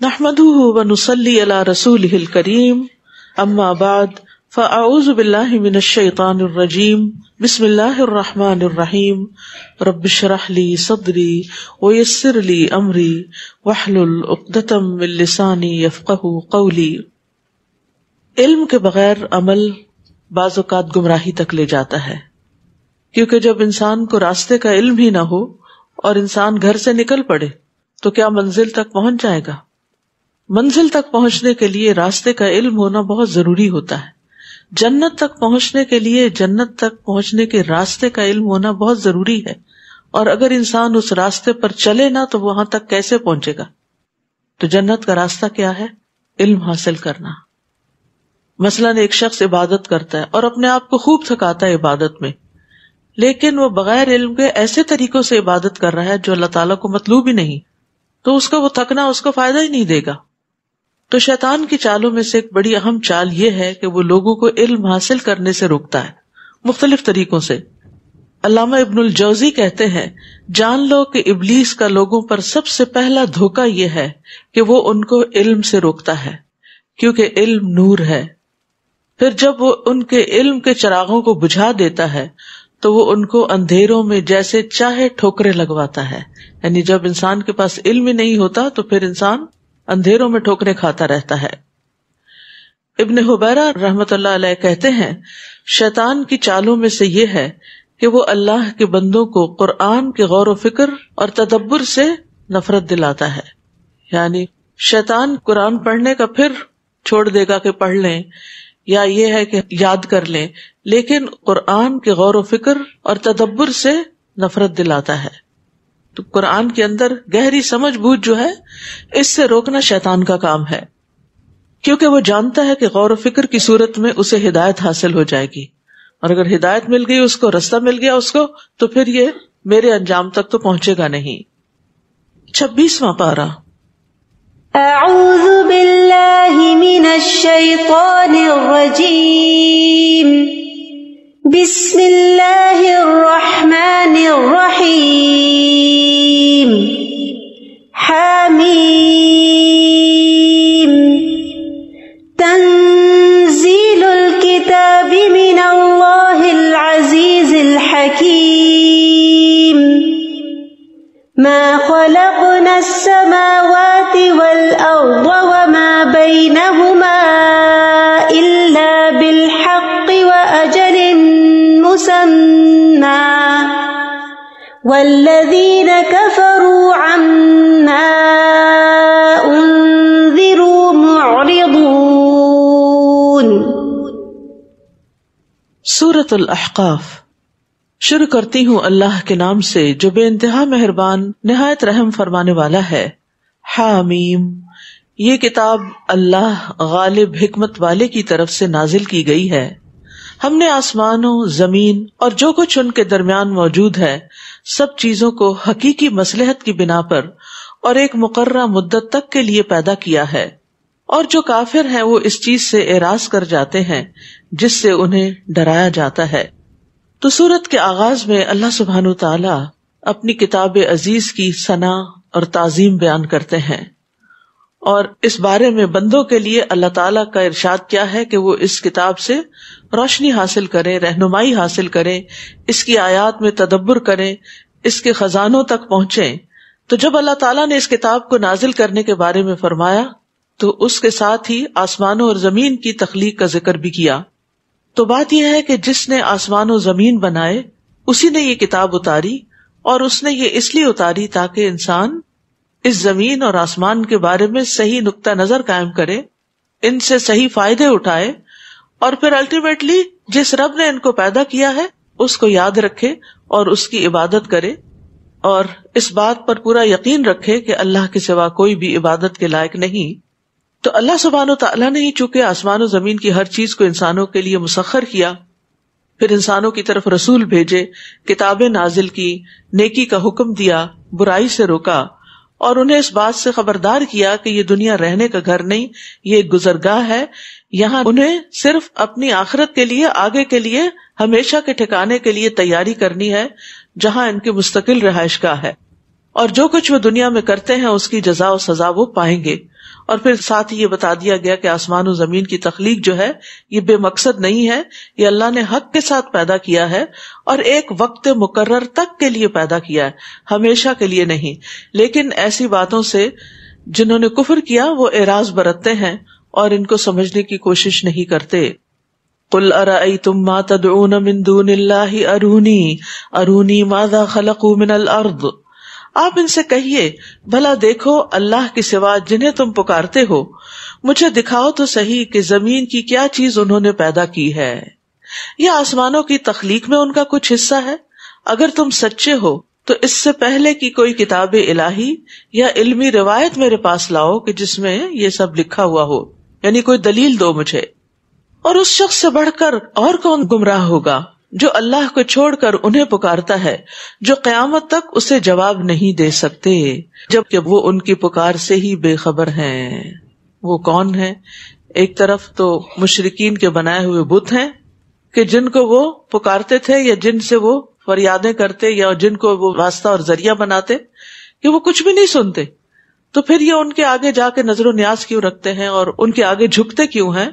نحمده ونصلي على رسوله الكريم اما بعد فاعوذ بالله من الشيطان الرجيم بسم الله الرحمن الرحيم رب اشرح لي صدري ويسر لي امري واحلل عقدة من لساني يفقهوا قولي۔ علم کے بغیر عمل بعض اوقات گمراہی تک لے جاتا ہے، کیونکہ جب انسان کو راستے کا علم ہی نہ ہو اور انسان گھر سے نکل پڑے تو کیا منزل تک پہنچ جائے گا؟ منزل تک پہنچنے کے لیے راستے کا علم ہونا بہت ضروری ہوتا ہے۔ جنت تک پہنچنے کے لیے جنت تک پہنچنے کے راستے کا علم ہونا بہت ضروری ہے، اور اگر انسان اس راستے پر چلے نہ تو وہاں تک کیسے پہنچے گا؟ تو جنت کا راستہ کیا ہے؟ علم حاصل کرنا۔ مثلاً ایک شخص عبادت کرتا ہے اور اپنے آپ کو خوب تھکاتا ہے عبادت میں، لیکن وہ بغیر علم کے ایسے طریقوں سے عبادت کر رہا ہے جو اللہ تعالیٰ کو مطلوب ہی نہیں، تو اس کا وہ تھکنا اس کو فائدہ ہی نہیں دے گا۔ تو شیطان کی چالوں میں سے ایک بڑی اہم چال یہ ہے کہ وہ لوگوں کو علم حاصل کرنے سے روکتا ہے مختلف طریقوں سے۔ علامہ ابن الجوزی کہتے ہیں، جان لو کہ ابلیس کا لوگوں پر سب سے پہلا دھوکہ یہ ہے کہ وہ ان کو علم سے روکتا ہے، کیونکہ علم نور ہے۔ پھر جب وہ ان کے علم کے چراغوں کو بجھا دیتا ہے تو وہ ان کو اندھیروں میں جیسے چاہے ٹھوکریں لگواتا ہے۔ یعنی جب انسان کے پاس علم ہی نہیں ہوتا تو پھر انسان اندھیروں میں ٹھوکریں کھاتا رہتا ہے۔ ابن حبیرہ رحمۃ اللہ علیہ کہتے ہیں، شیطان کی چالوں میں سے یہ ہے کہ وہ اللہ کے بندوں کو قرآن کے غور و فکر اور تدبر سے نفرت دلاتا ہے۔ یعنی شیطان قرآن پڑھنے کا پھر چھوڑ دے گا کہ پڑھ لیں، یا یہ ہے کہ یاد کر لیں، لیکن قرآن کے غور و فکر اور تدبر سے نفرت دلاتا ہے۔ تو قرآن کے اندر گہری سمجھ بوجھ جو ہے، اس سے روکنا شیطان کا کام ہے، کیونکہ وہ جانتا ہے کہ غور و فکر کی صورت میں اسے ہدایت حاصل ہو جائے گی، اور اگر ہدایت مل گئی، اس کو رستہ مل گیا اس کو، تو پھر یہ میرے انجام تک تو پہنچے گا نہیں۔ 26واں پارہ۔ اعوذ باللہ من الشیطان الرجیم، بسم اللہ الرحمن الرحیم، حامیم، تنزیل الکتاب من اللہ العزیز الحکیم، ما خلقنا السماوات والأرض وما بينهما إلا بالحق وأجل مسمى والذين كفروا عما أنذروا معرضون۔ سورۃ الاحقاف۔ شروع کرتی ہوں اللہ کے نام سے جو بے انتہا مہربان نہایت رحم فرمانے والا ہے۔ حامیم، یہ کتاب اللہ غالب حکمت والے کی طرف سے نازل کی گئی ہے۔ ہم نے آسمانوں، زمین اور جو کچھ ان کے درمیان موجود ہے سب چیزوں کو حقیقی مصلحت کی بنا پر اور ایک مقررہ مدت تک کے لیے پیدا کیا ہے، اور جو کافر ہیں وہ اس چیز سے اعراض کر جاتے ہیں جس سے انہیں ڈرایا جاتا ہے۔ تو سورت کے آغاز میں اللہ سبحانہ تعالیٰ اپنی کتاب عزیز کی ثنا اور تعظیم بیان کرتے ہیں، اور اس بارے میں بندوں کے لیے اللہ تعالیٰ کا ارشاد کیا ہے کہ وہ اس کتاب سے روشنی حاصل کریں، رہنمائی حاصل کریں، اس کی آیات میں تدبر کریں، اس کے خزانوں تک پہنچیں۔ تو جب اللہ تعالیٰ نے اس کتاب کو نازل کرنے کے بارے میں فرمایا تو اس کے ساتھ ہی آسمانوں اور زمین کی تخلیق کا ذکر بھی کیا۔ تو بات یہ ہے کہ جس نے آسمان و زمین بنائے اسی نے یہ کتاب اتاری، اور اس نے یہ اس لیے اتاری تاکہ انسان اس زمین اور آسمان کے بارے میں صحیح نقطہ نظر قائم کرے، ان سے صحیح فائدے اٹھائے، اور پھر الٹیمیٹلی جس رب نے ان کو پیدا کیا ہے اس کو یاد رکھے اور اس کی عبادت کرے، اور اس بات پر پورا یقین رکھے کہ اللہ کے سوا کوئی بھی عبادت کے لائق نہیں۔ تو اللہ سبحانہ و تعالیٰ نے ہی چونکہ آسمان و زمین کی ہر چیز کو انسانوں کے لیے مسخر کیا، پھر انسانوں کی طرف رسول بھیجے، کتابیں نازل کی، نیکی کا حکم دیا، برائی سے روکا، اور انہیں اس بات سے خبردار کیا کہ یہ دنیا رہنے کا گھر نہیں، یہ ایک گزرگاہ ہے، یہاں انہیں صرف اپنی آخرت کے لیے، آگے کے لیے، ہمیشہ کے ٹھکانے کے لیے تیاری کرنی ہے جہاں ان کی مستقل رہائش گاہ ہے، اور جو کچھ وہ دنیا میں کرتے ہیں اس کی جزا و سزا وہ پائیں گے۔ اور پھر ساتھ ہی یہ بتا دیا گیا کہ آسمان و زمین کی تخلیق جو ہے یہ بے مقصد نہیں ہے، یہ اللہ نے حق کے ساتھ پیدا کیا ہے اور ایک وقت مقرر تک کے لیے پیدا کیا ہے، ہمیشہ کے لیے نہیں۔ لیکن ایسی باتوں سے جنہوں نے کفر کیا وہ اعراض برتتے ہیں اور ان کو سمجھنے کی کوشش نہیں کرتے۔ قل ارأيتم ما تدعون من دون اللہ ارونی ماذا خلقوا من الارض، آپ ان سے کہیے بھلا دیکھو اللہ کے سوا جنہیں تم پکارتے ہو مجھے دکھاؤ تو صحیح کہ زمین کی کیا چیز انہوں نے پیدا کی ہے، یا آسمانوں کی تخلیق میں ان کا کچھ حصہ ہے؟ اگر تم سچے ہو تو اس سے پہلے کی کوئی کتاب الہی یا علمی روایت میرے پاس لاؤ کہ جس میں یہ سب لکھا ہوا ہو، یعنی کوئی دلیل دو مجھے۔ اور اس شخص سے بڑھ کر اور کون گمراہ ہوگا جو اللہ کو چھوڑ کر انہیں پکارتا ہے جو قیامت تک اسے جواب نہیں دے سکتے، جبکہ وہ ان کی پکار سے ہی بے خبر ہیں۔ وہ کون ہیں؟ ایک طرف تو مشرکین کے بنائے ہوئے بت ہیں کہ جن کو وہ پکارتے تھے یا جن سے وہ فریادیں کرتے یا جن کو وہ واسطہ اور ذریعہ بناتے، کہ وہ کچھ بھی نہیں سنتے، تو پھر یہ ان کے آگے جا کے نظر و نیاز کیوں رکھتے ہیں اور ان کے آگے جھکتے کیوں ہیں؟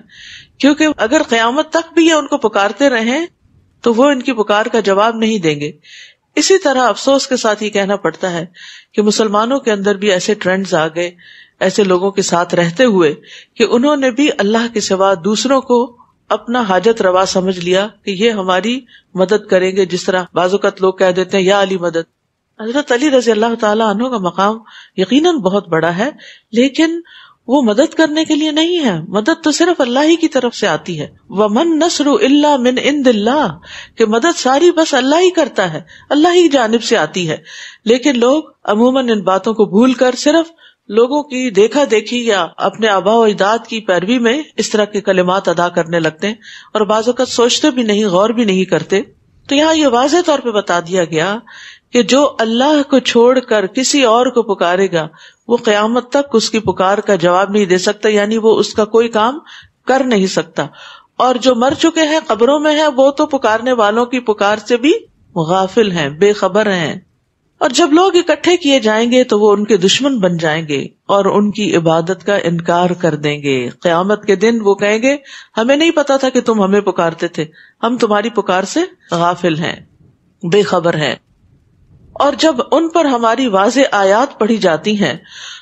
کیونکہ اگر قیامت تک بھی یہ ان کو پکارتے رہیں تو وہ ان کی پکار کا جواب نہیں دیں گے۔ اسی طرح افسوس کے ساتھ یہ کہنا پڑتا ہے کہ مسلمانوں کے اندر بھی ایسے ٹرینڈز آ گئے، ایسے لوگوں کے ساتھ رہتے ہوئے کہ انہوں نے بھی اللہ کے سوا دوسروں کو اپنا حاجت روا سمجھ لیا کہ یہ ہماری مدد کریں گے، جس طرح بعض اوقات لوگ کہہ دیتے ہیں یا علی مدد۔ حضرت علی رضی اللہ تعالیٰ عنہ کا مقام یقیناً بہت بڑا ہے، لیکن وہ مدد کرنے کے لیے نہیں ہے، مدد تو صرف اللہ ہی کی طرف سے آتی ہے۔ وَمَن نَّصْرُ إِلَّا مِنْ عِنْدِ اللَّهِ، کہ مدد ساری بس اللہ ہی کرتا ہے، اللہ ہی جانب سے آتی ہے۔ لیکن لوگ عموماً ان باتوں کو بھول کر صرف لوگوں کی دیکھا دیکھی یا اپنے آباء و اجداد کی پیروی میں اس طرح کے کلمات ادا کرنے لگتے ہیں اور بعض اوقات سوچتے بھی نہیں، غور بھی نہیں کرتے۔ تو یہاں یہ واضح طور پہ بتا دیا گیا کہ جو اللہ کو چھوڑ کر کسی اور کو پکارے گا وہ قیامت تک اس کی پکار کا جواب نہیں دے سکتا، یعنی وہ اس کا کوئی کام کر نہیں سکتا۔ اور جو مر چکے ہیں، قبروں میں ہیں، وہ تو پکارنے والوں کی پکار سے بھی غافل ہیں، بے خبر ہیں۔ اور جب لوگ اکٹھے کیے جائیں گے تو وہ ان کے دشمن بن جائیں گے اور ان کی عبادت کا انکار کر دیں گے۔ قیامت کے دن وہ کہیں گے ہمیں نہیں پتا تھا کہ تم ہمیں پکارتے تھے، ہم تمہاری پکار سے غافل ہیں، بے خبر ہیں۔ اور جب ان پر ہماری واضح آیات پڑھی جاتی ہیں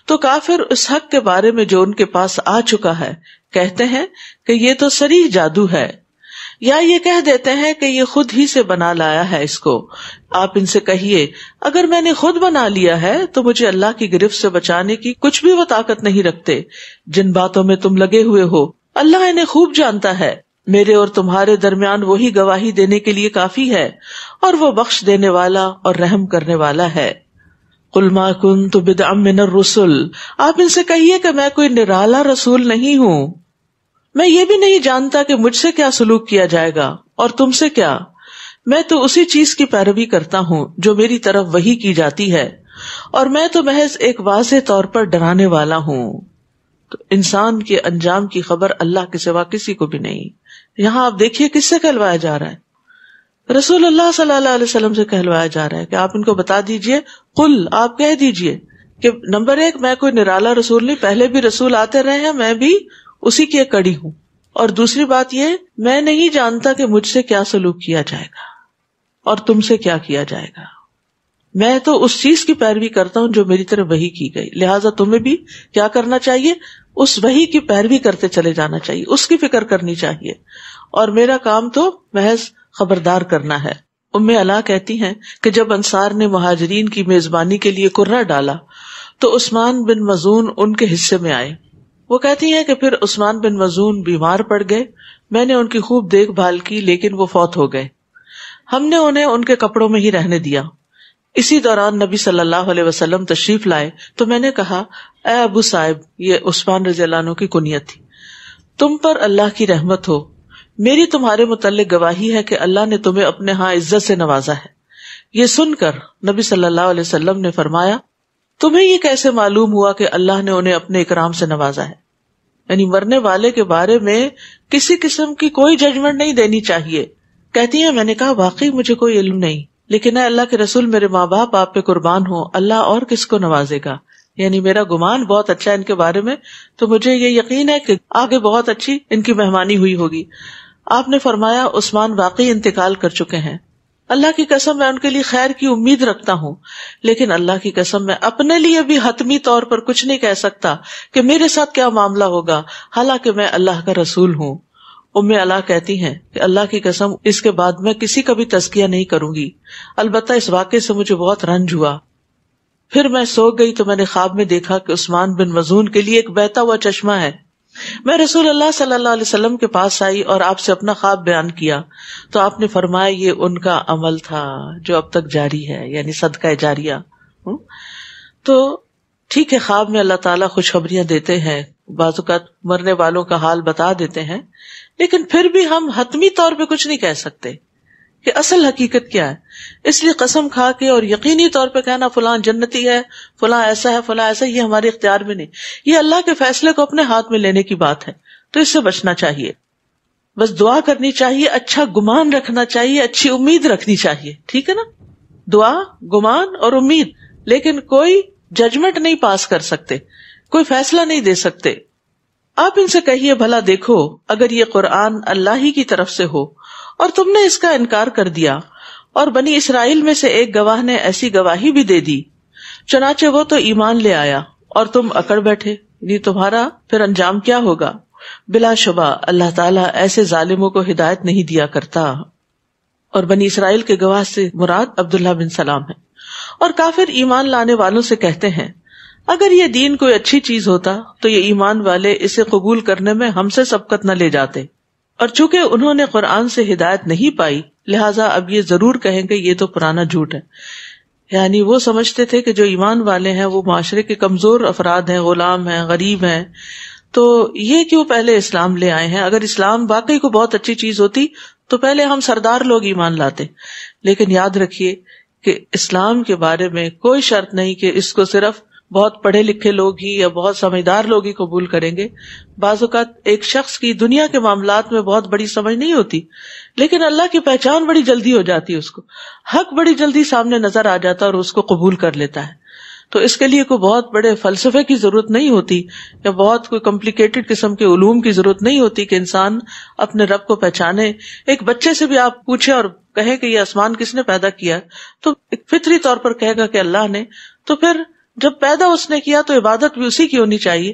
تو کافر اس حق کے بارے میں جو ان کے پاس آ چکا ہے کہتے ہیں کہ یہ تو صریح جادو ہے، یا یہ کہہ دیتے ہیں کہ یہ خود ہی سے بنا لایا ہے اس کو۔ آپ ان سے کہیے اگر میں نے خود بنا لیا ہے تو مجھے اللہ کی گرفت سے بچانے کی کچھ بھی وہ طاقت نہیں رکھتے۔ جن باتوں میں تم لگے ہوئے ہو اللہ انہیں خوب جانتا ہے، میرے اور تمہارے درمیان وہی گواہی دینے کے لیے کافی ہے، اور وہ بخش دینے والا اور رحم کرنے والا ہے۔ قل ما كنت بدعا من الرسل، آپ ان سے کہیے کہ میں کوئی نرالا رسول نہیں ہوں، میں یہ بھی نہیں جانتا کہ مجھ سے کیا سلوک کیا جائے گا اور تم سے کیا، میں تو اسی چیز کی پیروی کرتا ہوں جو میری طرف وحی کی جاتی ہے، اور میں تو محض ایک واضح طور پر ڈرانے والا ہوں۔ تو انسان کے انجام کی خبر اللہ کے سوا کسی کو بھی نہیں۔ یہاں آپ دیکھیے کس سے کہلوایا جا رہا ہے، رسول اللہ صلی اللہ علیہ وسلم سے کہلوایا جا رہا ہے کہ آپ ان کو بتا دیجئے، قل آپ کہہ دیجئے کہ نمبر ایک میں کوئی نرالا رسول نہیں، پہلے بھی رسول آتے رہے ہیں، میں بھی اسی کی ایک کڑی ہوں، اور دوسری بات یہ میں نہیں جانتا کہ مجھ سے کیا سلوک کیا جائے گا اور تم سے کیا کیا جائے گا، میں تو اس چیز کی پیروی کرتا ہوں جو میری طرف وحی کی گئی، لہٰذا تمہیں بھی کیا کرنا چاہیے، اس وحی کی پیروی کرتے چلے جانا چاہیے، اس کی فکر کرنی چاہیے، اور میرا کام تو محض خبردار کرنا ہے۔ ام علا کہتی ہیں کہ جب انصار نے مہاجرین کی میزبانی کے لیے کرہ ڈالا تو عثمان بن مظعون ان کے حصے میں آئے۔ وہ کہتی ہیں کہ پھر عثمان بن مظعون بیمار پڑ گئے، میں نے ان کی خوب دیکھ بھال کی لیکن وہ فوت ہو گئے، ہم نے انہیں ان کے کپڑوں میں ہی رہنے دیا۔ اسی دوران نبی صلی اللہ علیہ وسلم تشریف لائے تو میں نے کہا اے ابو صاحب، یہ عثمان رضی اللہ عنہ کی کنیت تھی، تم پر اللہ کی رحمت ہو، میری تمہارے متعلق گواہی ہے کہ اللہ نے تمہیں اپنے ہاں عزت سے نوازا ہے۔ یہ سن کر نبی صلی اللہ علیہ وسلم نے فرمایا تمہیں یہ کیسے معلوم ہوا کہ اللہ نے انہیں اپنے اکرام سے نوازا ہے؟ یعنی مرنے والے کے بارے میں کسی قسم کی کوئی ججمنٹ نہیں دینی چاہیے۔ کہتی ہیں میں نے کہا واقعی مجھے کوئی علم نہیں، لیکن اے اللہ کے رسول میرے ماں باپ آپ پہ قربان ہو، اللہ اور کس کو نوازے گا، یعنی میرا گمان بہت اچھا ہے ان کے بارے میں، تو مجھے یہ یقین ہے کہ آگے بہت اچھی ان کی مہمانی ہوئی ہوگی. آپ نے فرمایا عثمان واقعی انتقال کر چکے ہیں، اللہ کی قسم میں ان کے لیے خیر کی امید رکھتا ہوں، لیکن اللہ کی قسم میں اپنے لیے بھی حتمی طور پر کچھ نہیں کہہ سکتا کہ میرے ساتھ کیا معاملہ ہوگا، حالانکہ میں اللہ کا رسول ہوں. ام علا کہتی ہیں کہ اللہ کی قسم اس کے بعد میں کسی کا بھی تزکیہ نہیں کروں گی، البتہ اس واقعے سے مجھے بہت رنج ہوا. پھر میں سو گئی تو میں نے خواب میں دیکھا کہ عثمان بن مظعون کے لیے ایک بہتا ہوا چشمہ ہے. میں رسول اللہ صلی اللہ علیہ وسلم کے پاس آئی اور آپ سے اپنا خواب بیان کیا تو آپ نے فرمایا یہ ان کا عمل تھا جو اب تک جاری ہے، یعنی صدقہ جاریہ. تو ٹھیک ہے، خواب میں اللہ تعالیٰ خوشخبریاں دیتے ہیں، بعض اوقات مرنے والوں کا حال بتا دیتے ہیں، لیکن پھر بھی ہم حتمی طور پہ کچھ نہیں کہہ سکتے کہ اصل حقیقت کیا ہے. اس لیے قسم کھا کے اور یقینی طور پہ کہنا فلاں جنتی ہے، فلاں ایسا ہے، فلاں ایسا، یہ ہمارے اختیار میں نہیں. یہ اللہ کے فیصلے کو اپنے ہاتھ میں لینے کی بات ہے، تو اس سے بچنا چاہیے. بس دعا کرنی چاہیے، اچھا گمان رکھنا چاہیے، اچھی امید رکھنی چاہیے. ٹھیک ہے نا، دعا، گمان اور امید، لیکن کوئی ججمنٹ نہیں پاس کر سکتے، کوئی فیصلہ نہیں دے سکتے. آپ ان سے کہیے بھلا دیکھو اگر یہ قرآن اللہ ہی کی طرف سے ہو اور تم نے اس کا انکار کر دیا اور بنی اسرائیل میں سے ایک گواہ نے ایسی گواہی بھی دے دی، چنانچہ وہ تو ایمان لے آیا اور تم اکڑ بیٹھے، یہ تمہارا پھر انجام کیا ہوگا؟ بلا شبہ اللہ تعالیٰ ایسے ظالموں کو ہدایت نہیں دیا کرتا. اور بنی اسرائیل کے گواہ سے مراد عبداللہ بن سلام ہے. اور کافر ایمان لانے والوں سے کہتے ہیں اگر یہ دین کوئی اچھی چیز ہوتا تو یہ ایمان والے اسے قبول کرنے میں ہم سے سبقت نہ لے جاتے، اور چونکہ انہوں نے قرآن سے ہدایت نہیں پائی لہٰذا اب یہ ضرور کہیں گے یہ تو پرانا جھوٹ ہے. یعنی وہ سمجھتے تھے کہ جو ایمان والے ہیں وہ معاشرے کے کمزور افراد ہیں، غلام ہیں، غریب ہیں، تو یہ کیوں پہلے اسلام لے آئے ہیں؟ اگر اسلام واقعی کو بہت اچھی چیز ہوتی تو پہلے ہم سردار لوگ ایمان لاتے. لیکن یاد رکھیے کہ اسلام کے بارے میں کوئی شرط نہیں کہ اس کو صرف بہت پڑھے لکھے لوگ ہی یا بہت سمجھدار لوگ ہی قبول کریں گے. بعض اوقات ایک شخص کی دنیا کے معاملات میں بہت بڑی سمجھ نہیں ہوتی، لیکن اللہ کی پہچان بڑی جلدی ہو جاتی ہے، اس کو حق بڑی جلدی سامنے نظر آ جاتا ہے اور اس کو قبول کر لیتا ہے. تو اس کے لیے کوئی بہت بڑے فلسفے کی ضرورت نہیں ہوتی یا بہت کوئی کمپلیکیٹڈ قسم کے علوم کی ضرورت نہیں ہوتی کہ انسان اپنے رب کو پہچانے. ایک بچے سے بھی آپ پوچھیں اور کہیں کہ یہ آسمان کس نے پیدا کیا تو ایک فطری طور پر کہے گا کہ اللہ نے. تو پھر جب پیدا اس نے کیا تو عبادت بھی اسی کی ہونی چاہیے.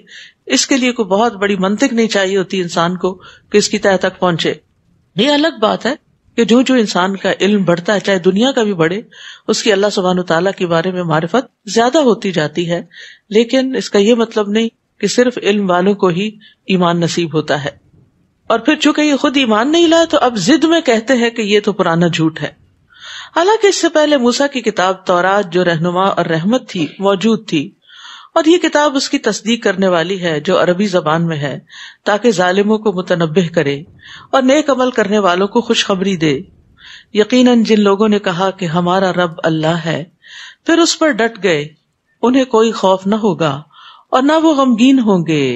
اس کے لیے کوئی بہت بڑی منطق نہیں چاہیے ہوتی انسان کو کہ اس کی تہہ تک پہنچے. یہ الگ بات ہے کہ جو انسان کا علم بڑھتا ہے، چاہے دنیا کا بھی بڑھے، اس کی اللہ سبحانہ وتعالیٰ کے بارے میں معرفت زیادہ ہوتی جاتی ہے. لیکن اس کا یہ مطلب نہیں کہ صرف علم والوں کو ہی ایمان نصیب ہوتا ہے. اور پھر چونکہ یہ خود ایمان نہیں لائے تو اب ضد میں کہتے ہیں کہ یہ تو پرانا جھوٹ ہے. حالانکہ اس سے پہلے موسیٰ کی کتاب تورات جو رہنما اور رحمت تھی موجود تھی، اور یہ کتاب اس کی تصدیق کرنے والی ہے جو عربی زبان میں ہے، تاکہ ظالموں کو متنبہ کرے اور نیک عمل کرنے والوں کو خوشخبری دے. یقیناً جن لوگوں نے کہا کہ ہمارا رب اللہ ہے پھر اس پر ڈٹ گئے، انہیں کوئی خوف نہ ہوگا اور نہ وہ غمگین ہوں گے.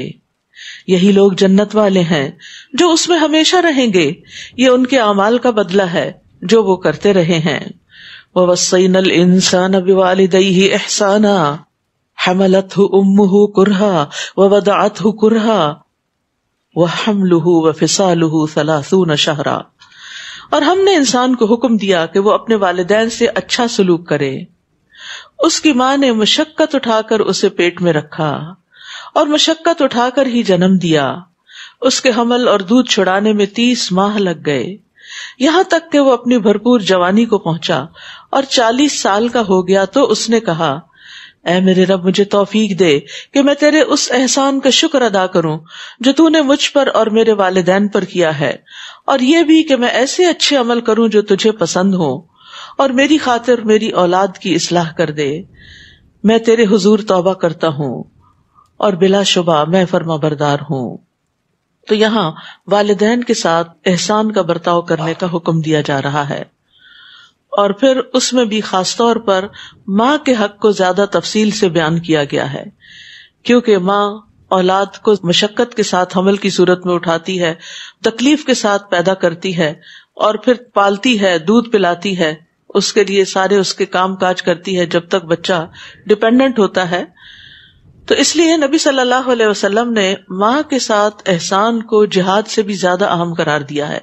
یہی لوگ جنت والے ہیں جو اس میں ہمیشہ رہیں گے، یہ ان کے اعمال کا بدلہ ہے جو وہ کرتے رہے ہیں. وَوَصَّيْنَا الْإِنسَانَ بِوَالِدَيْهِ إِحْسَانًا حَمَلَتْهُ أُمُّهُ كُرْهًا وَوَضَعَتْهُ كُرْهًا وَحَمْلُهُ وَفِصَالُهُ 30 شهرًا. اور ہم نے انسان کو حکم دیا کہ وہ اپنے والدین سے اچھا سلوک کرے. اس کی ماں نے مشقت اٹھا کر اسے پیٹ میں رکھا اور مشقت اٹھا کر ہی جنم دیا. اس کے حمل اور دودھ چھڑانے میں 30 ماہ لگ گئے، یہاں تک کہ وہ اپنی بھرپور جوانی کو پہنچا اور 40 سال کا ہو گیا تو اس نے کہا اے میرے رب مجھے توفیق دے کہ میں تیرے اس احسان کا شکر ادا کروں جو تو نے مجھ پر اور میرے والدین پر کیا ہے، اور یہ بھی کہ میں ایسے اچھے عمل کروں جو تجھے پسند ہوں، اور میری خاطر میری اولاد کی اصلاح کر دے. میں تیرے حضور توبہ کرتا ہوں اور بلا شبہ میں فرما بردار ہوں. تو یہاں والدین کے ساتھ احسان کا برتاؤ کرنے کا حکم دیا جا رہا ہے، اور پھر اس میں بھی خاص طور پر ماں کے حق کو زیادہ تفصیل سے بیان کیا گیا ہے، کیونکہ ماں اولاد کو مشقت کے ساتھ حمل کی صورت میں اٹھاتی ہے، تکلیف کے ساتھ پیدا کرتی ہے اور پھر پالتی ہے، دودھ پلاتی ہے، اس کے لیے سارے اس کے کام کاج کرتی ہے جب تک بچہ ڈیپینڈنٹ ہوتا ہے. تو اس لیے نبی صلی اللہ علیہ وسلم نے ماں کے ساتھ احسان کو جہاد سے بھی زیادہ اہم قرار دیا ہے.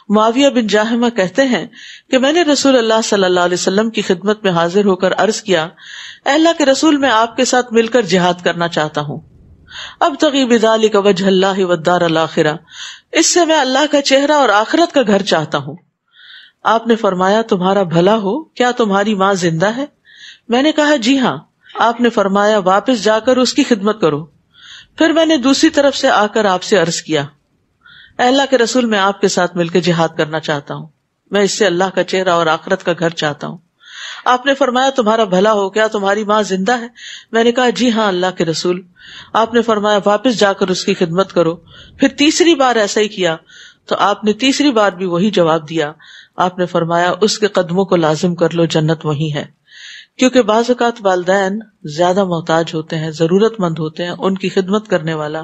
معاویہ بن جاہمہ کہتے ہیں کہ میں نے رسول اللہ صلی اللہ علیہ وسلم کی خدمت میں حاضر ہو کر عرض کیا، اے اللہ کے رسول، میں آپ کے ساتھ مل کر جہاد کرنا چاہتا ہوں. ابتغی بذالک وجہ اللہ والدار الآخرہ، اس سے میں اللہ کا چہرہ اور آخرت کا گھر چاہتا ہوں. آپ نے فرمایا، تمہارا بھلا ہو، کیا تمہاری ماں زندہ ہے؟ میں نے کہا جی ہاں. آپ نے فرمایا، واپس جا کر اس کی خدمت کرو. پھر میں نے دوسری طرف سے آ کر آپ سے عرض کیا، اے اللہ کے رسول، میں آپ کے ساتھ مل کے جہاد کرنا چاہتا ہوں، میں اس سے اللہ کا چہرہ اور آخرت کا گھر چاہتا ہوں. آپ نے فرمایا، تمہارا بھلا ہو، کیا تمہاری ماں زندہ ہے؟ میں نے کہا جی ہاں اللہ کے رسول. آپ نے فرمایا، واپس جا کر اس کی خدمت کرو. پھر تیسری بار ایسا ہی کیا تو آپ نے تیسری بار بھی وہی جواب دیا. آپ نے فرمایا، اس کے قدموں کو لازم کر لو، جنت وہی ہے. کیونکہ بعض اوقات والدین زیادہ محتاج ہوتے ہیں، ضرورت مند ہوتے ہیں، ان کی خدمت کرنے والا،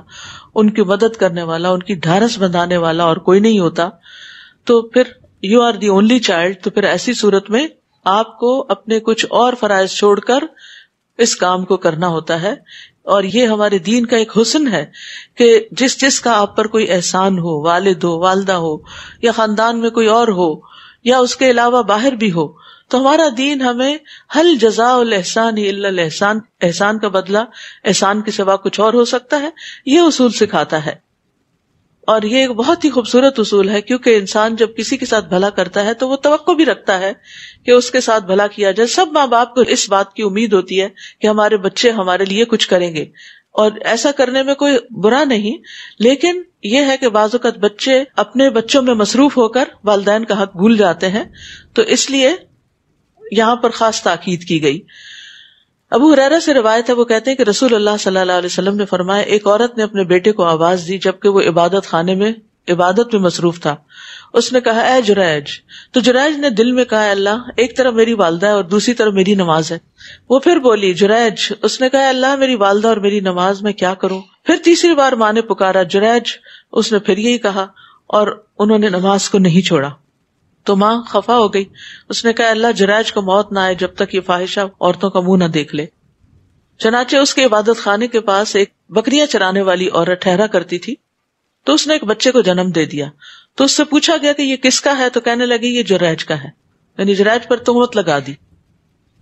ان کی مدد کرنے والا، ان کی ڈھارس بندھانے والا اور کوئی نہیں ہوتا. تو پھر you are the only child, تو پھر ایسی صورت میں آپ کو اپنے کچھ اور فرائض چھوڑ کر اس کام کو کرنا ہوتا ہے. اور یہ ہمارے دین کا ایک حسن ہے کہ جس کا آپ پر کوئی احسان ہو، والد ہو، والدہ ہو، یا خاندان میں کوئی اور ہو، یا اس کے علاوہ باہر بھی ہو، تو ہمارا دین ہمیں حل جزاء الاحسان الا الاحسان، احسان کا بدلہ احسان کے سوا کچھ اور ہو سکتا ہے، یہ اصول سکھاتا ہے. اور یہ ایک بہت ہی خوبصورت اصول ہے، کیونکہ انسان جب کسی کے ساتھ بھلا کرتا ہے تو وہ توقع بھی رکھتا ہے کہ اس کے ساتھ بھلا کیا جائے. سب ماں باپ کو اس بات کی امید ہوتی ہے کہ ہمارے بچے ہمارے لیے کچھ کریں گے، اور ایسا کرنے میں کوئی برا نہیں. لیکن یہ ہے کہ بعض اوقات بچے اپنے بچوں میں مصروف ہو کر والدین کا حق بھول جاتے ہیں، تو اس لیے یہاں پر خاص تاکید کی گئی. ابو ہریرہ سے روایت ہے، وہ کہتے ہیں کہ رسول اللہ صلی اللہ علیہ وسلم نے فرمایا، ایک عورت نے اپنے بیٹے کو آواز دی جبکہ وہ عبادت خانے میں عبادت میں مصروف تھا. اس نے کہا، اے جریج. تو جریج نے دل میں کہا، اللہ، ایک طرف میری والدہ ہے اور دوسری طرف میری نماز ہے. وہ پھر بولی، جریج. اس نے کہا، اللہ، میری والدہ اور میری نماز، میں کیا کروں؟ پھر تیسری بار ماں نے پکارا، جریج. اس نے پھر یہی کہا اور انہوں نے نماز کو نہیں چھوڑا. تو ماں خفا ہو گئی. اس نے کہا، اللہ، جریج کو موت نہ آئے جب تک یہ فاحشہ عورتوں کا منہ نہ دیکھ لے. چنانچہ اس کے عبادت خانے کے پاس ایک بکریاں چرانے والی عورت ٹھہرا کرتی تھی، تو اس نے ایک بچے کو جنم دے دیا. تو اس سے پوچھا گیا کہ یہ کس کا ہے؟ تو کہنے لگی یہ جریج کا ہے، یعنی جریج پر تہمت لگا دی.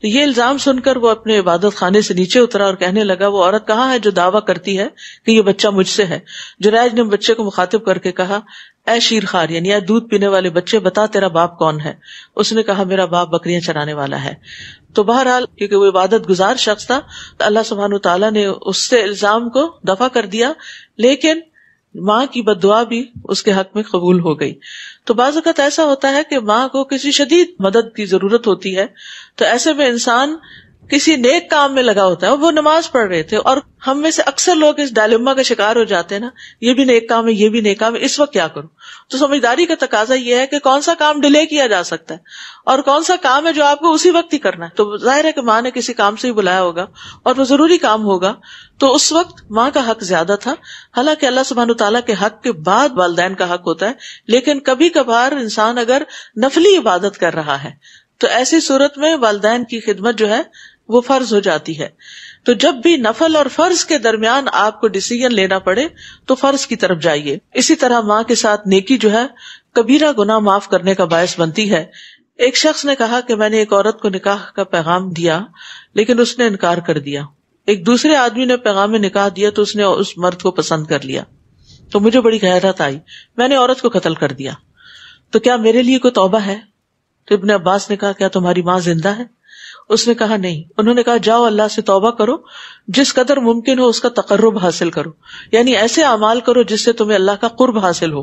تو یہ الزام سن کر وہ اپنے عبادت خانے سے نیچے اترا اور کہنے لگا، وہ عورت کہاں ہے جو دعویٰ کرتی ہے کہ یہ بچہ مجھ سے ہے؟ جریج نے بچے کو مخاطب کر کے کہا، اے شیرخوار، یعنی اے دودھ پینے والے بچے، بتا تیرا باپ کون ہے؟ اس نے کہا، میرا باپ بکریاں چرانے والا ہے. تو بہرحال کیونکہ وہ عبادت گزار شخص تھا، اللہ سبحانہ وتعالیٰ نے اس سے الزام کو دفع کر دیا، لیکن ماں کی بد دعا بھی اس کے حق میں قبول ہو گئی. تو بعض اوقات ایسا ہوتا ہے کہ ماں کو کسی شدید مدد کی ضرورت ہوتی ہے، تو ایسے میں انسان کسی نیک کام میں لگا ہوتا ہے. وہ نماز پڑھ رہے تھے، اور ہم میں سے اکثر لوگ اس ڈائلما کا شکار ہو جاتے ہیں نا، یہ بھی نیک کام ہے، یہ بھی نیک کام ہے، اس وقت کیا کروں؟ تو سمجھداری کا تقاضا یہ ہے کہ کون سا کام ڈیلے کیا جا سکتا ہے اور کون سا کام ہے جو آپ کو اسی وقت ہی کرنا ہے. تو ظاہر ہے کہ ماں نے کسی کام سے ہی بلایا ہوگا اور وہ ضروری کام ہوگا، تو اس وقت ماں کا حق زیادہ تھا. حالانکہ اللہ سبحانہ تعالیٰ کے حق کے بعد والدین کا حق ہوتا ہے، لیکن کبھی کبھار انسان اگر نفلی عبادت کر رہا ہے تو ایسی صورت میں والدین کی خدمت جو ہے وہ فرض ہو جاتی ہے. تو جب بھی نفل اور فرض کے درمیان آپ کو ڈیسیژن لینا پڑے تو فرض کی طرف جائیے. اسی طرح ماں کے ساتھ نیکی جو ہے کبیرہ گناہ معاف کرنے کا باعث بنتی ہے. ایک شخص نے کہا کہ میں نے ایک عورت کو نکاح کا پیغام دیا لیکن اس نے انکار کر دیا. ایک دوسرے آدمی نے پیغام نکاح دیا تو اس نے اس مرد کو پسند کر لیا. تو مجھے بڑی حیرت آئی، میں نے عورت کو قتل کر دیا، تو کیا میرے لیے کوئی توبہ ہے؟ تو ابن عباس نے کہا، کیا تمہاری ماں زندہ ہے؟ اس نے کہا نہیں. انہوں نے کہا، جاؤ اللہ سے توبہ کرو، جس قدر ممکن ہو اس کا تقرب حاصل کرو، یعنی ایسے اعمال کرو جس سے تمہیں اللہ کا قرب حاصل ہو.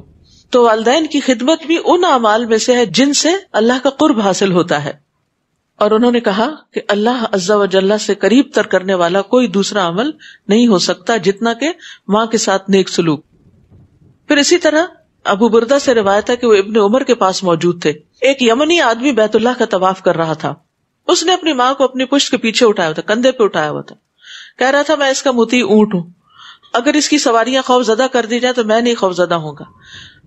تو والدین کی خدمت بھی ان اعمال میں سے ہے جن سے اللہ کا قرب حاصل ہوتا ہے. اور انہوں نے کہا کہ اللہ عز و جل سے قریب تر کرنے والا کوئی دوسرا عمل نہیں ہو سکتا جتنا کہ ماں کے ساتھ نیک سلوک. پھر اسی طرح ابو بردہ سے روایت ہے کہ وہ ابن عمر کے پاس موجود تھے. ایک یمنی آدمی بیت اللہ کا طواف کر رہا تھا. اس نے اپنی ماں کو اپنی پشت کے پیچھے اٹھایا ہوا تھا، کندھے پہ اٹھایا ہوا تھا. کہہ رہا تھا، میں اس کا مطیع اونٹ ہوں، اگر اس کی سواریاں خوف زدہ کر دی جائیں تو میں نہیں خوف زدہ ہوں گا.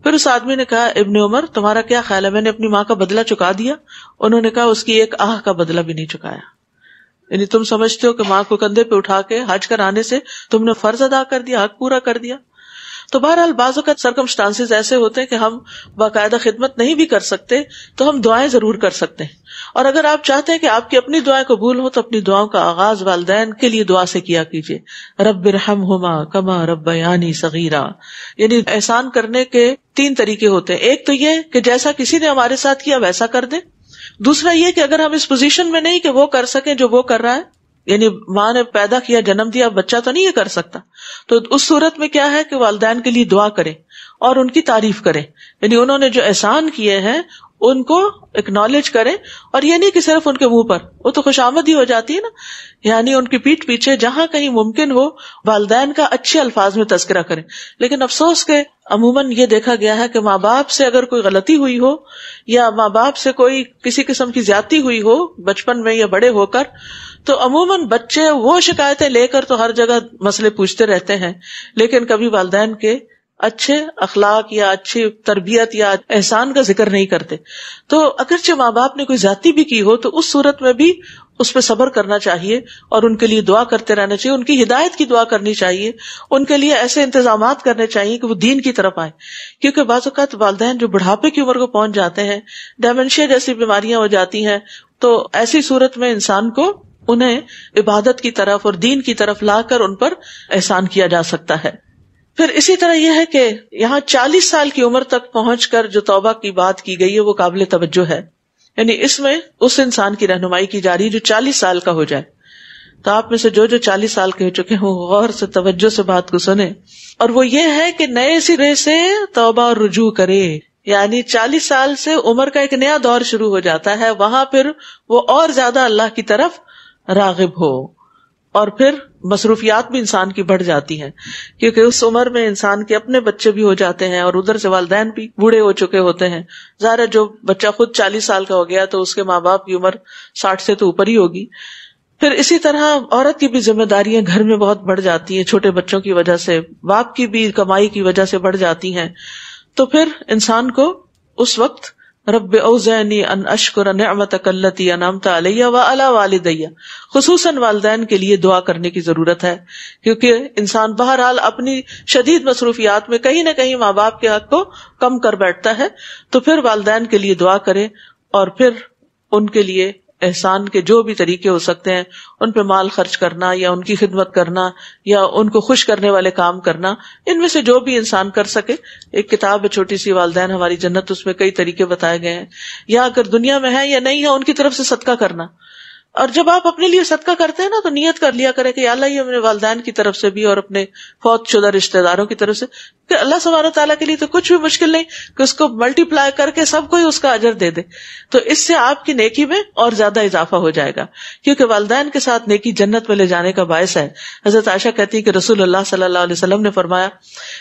پھر اس آدمی نے کہا، ابن عمر تمہارا کیا خیال ہے، میں نے اپنی ماں کا بدلہ چکا دیا؟ انہوں نے کہا، اس کی ایک آہ کا بدلہ بھی نہیں چکایا. یعنی تم سمجھتے ہو کہ ماں کو کندھے پہ اٹھا کے حج کرانے سے تم نے فرض ادا کر دیا، حق پورا کر دیا. تو بہرحال بعض اوقات سرکمسٹانسز ایسے ہوتے ہیں کہ ہم باقاعدہ خدمت نہیں بھی کر سکتے تو ہم دعائیں ضرور کر سکتے ہیں. اور اگر آپ چاہتے ہیں کہ آپ کی اپنی دعائیں قبول ہو تو اپنی دعاؤں کا آغاز والدین کے لیے دعا سے کیا کیجیے. رب ارحمہما کما ربیانی صغیرا. یعنی احسان کرنے کے 3 طریقے ہوتے ہیں. ایک تو یہ کہ جیسا کسی نے ہمارے ساتھ کیا ویسا کر دیں. دوسرا یہ کہ اگر ہم اس پوزیشن میں نہیں کہ وہ کر سکیں جو وہ کر رہا ہے، یعنی ماں نے پیدا کیا، جنم دیا، بچہ تو نہیں یہ کر سکتا، تو اس صورت میں کیا ہے کہ والدین کے لیے دعا کریں اور ان کی تعریف کریں. یعنی انہوں نے جو احسان کیے ہیں ان کو اکنالج کریں، اور یہ نہیں کہ صرف ان کے منہ پر، وہ تو خوش آمد ہی ہو جاتی ہے نا. یعنی ان کی پیٹھ پیچھے جہاں کہیں ممکن ہو والدین کا اچھے الفاظ میں تذکرہ کریں. لیکن افسوس کہ عموماً یہ دیکھا گیا ہے کہ ماں باپ سے اگر کوئی غلطی ہوئی ہو یا ماں باپ سے کوئی کسی قسم کی زیادتی ہوئی ہو بچپن میں یا بڑے ہو کر، تو عموماً بچے وہ شکایتیں لے کر تو ہر جگہ مسئلے پوچھتے رہتے ہیں، لیکن کبھی والدین کے اچھے اخلاق یا اچھی تربیت یا احسان کا ذکر نہیں کرتے. تو اگرچہ ماں باپ نے کوئی زیادتی بھی کی ہو تو اس صورت میں بھی اس پہ صبر کرنا چاہیے اور ان کے لیے دعا کرتے رہنا چاہیے، ان کی ہدایت کی دعا کرنی چاہیے، ان کے لیے ایسے انتظامات کرنے چاہیے کہ وہ دین کی طرف آئیں. کیونکہ بعض اوقات والدین جو بڑھاپے کی عمر کو پہنچ جاتے ہیں، ڈیمنشیا جیسی بیماریاں ہو جاتی ہیں، تو ایسی صورت میں انسان کو انہیں عبادت کی طرف اور دین کی طرف لا کر ان پر احسان کیا جا سکتا ہے. پھر اسی طرح یہ ہے کہ یہاں 40 سال کی عمر تک پہنچ کر جو توبہ کی بات کی گئی ہے وہ قابل توجہ ہے. یعنی اس میں اس انسان کی رہنمائی کی جا رہی ہے جو 40 سال کا ہو جائے. تو آپ میں سے جو 40 سال کے ہو چکے ہوں غور سے توجہ سے بات کو سنیں، اور وہ یہ ہے کہ نئے سرے سے توبہ اور رجوع کرے. یعنی 40 سال سے عمر کا ایک نیا دور شروع ہو جاتا ہے، وہاں پھر وہ اور زیادہ اللہ کی طرف راغب ہو، اور پھر مصروفیات بھی انسان کی بڑھ جاتی ہیں، کیونکہ اس عمر میں انسان کے اپنے بچے بھی ہو جاتے ہیں اور ادھر سے والدین بھی بوڑھے ہو چکے ہوتے ہیں. ظاہر ہے جو بچہ خود 40 سال کا ہو گیا تو اس کے ماں باپ کی عمر 60 سے تو اوپر ہی ہوگی. پھر اسی طرح عورت کی بھی ذمہ داریاں گھر میں بہت بڑھ جاتی ہیں، چھوٹے بچوں کی وجہ سے، باپ کی بھی کمائی کی وجہ سے بڑھ جاتی ہیں. تو پھر انسان کو اس وقت رب اوزعنی ان اشکر نعمتک التی انعمت علی وعلی والدی، خصوصاً والدین کے لیے دعا کرنے کی ضرورت ہے، کیونکہ انسان بہرحال اپنی شدید مصروفیات میں کہیں نہ کہیں ماں باپ کے حق کو کم کر بیٹھتا ہے. تو پھر والدین کے لیے دعا کرے اور پھر ان کے لیے احسان کے جو بھی طریقے ہو سکتے ہیں، ان پہ مال خرچ کرنا یا ان کی خدمت کرنا یا ان کو خوش کرنے والے کام کرنا، ان میں سے جو بھی انسان کر سکے. ایک کتاب ہے چھوٹی سی، والدین ہماری جنت، اس میں کئی طریقے بتائے گئے ہیں. یا اگر دنیا میں ہے یا نہیں ہے ان کی طرف سے صدقہ کرنا. اور جب آپ اپنے لیے صدقہ کرتے ہیں نا تو نیت کر لیا کرے کہ یا اللہ یہ اپنے والدین کی طرف سے بھی اور اپنے فوت شدہ رشتہ داروں کی طرف سے، کہ اللہ سبحانہ تعالیٰ کے لیے تو کچھ بھی مشکل نہیں کہ اس کو ملٹی پلائی کر کے سب کو ہی اس کا اجر دے دے. تو اس سے آپ کی نیکی میں اور زیادہ اضافہ ہو جائے گا، کیونکہ والدین کے ساتھ نیکی جنت میں لے جانے کا باعث ہے. حضرت عائشہ کہتی ہے کہ رسول اللہ صلی اللہ علیہ وسلم نے فرمایا،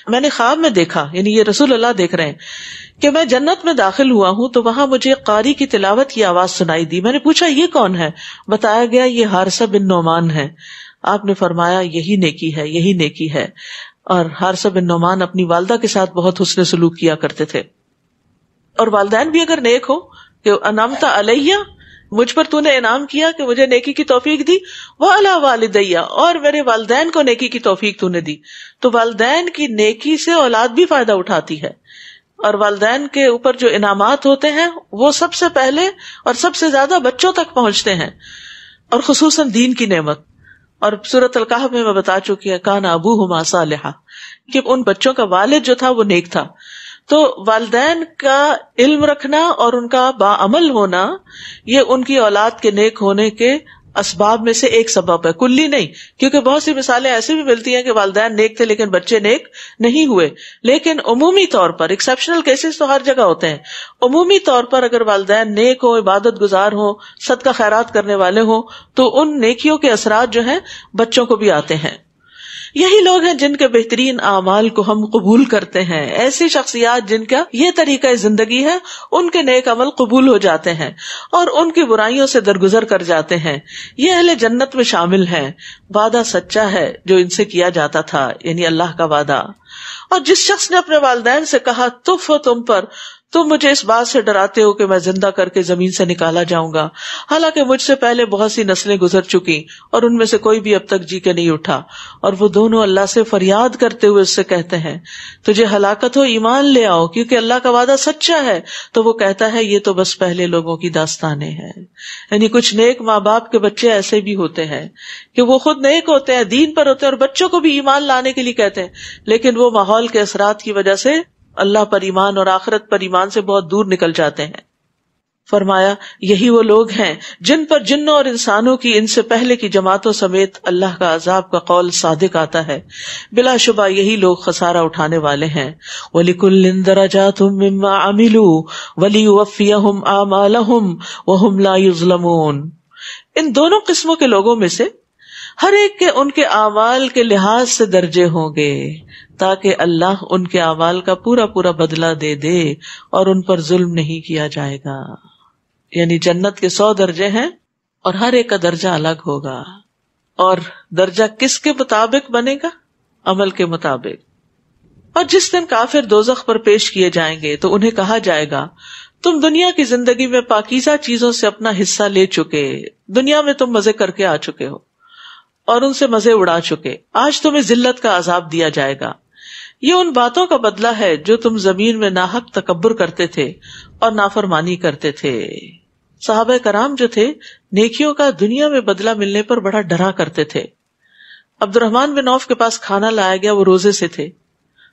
میں نے خواب میں دیکھا، یعنی یہ رسول اللہ دیکھ رہے ہیں، کہ میں جنت میں داخل ہوا ہوں تو وہاں مجھے قاری کی تلاوت کی آواز سنائی دی. میں نے پوچھا یہ کون ہے؟ بتایا گیا یہ حارثہ بن نعمان ہے. آپ نے فرمایا یہی نیکی ہے، یہی نیکی ہے. اور حارثہ بن نعمان اپنی والدہ کے ساتھ بہت حسن سلوک کیا کرتے تھے. اور والدین بھی اگر نیک ہو کہ انعمت علیہ، مجھ پر تو نے انعام کیا کہ مجھے نیکی کی توفیق دی، وعلی والدیہ، اور میرے والدین کو نیکی کی توفیق تو نے دی. تو والدین کی نیکی سے اولاد بھی فائدہ اٹھاتی ہے، اور والدین کے اوپر جو انعامات ہوتے ہیں وہ سب سے پہلے اور سب سے زیادہ بچوں تک پہنچتے ہیں، اور خصوصاً دین کی نعمت. اور سورۃ الکہف میں بتا چکی ہے کان ابوہما صالحا، کہ ان بچوں کا والد جو تھا وہ نیک تھا. تو والدین کا علم رکھنا اور ان کا باعمل ہونا یہ ان کی اولاد کے نیک ہونے کے اسباب میں سے ایک سبب ہے، کلی نہیں. کیونکہ بہت سی مثالیں ایسی بھی ملتی ہیں کہ والدین نیک تھے لیکن بچے نیک نہیں ہوئے. لیکن عمومی طور پر، ایکسیپشنل کیسز تو ہر جگہ ہوتے ہیں، عمومی طور پر اگر والدین نیک ہوں، عبادت گزار ہوں، صدقہ خیرات کرنے والے ہوں، تو ان نیکیوں کے اثرات جو ہیں بچوں کو بھی آتے ہیں. یہی لوگ ہیں جن کے بہترین اعمال کو ہم قبول کرتے ہیں. ایسی شخصیات جن کا یہ طریقہ زندگی ہے، ان کے نیک عمل قبول ہو جاتے ہیں اور ان کی برائیوں سے درگزر کر جاتے ہیں. یہ اہل جنت میں شامل ہیں. وعدہ سچا ہے جو ان سے کیا جاتا تھا، یعنی اللہ کا وعدہ. اور جس شخص نے اپنے والدین سے کہا تف ہو تم پر، تم مجھے اس بات سے ڈراتے ہو کہ میں زندہ کر کے زمین سے نکالا جاؤں گا، حالانکہ مجھ سے پہلے بہت سی نسلیں گزر چکی اور ان میں سے کوئی بھی اب تک جی کے نہیں اٹھا۔ اور وہ دونوں اللہ سے فریاد کرتے ہوئے اس سے کہتے ہیں تجھے ہلاکت ہو، ایمان لے آؤ، کیونکہ اللہ کا وعدہ سچا ہے۔ تو وہ کہتا ہے یہ تو بس پہلے لوگوں کی داستانیں ہیں۔ یعنی کچھ نیک ماں باپ کے بچے ایسے بھی ہوتے ہیں کہ وہ خود نیک ہوتے ہیں، دین پر ہوتے ہیں، اور بچوں کو بھی ایمان لانے کے لیے کہتے ہیں، لیکن وہ ماحول کے اثرات کی وجہ سے اللہ پر ایمان اور آخرت پر ایمان سے بہت دور نکل جاتے ہیں۔ فرمایا یہی وہ لوگ ہیں جن پر جنوں اور انسانوں کی ان سے پہلے کی جماعتوں سمیت اللہ کا عذاب کا قول صادق آتا ہے، بلا شبہ یہی لوگ خسارہ اٹھانے والے ہیں۔ وَلِكُلٍّ دَرَجَاتٌ مِّمَّا عَمِلُوا وَلِيُوَفِّيَهُمْ أَعْمَالَهُمْ وَهُمْ لَا يُظْلَمُونَ۔ ان دونوں قسموں کے لوگوں میں سے ہر ایک کے ان کے اعمال کے لحاظ سے درجے ہوں گے، تاکہ اللہ ان کے اعمال کا پورا پورا بدلہ دے دے اور ان پر ظلم نہیں کیا جائے گا۔ یعنی جنت کے 100 درجے ہیں اور ہر ایک کا درجہ الگ ہوگا، اور درجہ کس کے مطابق بنے گا؟ عمل کے مطابق۔ اور جس دن کافر دوزخ پر پیش کیے جائیں گے تو انہیں کہا جائے گا تم دنیا کی زندگی میں پاکیزہ چیزوں سے اپنا حصہ لے چکے، دنیا میں تم مزے کر کے آ چکے ہو اور ان سے مزے اڑا چکے، آج تمہیں ذلت کا عذاب دیا جائے گا۔ یہ ان باتوں کا بدلہ ہے جو تم زمین میں ناحق تکبر کرتے تھے اور نافرمانی کرتے تھے۔ صحابہ کرام جو تھے نیکیوں کا دنیا میں بدلہ ملنے پر بڑا ڈرا کرتے تھے۔ عبد الرحمن بن عوف کے پاس کھانا لایا گیا، وہ روزے سے تھے،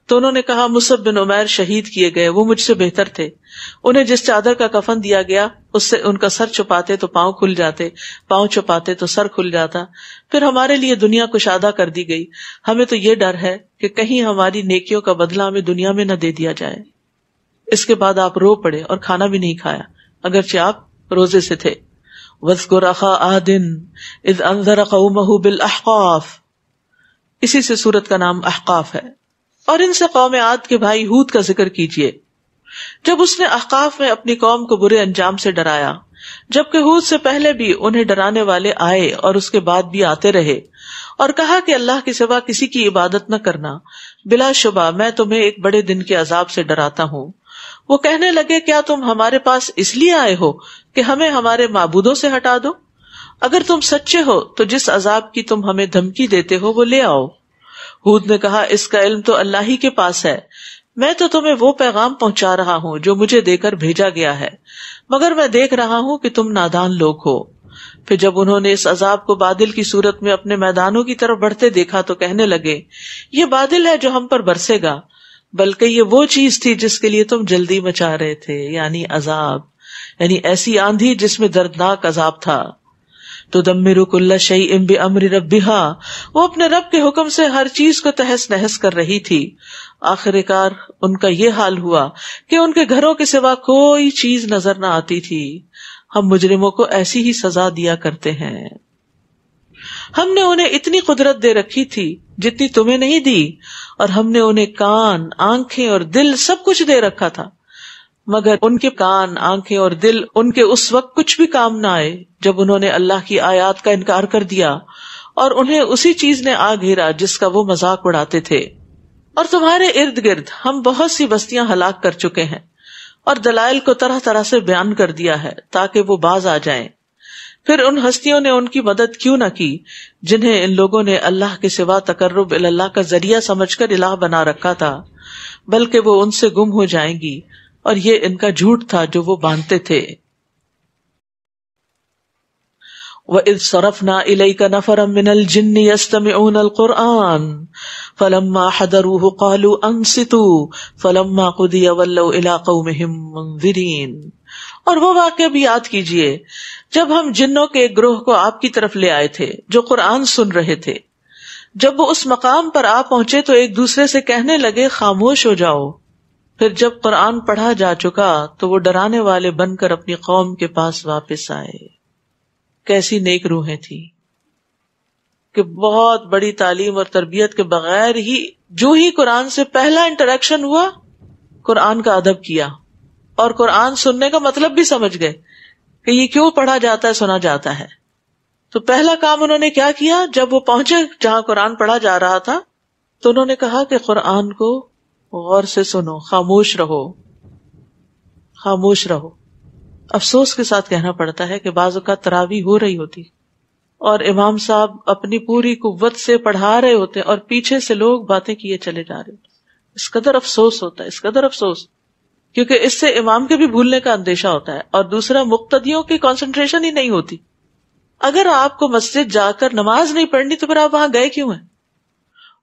تو انہوں نے کہا مصعب بن عمیر شہید کیے گئے، وہ مجھ سے بہتر تھے، انہیں جس چادر کا کفن دیا گیا اس سے ان کا سر چھپاتے تو پاؤں کھل جاتے، پاؤں چھپاتے تو سر کھل جاتا، پھر ہمارے لیے دنیا کشادہ کر دی گئی، ہمیں تو یہ ڈر ہے کہ کہیں ہماری نیکیوں کا بدلہ ہمیں دنیا میں نہ دے دیا جائے۔ اس کے بعد آپ رو پڑے اور کھانا بھی نہیں کھایا اگرچہ آپ روزے سے تھے۔ وَاذْكُرْ أَخَا عَادٍ إِذْ أَنذَرَ قَوْمَهُ بِالْأَحْقَافِ، اسی سے سورت کا نام احقاف ہے۔ اور ان سے قوم عاد کے بھائی ہود کا ذکر کیجیے، جب اس نے احقاف میں اپنی قوم کو برے انجام سے ڈرایا، جبکہ ہود سے پہلے بھی انہیں ڈرانے والے آئے اور اس کے بعد بھی آتے رہے، اور کہا کہ اللہ کے سوا کسی کی عبادت نہ کرنا، بلا شبہ میں تمہیں ایک بڑے دن کے عذاب سے ڈراتا ہوں۔ وہ کہنے لگے کیا تم ہمارے پاس اس لیے آئے ہو کہ ہمیں ہمارے معبودوں سے ہٹا دو؟ اگر تم سچے ہو تو جس عذاب کی تم ہمیں دھمکی دیتے ہو وہ لے آؤ۔ ہود نے کہا اس کا علم تو اللہ ہی کے پاس ہے، میں تو تمہیں وہ پیغام پہنچا رہا ہوں جو مجھے دے کر بھیجا گیا ہے، مگر میں دیکھ رہا ہوں کہ تم نادان لوگ ہو۔ پھر جب انہوں نے اس عذاب کو بادل کی صورت میں اپنے میدانوں کی طرف بڑھتے دیکھا تو کہنے لگے یہ بادل ہے جو ہم پر برسے گا، بلکہ یہ وہ چیز تھی جس کے لیے تم جلدی مچا رہے تھے، یعنی عذاب، یعنی ایسی آندھی جس میں دردناک عذاب تھا۔ تدمر کل شیء بامر ربها، وہ اپنے رب کے حکم سے ہر چیز کو تہس نہس کر رہی تھی۔ آخر کار ان کا یہ حال ہوا کہ ان کے گھروں کے سوا کوئی چیز نظر نہ آتی تھی۔ ہم مجرموں کو ایسی ہی سزا دیا کرتے ہیں۔ ہم نے انہیں اتنی قدرت دے رکھی تھی جتنی تمہیں نہیں دی، اور ہم نے انہیں کان، آنکھیں اور دل سب کچھ دے رکھا تھا، مگر ان کے کان، آنکھیں اور دل ان کے اس وقت کچھ بھی کام نہ آئے جب انہوں نے اللہ کی آیات کا انکار کر دیا، اور انہیں اسی چیز نے آ گھیرا جس کا وہ مذاق اڑاتے تھے۔ اور تمہارے ارد گرد ہم بہت سی بستیاں ہلاک کر چکے ہیں اور دلائل کو طرح طرح سے بیان کر دیا ہے تاکہ وہ باز آ جائیں۔ پھر ان ہستیوں نے ان کی مدد کیوں نہ کی جنہیں ان لوگوں نے اللہ کے سوا تقرب اللہ کا ذریعہ سمجھ کر الہ بنا رکھا تھا، بلکہ وہ ان سے گم ہو جائیں گی، اور یہ ان کا جھوٹ تھا جو وہ باندھتے تھے۔ وَإِذْ صَرَفْنَا إِلَيْكَ نَفَرًا مِّنَ الْجِنِّ يَسْتَمِعُونَ الْقُرْآنَ فَلَمَّا حَضَرُوهُ قَالُوا أَنصِتُوا فَلَمَّا قُضِيَ وَلَّوْا إِلَىٰ قَوْمِهِمْ مُنذِرِينَ۔ اور وہ واقعہ بھی یاد کیجئے جب ہم جنوں کے ایک گروہ کو آپ کی طرف لے آئے تھے جو قرآن سن رہے تھے، جب وہ اس مقام پر آ پہنچے تو ایک دوسرے سے کہنے لگے خاموش ہو جاؤ۔ پھر جب قرآن پڑھا جا چکا تو وہ ڈرانے والے بن کر اپنی قوم کے پاس واپس آئے۔ کیسی نیک روحیں تھی کہ بہت بڑی تعلیم اور تربیت کے بغیر ہی جو ہی قرآن سے پہلا انٹریکشن ہوا، قرآن کا ادب کیا اور قرآن سننے کا مطلب بھی سمجھ گئے کہ یہ کیوں پڑھا جاتا ہے، سنا جاتا ہے۔ تو پہلا کام انہوں نے کیا کیا، جب وہ پہنچے جہاں قرآن پڑھا جا رہا تھا تو انہوں نے کہا کہ قرآن کو غور سے سنو، خاموش رہو۔ خاموش رہو. افسوس کے ساتھ کہنا پڑتا ہے کہ بعض اوقات تراویح ہو رہی ہوتی اور امام صاحب اپنی پوری قوت سے پڑھا رہے ہوتے اور پیچھے سے لوگ باتیں کیے چلے جا رہے ہوتے. اس قدر افسوس ہوتا ہے، اس قدر افسوس، کیونکہ اس سے امام کے بھی بھولنے کا اندیشہ ہوتا ہے، اور دوسرا مقتدیوں کی کنسنٹریشن ہی نہیں ہوتی. اگر آپ کو مسجد جا کر نماز نہیں پڑھنی تو پھر آپ وہاں گئے کیوں ہیں؟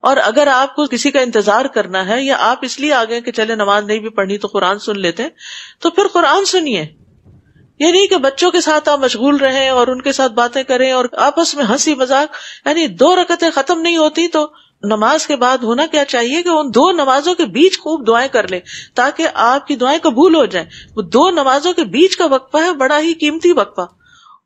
اور اگر آپ کو کسی کا انتظار کرنا ہے یا آپ اس لیے آ گئے کہ چلے نماز نہیں بھی پڑھنی تو قرآن سن لیتے ہیں، تو پھر قرآن سنیے. یہ نہیں کہ بچوں کے ساتھ آپ مشغول رہیں اور ان کے ساتھ باتیں کریں اور آپس میں ہنسی مذاق. یعنی 2 رکعتیں ختم نہیں ہوتی تو نماز کے بعد ہونا کیا چاہیے کہ ان 2 نمازوں کے بیچ خوب دعائیں کر لیں تاکہ آپ کی دعائیں قبول ہو جائیں. وہ 2 نمازوں کے بیچ کا وقفہ ہے بڑا ہی قیمتی وقفہ،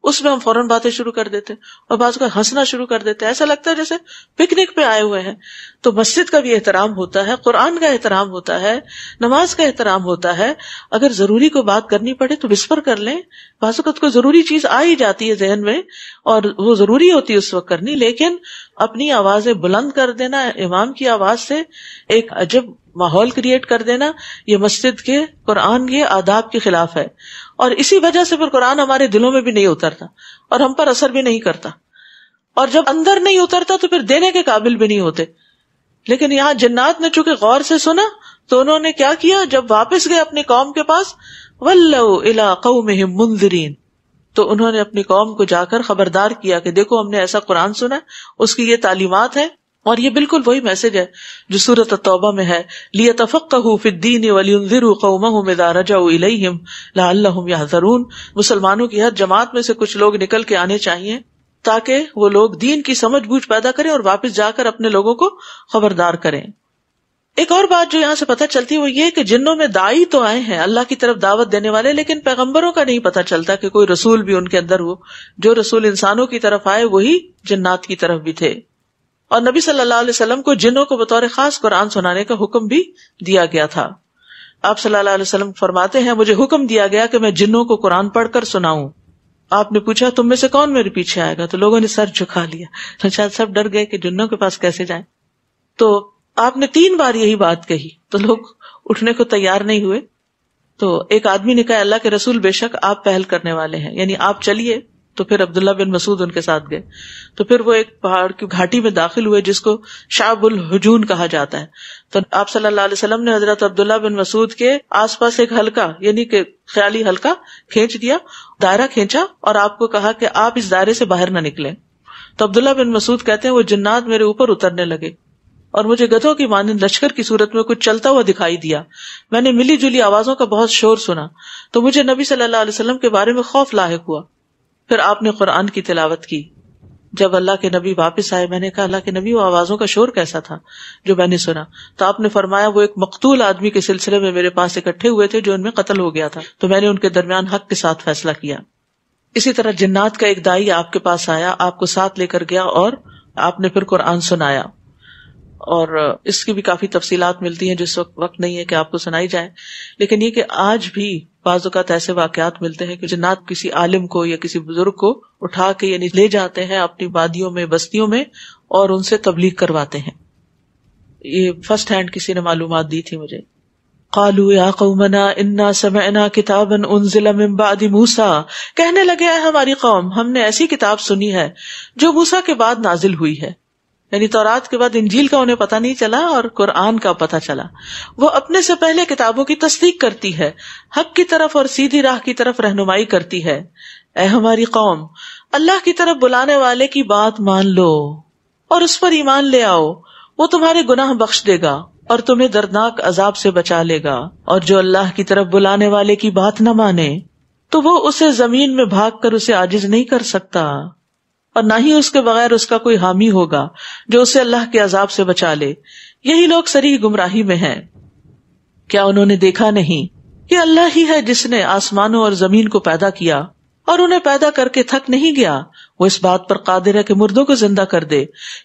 اس میں ہم فوراً باتیں شروع کر دیتے اور بعض کا ہنسنا شروع کر دیتے، ایسا لگتا ہے جیسے پکنک پہ آئے ہوئے ہیں. تو مسجد کا بھی احترام ہوتا ہے، قرآن کا احترام ہوتا ہے، نماز کا احترام ہوتا ہے. اگر ضروری کوئی بات کرنی پڑے تو وسپر کر لیں. بعض اوقات کوئی ضروری چیز آ ہی جاتی ہے ذہن میں اور وہ ضروری ہوتی ہے اس وقت کرنی، لیکن اپنی آوازیں بلند کر دینا، امام کی آواز سے ایک عجب ماحول کریٹ کر دینا، یہ مسجد کے قرآن کے آداب کے خلاف ہے. اور اسی وجہ سے پھر قرآن ہمارے دلوں میں بھی نہیں اترتا اور ہم پر اثر بھی نہیں کرتا، اور جب اندر نہیں اترتا تو پھر دینے کے قابل بھی نہیں ہوتے. لیکن یہاں جنات نے چونکہ غور سے سنا تو انہوں نے کیا کیا، جب واپس گئے اپنی قوم کے پاس، وَلَّوْا إِلَىٰ قَوْمِهِمْ مُنذِرِينَ، تو انہوں نے اپنی قوم کو جا کر خبردار کیا کہ دیکھو ہم نے ایسا قرآن سنا، اس کی یہ تعلیمات ہیں. اور یہ بالکل وہی میسج ہے جو سورۃ التوبہ میں ہے، لِيَتَفَقَّهُوا فِي الدِّينِ وَلِيُنذِرُوا قَوْمَهُمْ إِذَا رَجَعُوا إِلَيْهِمْ لَعَلَّهُمْ يَحْذَرُونَ. مسلمانوں کی ہر جماعت میں سے کچھ لوگ نکل کے آنے چاہیے تاکہ وہ لوگ دین کی سمجھ بوجھ پیدا کریں اور واپس جا کر اپنے لوگوں کو خبردار کریں. ایک اور بات جو یہاں سے پتہ چلتی ہے وہ یہ کہ جنوں میں داعی تو آئے ہیں اللہ کی طرف دعوت دینے والے، لیکن پیغمبروں کا نہیں پتہ چلتا کہ کوئی رسول بھی ان کے اندر ہو. جو رسول انسانوں کی طرف آئے وہی جنات کی طرف بھی تھے. اور نبی صلی اللہ علیہ وسلم کو جنوں کو بطور خاص قرآن سنانے کا حکم بھی دیا گیا تھا. آپ صلی اللہ علیہ وسلم فرماتے ہیں مجھے حکم دیا گیا کہ میں جنوں کو قرآن پڑھ کر سناؤں. آپ نے پوچھا تم میں سے کون میرے پیچھے آئے گا، تو لوگوں نے سر جھکا لیا، تو شاید سب ڈر گئے کہ جنوں کے پاس کیسے جائیں. تو آپ نے 3 بار یہی بات کہی تو لوگ اٹھنے کو تیار نہیں ہوئے. تو ایک آدمی نے کہا اللہ کے رسول بے شک آپ پہل کرنے والے ہیں، یعنی آپ چلیے. تو پھر عبداللہ بن مسعود ان کے ساتھ گئے. تو پھر وہ ایک پہاڑ کی گھاٹی میں داخل ہوئے جس کو شعب الحجون کہا جاتا ہے. تو آپ صلی اللہ علیہ وسلم نے حضرت عبداللہ بن مسعود کے آس پاس ایک حلقہ یعنی کہ خیالی حلقہ کھینچ دیا، دائرہ کھینچا اور آپ کو کہا کہ آپ اس دائرے سے باہر نہ نکلیں. تو عبداللہ بن مسعود کہتے ہیں وہ جنات میرے اوپر اترنے لگے اور مجھے گدھوں کی مانند لشکر کی صورت میں کچھ چلتا ہوا دکھائی دیا. میں نے ملی جلی آوازوں کا بہت شور سنا تو مجھے نبی صلی اللہ علیہ وسلم کے بارے میں خوف لاحق ہوا. پھر آپ نے قرآن کی تلاوت کی. جب اللہ کے نبی واپس آئے میں نے کہا اللہ کے نبی وہ آوازوں کا شور کیسا تھا جو میں نے سنا؟ تو آپ نے فرمایا وہ ایک مقتول آدمی کے سلسلے میں میرے پاس اکٹھے ہوئے تھے جو ان میں قتل ہو گیا تھا، تو میں نے ان کے درمیان حق کے ساتھ فیصلہ کیا. اسی طرح جنات کا ایک دائی آپ کے پاس آیا، آپ کو ساتھ لے کر گیا اور آپ نے پھر قرآن سنایا. اور اس کی بھی کافی تفصیلات ملتی ہیں جس وقت نہیں ہے کہ آپ کو سنائی جائے. لیکن یہ کہ آج بھی بعض اوقات ایسے واقعات ملتے ہیں کہ جنات کسی عالم کو یا کسی بزرگ کو اٹھا کے یعنی لے جاتے ہیں اپنی وادیوں میں بستیوں میں اور ان سے تبلیغ کرواتے ہیں. یہ فرسٹ ہینڈ کسی نے معلومات دی تھی مجھے. قالوا یا قومنا انا سمعنا کتابا انزل من بعد موسیٰ، کہنے لگے اے ہماری قوم ہم نے ایسی کتاب سنی ہے جو موسیٰ کے بعد نازل ہوئی ہے. یعنی تورات کے بعد انجیل کا انہیں پتہ نہیں چلا اور قرآن کا پتہ چلا. وہ اپنے سے پہلے کتابوں کی تصدیق کرتی ہے، حق کی طرف اور سیدھی راہ کی طرف رہنمائی کرتی ہے. اے ہماری قوم اللہ کی طرف بلانے والے کی بات مان لو اور اس پر ایمان لے آؤ، وہ تمہارے گناہ بخش دے گا اور تمہیں دردناک عذاب سے بچا لے گا. اور جو اللہ کی طرف بلانے والے کی بات نہ مانے تو وہ اسے زمین میں بھاگ کر اسے عاجز نہیں کر سکتا اور نہ ہی اس کے بغیر اس کا کوئی حامی ہوگا جو اسے اللہ کے عذاب سے بچا لے. یہی لوگ صریح گمراہی میں ہیں. کیا انہوں نے دیکھا نہیں کہ اللہ ہی ہے جس نے آسمانوں اور زمین کو پیدا کیا اور انہیں پیدا کر کے تھک نہیں گیا؟ وہ اس بات پر قادر ہے کہ مردوں کو زندہ کر دے.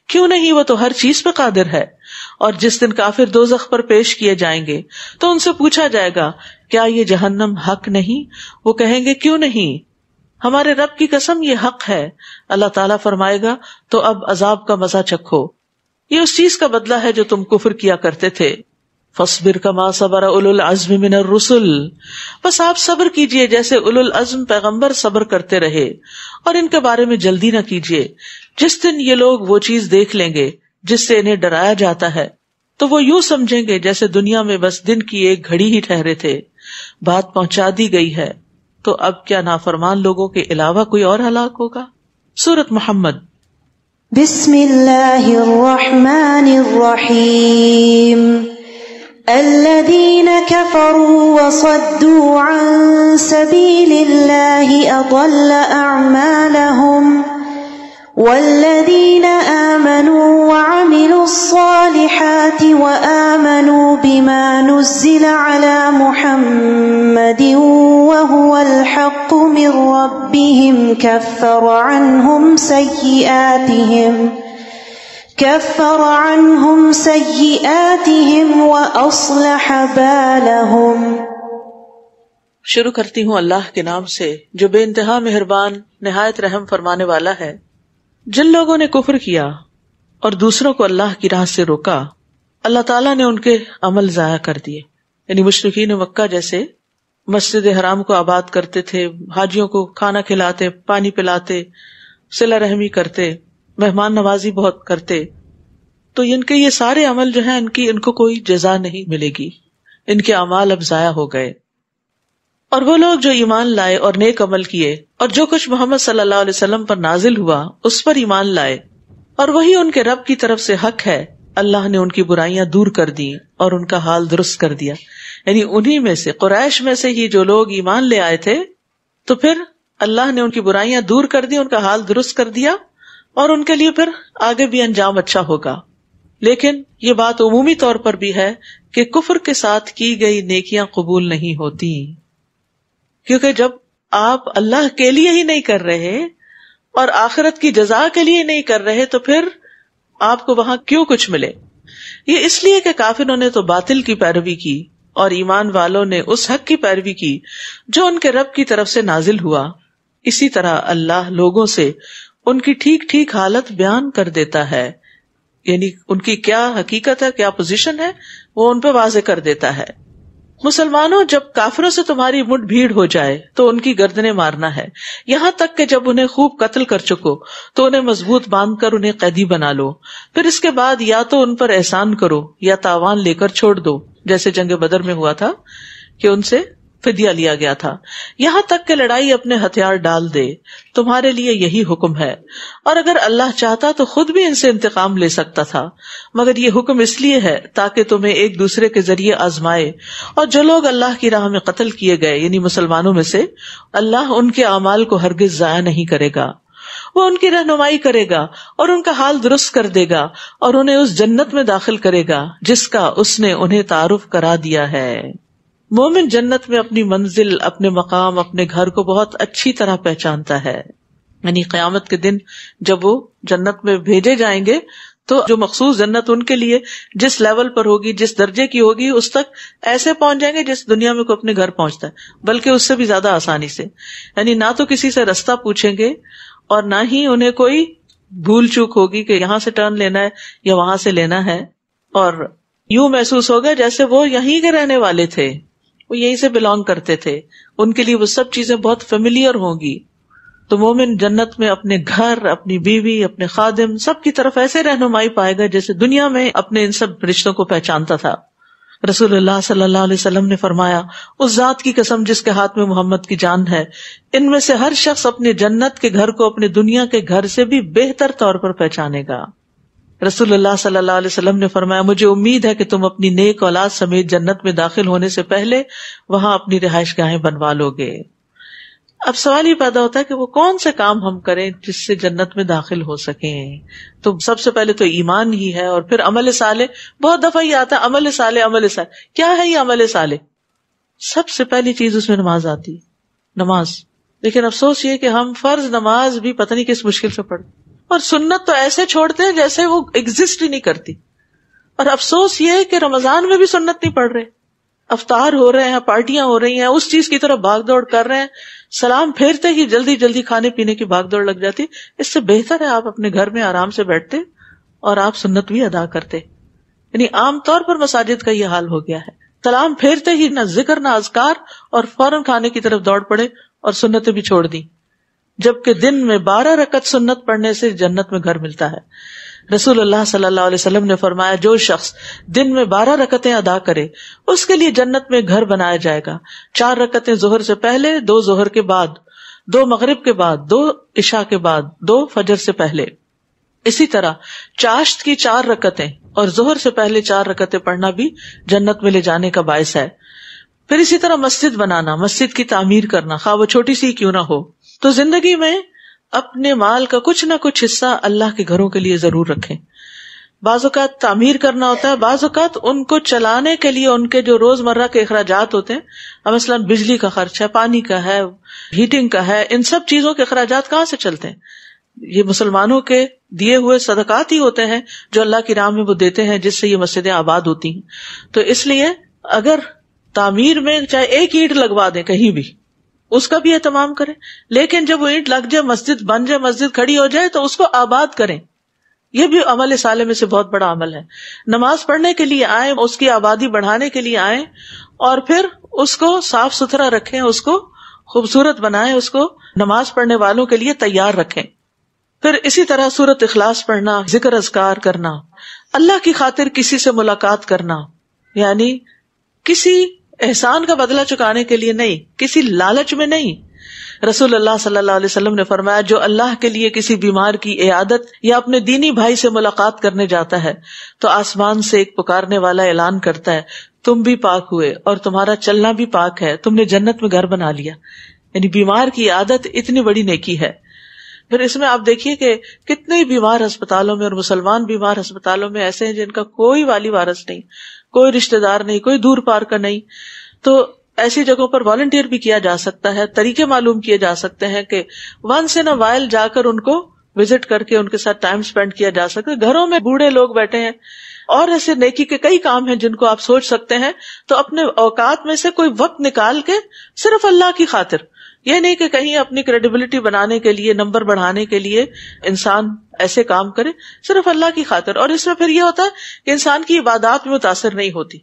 کیوں نہیں، وہ تو ہر چیز پہ قادر ہے. اور جس دن کافر دوزخ پر پیش کیے جائیں گے تو ان سے پوچھا جائے گا کیا یہ جہنم حق نہیں؟ وہ کہیں گے کیوں نہیں، ہمارے رب کی قسم یہ حق ہے. اللہ تعالیٰ فرمائے گا تو اب عذاب کا مزہ چکھو، یہ اس چیز کا بدلہ ہے جو تم کفر کیا کرتے تھے. فاصبر کما صبر اولو العزم من الرسل، بس آپ صبر کیجئے جیسے اولو العزم پیغمبر صبر کرتے رہے، اور ان کے بارے میں جلدی نہ کیجئے۔ جس دن یہ لوگ وہ چیز دیکھ لیں گے جس سے انہیں ڈرایا جاتا ہے تو وہ یوں سمجھیں گے جیسے دنیا میں بس دن کی ایک گھڑی ہی ٹھہرے تھے، بات پہنچا دی گئی ہے، تو اب کیا نافرمان لوگوں کے علاوہ کوئی اور ہلاک ہوگا؟ سورۃ محمد۔ بسم اللہ الرحمن الرحیم الذین کفروا وصدوا عن سبیل اللہ اضل اعمالہم والذین آمنوا وعملوا الصالحات وآمنوا بما نزل على محمد وهو الحق من ربهم كفر عنهم سيئاتهم وأصلح بالهم۔ شروع کرتی ہوں اللہ کے نام سے جو بے انتہا مہربان نہایت رحم فرمانے والا ہے۔ جن لوگوں نے کفر کیا اور دوسروں کو اللہ کی راہ سے روکا، اللہ تعالیٰ نے ان کے عمل ضائع کر دیے۔ یعنی مشرکین مکہ جیسے مسجد حرام کو آباد کرتے تھے، حاجیوں کو کھانا کھلاتے، پانی پلاتے، صلہ رحمی کرتے، مہمان نوازی بہت کرتے، تو ان کے یہ سارے عمل جو ہیں ان کو کوئی جزا نہیں ملے گی، ان کے اعمال اب ضائع ہو گئے۔ اور وہ لوگ جو ایمان لائے اور نیک عمل کیے اور جو کچھ محمد صلی اللہ علیہ وسلم پر نازل ہوا اس پر ایمان لائے، اور وہی ان کے رب کی طرف سے حق ہے، اللہ نے ان کی برائیاں دور کر دی اور ان کا حال درست کر دیا۔ یعنی انہی میں سے، قریش میں سے ہی جو لوگ ایمان لے آئے تھے، تو پھر اللہ نے ان کی برائیاں دور کر دی، ان کا حال درست کر دیا، اور ان کے لیے پھر آگے بھی انجام اچھا ہوگا۔ لیکن یہ بات عمومی طور پر بھی ہے کہ کفر کے ساتھ کی گئی نیکیاں قبول نہیں ہوتی، کیونکہ جب آپ اللہ کے لیے ہی نہیں کر رہے اور آخرت کی جزا کے لیے نہیں کر رہے تو پھر آپ کو وہاں کیوں کچھ ملے؟ یہ اس لیے کہ کافروں نے تو باطل کی پیروی کی اور ایمان والوں نے اس حق کی پیروی کی جو ان کے رب کی طرف سے نازل ہوا۔ اسی طرح اللہ لوگوں سے ان کی ٹھیک ٹھیک حالت بیان کر دیتا ہے، یعنی ان کی کیا حقیقت ہے، کیا پوزیشن ہے، وہ ان پہ واضح کر دیتا ہے۔ مسلمانوں، جب کافروں سے تمہاری مٹھ بھیڑ ہو جائے تو ان کی گردنیں مارنا ہے، یہاں تک کہ جب انہیں خوب قتل کر چکو تو انہیں مضبوط باندھ کر انہیں قیدی بنا لو، پھر اس کے بعد یا تو ان پر احسان کرو یا تاوان لے کر چھوڑ دو، جیسے جنگ بدر میں ہوا تھا کہ ان سے فدیہ لیا گیا تھا، یہاں تک کہ لڑائی اپنے ہتھیار ڈال دے، تمہارے لیے یہی حکم ہے۔ اور اگر اللہ چاہتا تو خود بھی ان سے انتقام لے سکتا تھا، مگر یہ حکم اس لیے ہے تاکہ تمہیں ایک دوسرے کے ذریعے آزمائے، اور جو لوگ اللہ کی راہ میں قتل کیے گئے یعنی مسلمانوں میں سے، اللہ ان کے اعمال کو ہرگز ضائع نہیں کرے گا، وہ ان کی رہنمائی کرے گا اور ان کا حال درست کر دے گا اور انہیں اس جنت میں داخل کرے گا جس کا اس نے انہیں تعارف کرا دیا ہے۔ مومن جنت میں اپنی منزل، اپنے مقام، اپنے گھر کو بہت اچھی طرح پہچانتا ہے، یعنی قیامت کے دن جب وہ جنت میں بھیجے جائیں گے تو جو مخصوص جنت ان کے لیے جس لیول پر ہوگی، جس درجے کی ہوگی، اس تک ایسے پہنچ جائیں گے جس دنیا میں کوئی اپنے گھر پہنچتا ہے، بلکہ اس سے بھی زیادہ آسانی سے۔ یعنی نہ تو کسی سے رستہ پوچھیں گے اور نہ ہی انہیں کوئی بھول چوک ہوگی کہ یہاں سے ٹرن لینا ہے یا وہاں سے لینا ہے، اور یوں محسوس ہوگا جیسے وہ یہیں کے رہنے والے تھے، وہ یہیں سے بلانگ کرتے تھے، ان کے لیے وہ سب چیزیں بہت فیملیئر ہوں گی۔ تو مومن جنت میں اپنے گھر، اپنی بیوی، اپنے خادم، سب کی طرف ایسے رہنمائی پائے گا جیسے دنیا میں اپنے ان سب رشتوں کو پہچانتا تھا۔ رسول اللہ صلی اللہ علیہ وسلم نے فرمایا، اس ذات کی قسم جس کے ہاتھ میں محمد کی جان ہے، ان میں سے ہر شخص اپنے جنت کے گھر کو اپنے دنیا کے گھر سے بھی بہتر طور پر پہچانے گا۔ رسول اللہ صلی اللہ علیہ وسلم نے فرمایا، مجھے امید ہے کہ تم اپنی نیک اولاد سمیت جنت میں داخل ہونے سے پہلے وہاں اپنی رہائش گاہیں بنوا لو گے۔ اب سوال یہ پیدا ہوتا ہے کہ وہ کون سے کام ہم کریں جس سے جنت میں داخل ہو سکیں؟ تو سب سے پہلے تو ایمان ہی ہے، اور پھر عمل صالح۔ بہت دفعہ یہ آتا ہے عمل صالح، عمل صالح، کیا ہے یہ عمل صالح؟ سب سے پہلی چیز اس میں نماز آتی، نماز۔ لیکن افسوس یہ کہ ہم فرض نماز بھی پتہ نہیں کس مشکل سے پڑھتے، اور سنت تو ایسے چھوڑتے ہیں جیسے وہ ایگزسٹ ہی نہیں کرتی۔ اور افسوس یہ ہے کہ رمضان میں بھی سنت نہیں پڑھ رہے، افطار ہو رہے ہیں، پارٹیاں ہو رہی ہیں، اس چیز کی طرف بھاگ دوڑ کر رہے ہیں، سلام پھیرتے ہی جلدی جلدی کھانے پینے کی بھاگ دوڑ لگ جاتی۔ اس سے بہتر ہے آپ اپنے گھر میں آرام سے بیٹھتے اور آپ سنت بھی ادا کرتے۔ یعنی عام طور پر مساجد کا یہ حال ہو گیا ہے، سلام پھیرتے ہی نہ ذکر نہ اذکار، اور فوراً کھانے کی طرف دوڑ پڑے اور سنتیں بھی چھوڑ دی، جبکہ دن میں 12 رکعت سنت پڑھنے سے جنت میں گھر ملتا ہے۔ رسول اللہ صلی اللہ علیہ وسلم نے فرمایا جو شخص دن میں 12 رکعتیں ادا کرے اس کے لیے جنت میں گھر بنایا جائے گا، 4 رکعتیں ظہر سے پہلے، 2 ظہر کے بعد، 2 مغرب کے بعد، 2 عشاء کے بعد، 2 فجر سے پہلے۔ اسی طرح چاشت کی 4 رکعتیں اور ظہر سے پہلے 4 رکعتیں پڑھنا بھی جنت میں لے جانے کا باعث ہے۔ پھر اسی طرح مسجد بنانا، مسجد کی تعمیر کرنا، خواہ وہ چھوٹی سی کیوں نہ ہو۔ تو زندگی میں اپنے مال کا کچھ نہ کچھ حصہ اللہ کے گھروں کے لیے ضرور رکھیں۔ بعض اوقات تعمیر کرنا ہوتا ہے، بعض اوقات ان کو چلانے کے لیے ان کے جو روزمرہ کے اخراجات ہوتے ہیں، مثلا بجلی کا خرچ ہے، پانی کا ہے، ہیٹنگ کا ہے، ان سب چیزوں کے اخراجات کہاں سے چلتے ہیں؟ یہ مسلمانوں کے دیے ہوئے صدقات ہی ہوتے ہیں جو اللہ کی راہ میں وہ دیتے ہیں، جس سے یہ مسجدیں آباد ہوتی ہیں۔ تو اس لیے اگر تعمیر میں چاہے ایک اینٹ لگوا دیں کہیں بھی، اس کا بھی اہتمام کریں، لیکن جب وہ اینٹ لگ جائے، مسجد بن جائے، مسجد کھڑی ہو جائے تو اس کو آباد کریں۔ یہ بھی عمل صالح میں سے بہت بڑا عمل ہے۔ نماز پڑھنے کے لیے آئیں، اس کی آبادی بڑھانے کے لیے آئیں، اور پھر اس کو صاف ستھرا رکھیں، اس کو خوبصورت بنائیں، اس کو نماز پڑھنے والوں کے لیے تیار رکھیں۔ پھر اسی طرح سورۃ اخلاص پڑھنا، ذکر اذکار کرنا، اللہ کی خاطر کسی سے ملاقات کرنا، یعنی کسی احسان کا بدلہ چکانے کے لیے نہیں، کسی لالچ میں نہیں۔ رسول اللہ صلی اللہ علیہ وسلم نے فرمایا جو اللہ کے لیے کسی بیمار کی عیادت یا اپنے دینی بھائی سے ملاقات کرنے جاتا ہے تو آسمان سے ایک پکارنے والا اعلان کرتا ہے تم بھی پاک ہوئے اور تمہارا چلنا بھی پاک ہے، تم نے جنت میں گھر بنا لیا۔ یعنی بیمار کی عیادت اتنی بڑی نیکی ہے۔ پھر اس میں آپ دیکھیے کہ کتنے بیمار ہسپتالوں میں اور مسلمان بیمار ہسپتالوں میں ایسے ہیں جن کا کوئی والی وارث نہیں، کوئی رشتہ دار نہیں، کوئی دور پار کا نہیں۔ تو ایسی جگہوں پر والنٹیئر بھی کیا جا سکتا ہے، طریقے معلوم کیے جا سکتے ہیں کہ ونس ان اے وائل جا کر ان کو وزٹ کر کے ان کے ساتھ ٹائم سپینڈ کیا جا سکتا ہے۔ گھروں میں بوڑھے لوگ بیٹھے ہیں اور ایسے نیکی کے کئی کام ہیں جن کو آپ سوچ سکتے ہیں، تو اپنے اوقات میں سے کوئی وقت نکال کے صرف اللہ کی خاطر، یہ نہیں کہ کہیں اپنی کریڈیبلٹی بنانے کے لیے، نمبر بڑھانے کے لیے انسان ایسے کام کرے، صرف اللہ کی خاطر۔ اور اس میں پھر یہ ہوتا ہے کہ انسان کی عبادات میں متاثر نہیں ہوتی،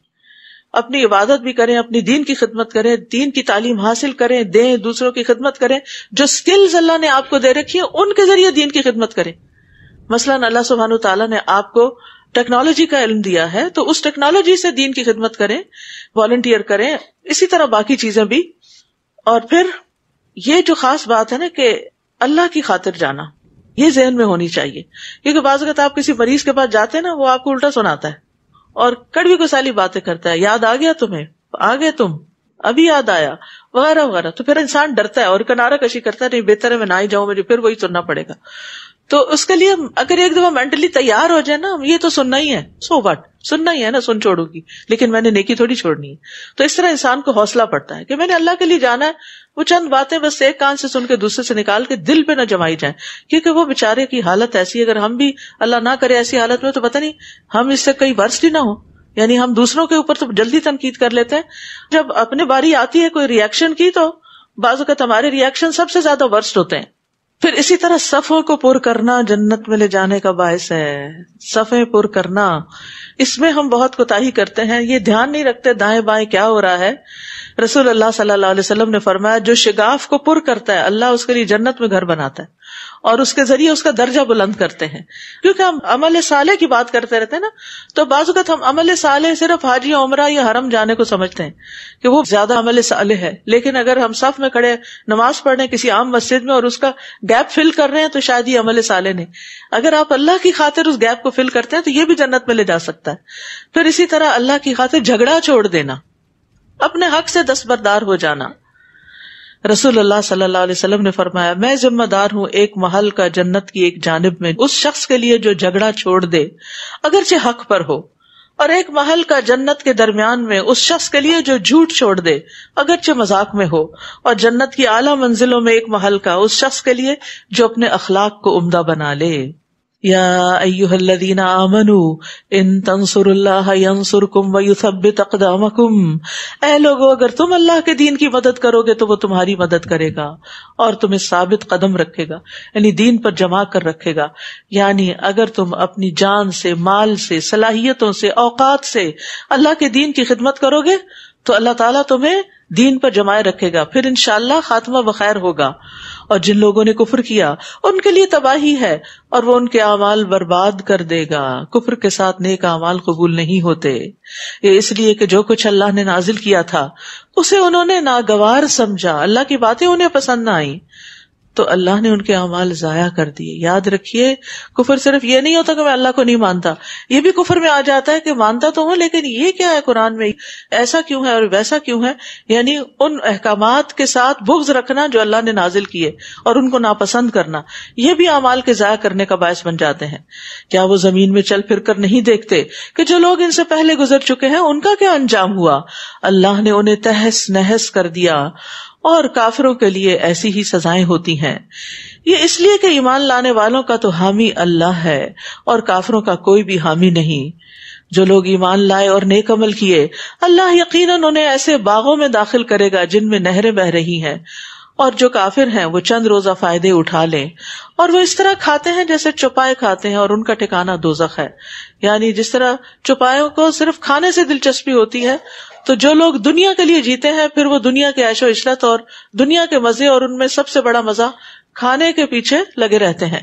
اپنی عبادت بھی کریں، اپنی دین کی خدمت کریں، دین کی تعلیم حاصل کریں، دیں، دوسروں کی خدمت کریں، جو سکلز اللہ نے آپ کو دے رکھی ہیں ان کے ذریعے دین کی خدمت کریں۔ مثلاً اللہ سبحانہ وتعالیٰ نے آپ کو ٹیکنالوجی کا علم دیا ہے تو اس ٹیکنالوجی سے دین کی خدمت کریں، والنٹیئر کریں، اسی طرح باقی چیزیں بھی۔ اور پھر یہ جو خاص بات ہے نا کہ اللہ کی خاطر جانا، یہ ذہن میں ہونی چاہیے، کیونکہ بعض اوقات آپ کسی مریض کے پاس جاتے ہیں نا، وہ آپ کو الٹا سناتا ہے اور کڑوی کو سالی باتیں کرتا ہے، یاد آ گیا تمہیں، آ گئے تم، ابھی یاد آیا، وغیرہ وغیرہ۔ تو پھر انسان ڈرتا ہے اور کنارہ کشی کرتا ہے، نہیں بہتر ہے میں نہ ہی جاؤں، مجھے پھر وہی سننا پڑے گا۔ تو اس کے لیے اگر ایک دفعہ مینٹلی تیار ہو جائے نا، یہ تو سننا ہی ہے، سو واٹ، سننا ہی ہے نا، سن چھوڑوں گی، لیکن میں نے نیکی تھوڑی چھوڑنی ہے۔ تو اس طرح انسان کو حوصلہ پڑتا ہے کہ میں نے اللہ کے لیے جانا ہے، وہ چند باتیں بس ایک کان سے سن کے دوسرے سے نکال کے دل پہ نہ جمائی جائیں، کیونکہ وہ بےچارے کی حالت ایسی ہے، اگر ہم بھی اللہ نہ کرے ایسی حالت میں تو پتہ نہیں ہم اس سے کئی ورسٹ ہی نہ ہو۔ یعنی ہم دوسروں کے اوپر تو جلدی تنقید کر لیتے ہیں، جب اپنے باری آتی ہے کوئی ریئیکشن کی تو بعض اوقات ہمارے ریئیکشن سب سے زیادہ ورسٹ ہوتے ہیں۔ پھر اسی طرح صفوں کو پر کرنا جنت میں لے جانے کا باعث ہے۔ صفیں پر کرنا، اس میں ہم بہت کوتاہی کرتے ہیں، یہ دھیان نہیں رکھتے دائیں بائیں کیا ہو رہا ہے۔ رسول اللہ صلی اللہ علیہ وسلم نے فرمایا جو شگاف کو پر کرتا ہے اللہ اس کے لیے جنت میں گھر بناتا ہے اور اس کے ذریعے اس کا درجہ بلند کرتے ہیں۔ کیونکہ ہم عمل صالح کی بات کرتے رہتے ہیں نا، تو بعض اوقات ہم عمل صالح صرف حاجی عمرہ یا حرم جانے کو سمجھتے ہیں کہ وہ زیادہ عمل صالح ہے، لیکن اگر ہم صف میں کھڑے نماز پڑھ رہے ہیں کسی عام مسجد میں اور اس کا گیپ فل کر رہے ہیں تو شاید یہ عمل صالح نہیں۔ اگر آپ اللہ کی خاطر اس گیپ کو فل کرتے ہیں تو یہ بھی جنت میں لے جا سکتا ہے۔ پھر اسی طرح اللہ کی خاطر جھگڑا چھوڑ دینا، اپنے حق سے دستبردار ہو جانا۔ رسول اللہ صلی اللہ علیہ وسلم نے فرمایا میں ذمہ دار ہوں ایک محل کا جنت کی ایک جانب میں اس شخص کے لیے جو جھگڑا چھوڑ دے اگرچہ حق پر ہو، اور ایک محل کا جنت کے درمیان میں اس شخص کے لیے جو جھوٹ چھوڑ دے اگرچہ مذاق میں ہو، اور جنت کی اعلیٰ منزلوں میں ایک محل کا اس شخص کے لیے جو اپنے اخلاق کو عمدہ بنا لے۔ یا ایھا الذین آمنوا ان تنصروا اللہ ینصرکم ویثبت اقدامکم، اے لوگو اگر تم اللہ کے دین کی مدد کرو گے تو وہ تمہاری مدد کرے گا اور تمہیں ثابت قدم رکھے گا، یعنی دین پر جمع کر رکھے گا. یعنی اگر تم اپنی جان سے، مال سے، صلاحیتوں سے، اوقات سے اللہ کے دین کی خدمت کرو گے تو اللہ تعالیٰ تمہیں دین پر جمائے رکھے گا، پھر انشاءاللہ خاتمہ بخیر ہوگا. اور جن لوگوں نے کفر کیا ان کے لیے تباہی ہے اور وہ ان کے اعمال برباد کر دے گا. کفر کے ساتھ نیک اعمال قبول نہیں ہوتے، یہ اس لیے کہ جو کچھ اللہ نے نازل کیا تھا اسے انہوں نے ناگوار سمجھا، اللہ کی باتیں انہیں پسند نہ آئیں تو اللہ نے ان کے اعمال ضائع کر دیے. یاد رکھیے کفر صرف یہ نہیں ہوتا کہ میں اللہ کو نہیں مانتا، یہ بھی کفر میں آ جاتا ہے کہ مانتا تو ہوں لیکن یہ کیا ہے قرآن میں، ایسا کیوں ہے اور ویسا کیوں ہے، یعنی ان احکامات کے ساتھ بغض رکھنا جو اللہ نے نازل کیے اور ان کو ناپسند کرنا، یہ بھی اعمال کے ضائع کرنے کا باعث بن جاتے ہیں. کیا وہ زمین میں چل پھر کر نہیں دیکھتے کہ جو لوگ ان سے پہلے گزر چکے ہیں ان کا کیا انجام ہوا، اللہ نے انہیں تہس نہس کر دیا اور کافروں کے لیے ایسی ہی سزائیں ہوتی ہیں. یہ اس لیے کہ ایمان لانے والوں کا تو حامی اللہ ہے اور کافروں کا کوئی بھی حامی نہیں. جو لوگ ایمان لائے اور نیک عمل کیے اللہ یقیناً انہیں ایسے باغوں میں داخل کرے گا جن میں نہریں بہہ رہی ہیں، اور جو کافر ہیں وہ چند روزہ فائدے اٹھا لیں اور وہ اس طرح کھاتے ہیں جیسے چوپائے کھاتے ہیں اور ان کا ٹھکانہ دوزخ ہے. یعنی جس طرح چوپایوں کو صرف کھانے سے دلچسپی ہوتی ہے تو جو لوگ دنیا کے لیے جیتے ہیں پھر وہ دنیا کے عیش و عشرت اور دنیا کے مزے اور ان میں سب سے بڑا مزہ کھانے کے پیچھے لگے رہتے ہیں.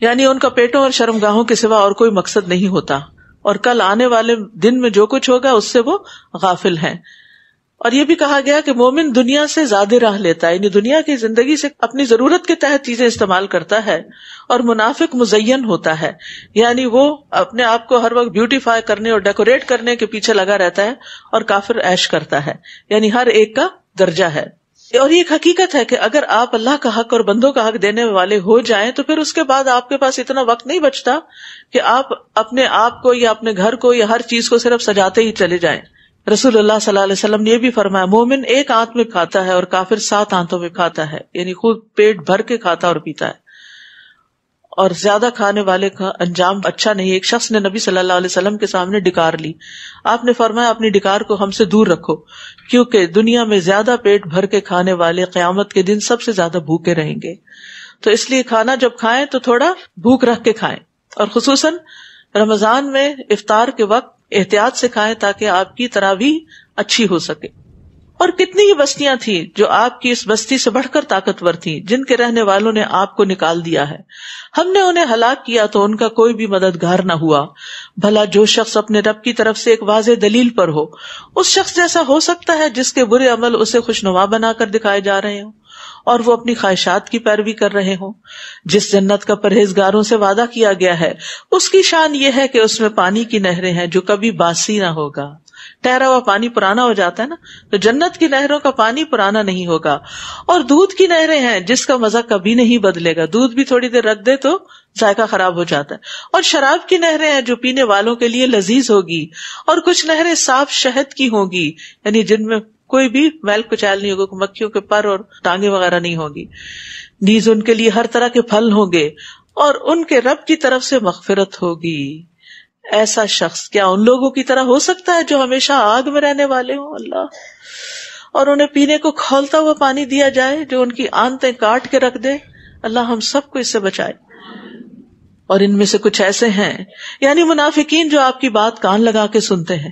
یعنی ان کا پیٹوں اور شرمگاہوں کے سوا اور کوئی مقصد نہیں ہوتا اور کل آنے والے دن میں جو کچھ ہوگا اس سے وہ غافل ہیں. اور یہ بھی کہا گیا کہ مومن دنیا سے زیادہ راہ لیتا ہے، یعنی دنیا کی زندگی سے اپنی ضرورت کے تحت چیزیں استعمال کرتا ہے، اور منافق مزین ہوتا ہے، یعنی وہ اپنے آپ کو ہر وقت بیوٹیفائی کرنے اور ڈیکوریٹ کرنے کے پیچھے لگا رہتا ہے، اور کافر عیش کرتا ہے. یعنی ہر ایک کا درجہ ہے. اور یہ ایک حقیقت ہے کہ اگر آپ اللہ کا حق اور بندوں کا حق دینے والے ہو جائیں تو پھر اس کے بعد آپ کے پاس اتنا وقت نہیں بچتا کہ آپ اپنے آپ کو یا اپنے گھر کو یا ہر چیز کو صرف سجاتے ہی چلے جائیں. رسول اللہ صلی اللہ علیہ وسلم نے یہ بھی فرمایا مومن ایک آنت میں کھاتا ہے اور کافر 7 آنتوں میں کھاتا ہے، یعنی خود پیٹ بھر کے کھاتا اور پیتا ہے. اور زیادہ کھانے والے کا انجام اچھا نہیں. ایک شخص نے نبی صلی اللہ علیہ وسلم کے سامنے ڈکار لی، آپ نے فرمایا اپنی ڈکار کو ہم سے دور رکھو، کیونکہ دنیا میں زیادہ پیٹ بھر کے کھانے والے قیامت کے دن سب سے زیادہ بھوکے رہیں گے. تو اس لیے کھانا جب کھائیں تو تھوڑا بھوک رکھ کے کھائیں، اور خصوصاً رمضان میں افطار کے وقت احتیاط سے کھائیں تاکہ آپ کی تراویح اچھی ہو سکے. اور کتنی ہی بستیاں تھیں جو آپ کی اس بستی سے بڑھ کر طاقتور تھیں جن کے رہنے والوں نے آپ کو نکال دیا ہے، ہم نے انہیں ہلاک کیا تو ان کا کوئی بھی مددگار نہ ہوا. بھلا جو شخص اپنے رب کی طرف سے ایک واضح دلیل پر ہو اس شخص جیسا ہو سکتا ہے جس کے برے عمل اسے خوشنما بنا کر دکھائے جا رہے ہوں اور وہ اپنی خواہشات کی پیروی کر رہے ہوں. جس جنت کا پرہیزگاروں سے وعدہ کیا گیا ہے اس کی شان یہ ہے کہ اس میں پانی کی نہریں ہیں جو کبھی باسی نہ ہوگا. ٹھہرا ہوا پانی پرانا ہو جاتا ہے نا، تو جنت کی نہروں کا پانی پرانا نہیں ہوگا. اور دودھ کی نہریں ہیں جس کا مزہ کبھی نہیں بدلے گا، دودھ بھی تھوڑی دیر رکھ دے تو ذائقہ خراب ہو جاتا ہے. اور شراب کی نہریں ہیں جو پینے والوں کے لیے لذیذ ہوگی، اور کچھ نہریں صاف شہد کی ہوں گی، یعنی جن میں کوئی بھی میل کچیل نہیں ہوگا، مکھیوں کے پر اور ٹانگیں وغیرہ نہیں ہوگی. نیز ان کے لیے ہر طرح کے پھل ہوں گے اور ان کے رب کی طرف سے مغفرت ہوگی. ایسا شخص کیا ان لوگوں کی طرح ہو سکتا ہے جو ہمیشہ آگ میں رہنے والے ہوں اللہ، اور انہیں پینے کو کھولتا ہوا پانی دیا جائے جو ان کی آنتیں کاٹ کے رکھ دے. اللہ ہم سب کو اس سے بچائے. اور ان میں سے کچھ ایسے ہیں یعنی منافقین جو آپ کی بات کان لگا کے سنتے ہیں،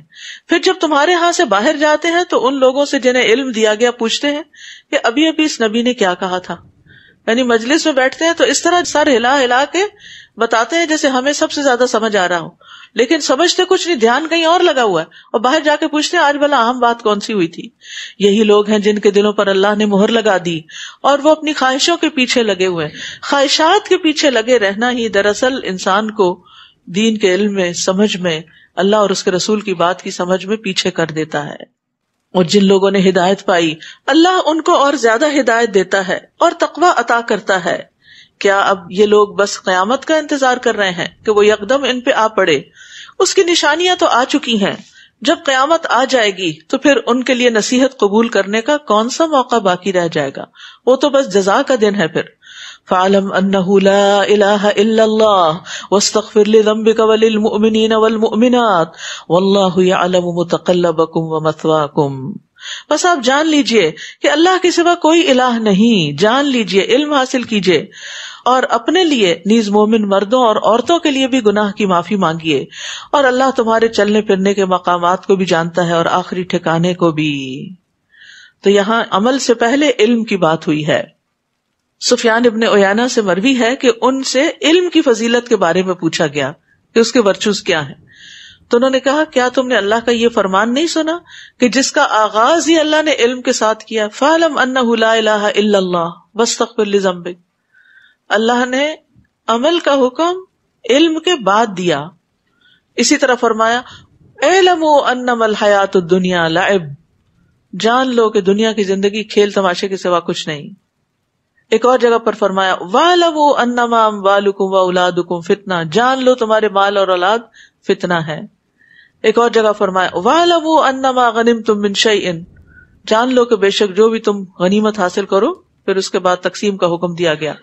پھر جب تمہارے ہاں سے باہر جاتے ہیں تو ان لوگوں سے جنہیں علم دیا گیا پوچھتے ہیں کہ ابھی ابھی اس نبی نے کیا کہا تھا. یعنی مجلس میں بیٹھتے ہیں تو اس طرح سر ہلا ہلا کے بتاتے ہیں جیسے ہمیں سب سے زیادہ سمجھ آ رہا ہو، لیکن سمجھتے کچھ نہیں، دھیان کہیں اور لگا ہوا ہے. اور باہر جا کے پوچھتے ہیں آج بھلا اہم بات کون سی ہوئی تھی. یہی لوگ ہیں جن کے دلوں پر اللہ نے مہر لگا دی اور وہ اپنی خواہشوں کے پیچھے لگے ہوئے. خواہشات کے پیچھے لگے رہنا ہی دراصل انسان کو دین کے علم میں، سمجھ میں، اللہ اور اس کے رسول کی بات کی سمجھ میں پیچھے کر دیتا ہے. اور جن لوگوں نے ہدایت پائی اللہ ان کو اور زیادہ ہدایت دیتا ہے اور تقوی عطا کرتا ہے. کیا اب یہ لوگ بس قیامت کا انتظار کر رہے ہیں کہ وہ یکدم ان پہ آ پڑے؟ اس کی نشانیاں تو آ چکی ہیں. جب قیامت آ جائے گی تو پھر ان کے لیے نصیحت قبول کرنے کا کون سا موقع باقی رہ جائے گا؟ وہ تو بس جزا کا دن ہے. پھر فاعلم انه لا اله الا الله واستغفر لذنبك وللمؤمنين والمؤمنات والله يعلم متقلبكم ومثواكم. بس آپ جان لیجئے کہ اللہ کے سوا کوئی الہ نہیں، جان لیجئے، علم حاصل کیجئے، اور اپنے لیے نیز مومن مردوں اور عورتوں کے لیے بھی گناہ کی معافی مانگیے، اور اللہ تمہارے چلنے پھرنے کے مقامات کو بھی جانتا ہے اور آخری ٹھکانے کو بھی. تو یہاں عمل سے پہلے علم کی بات ہوئی ہے. سفیان ابن عیینہ سے مروی ہے کہ ان سے علم کی فضیلت کے بارے میں پوچھا گیا کہ اس کے ورچوز کیا ہیں، تو انہوں نے کہا کیا تم نے اللہ کا یہ فرمان نہیں سنا کہ جس کا آغاز ہی اللہ نے علم کے ساتھ کیا، فَاعْلَمْ أَنَّهُ لَا إِلَٰهَ إِلَّا اللَّهُ وَاسْتَغْفِرْ لِذَنبِكَ. اللہ نے عمل کا حکم علم کے بعد دیا. اسی طرح فرمایا اعلموا انما الحیات الدنیا لعب، جان لو کہ دنیا کی زندگی کھیل تماشے کے سوا کچھ نہیں. ایک اور جگہ پر فرمایا وَاعْلَمُوا أَنَّمَا أَمْوَالُكُمْ وَأَوْلَادُكُمْ فِتْنَةٌ، جان لو تمہارے مال اور اولاد فتنہ ہے. ایک اور جگہ فرمایا وَاعْلَمُوا أَنَّمَا غَنِمْتُم مِّن شَيْءٍ، جان لو کہ بے شک جو بھی تم غنیمت حاصل کرو. پھر اس کے بعد تقسیم کا حکم دیا گیا.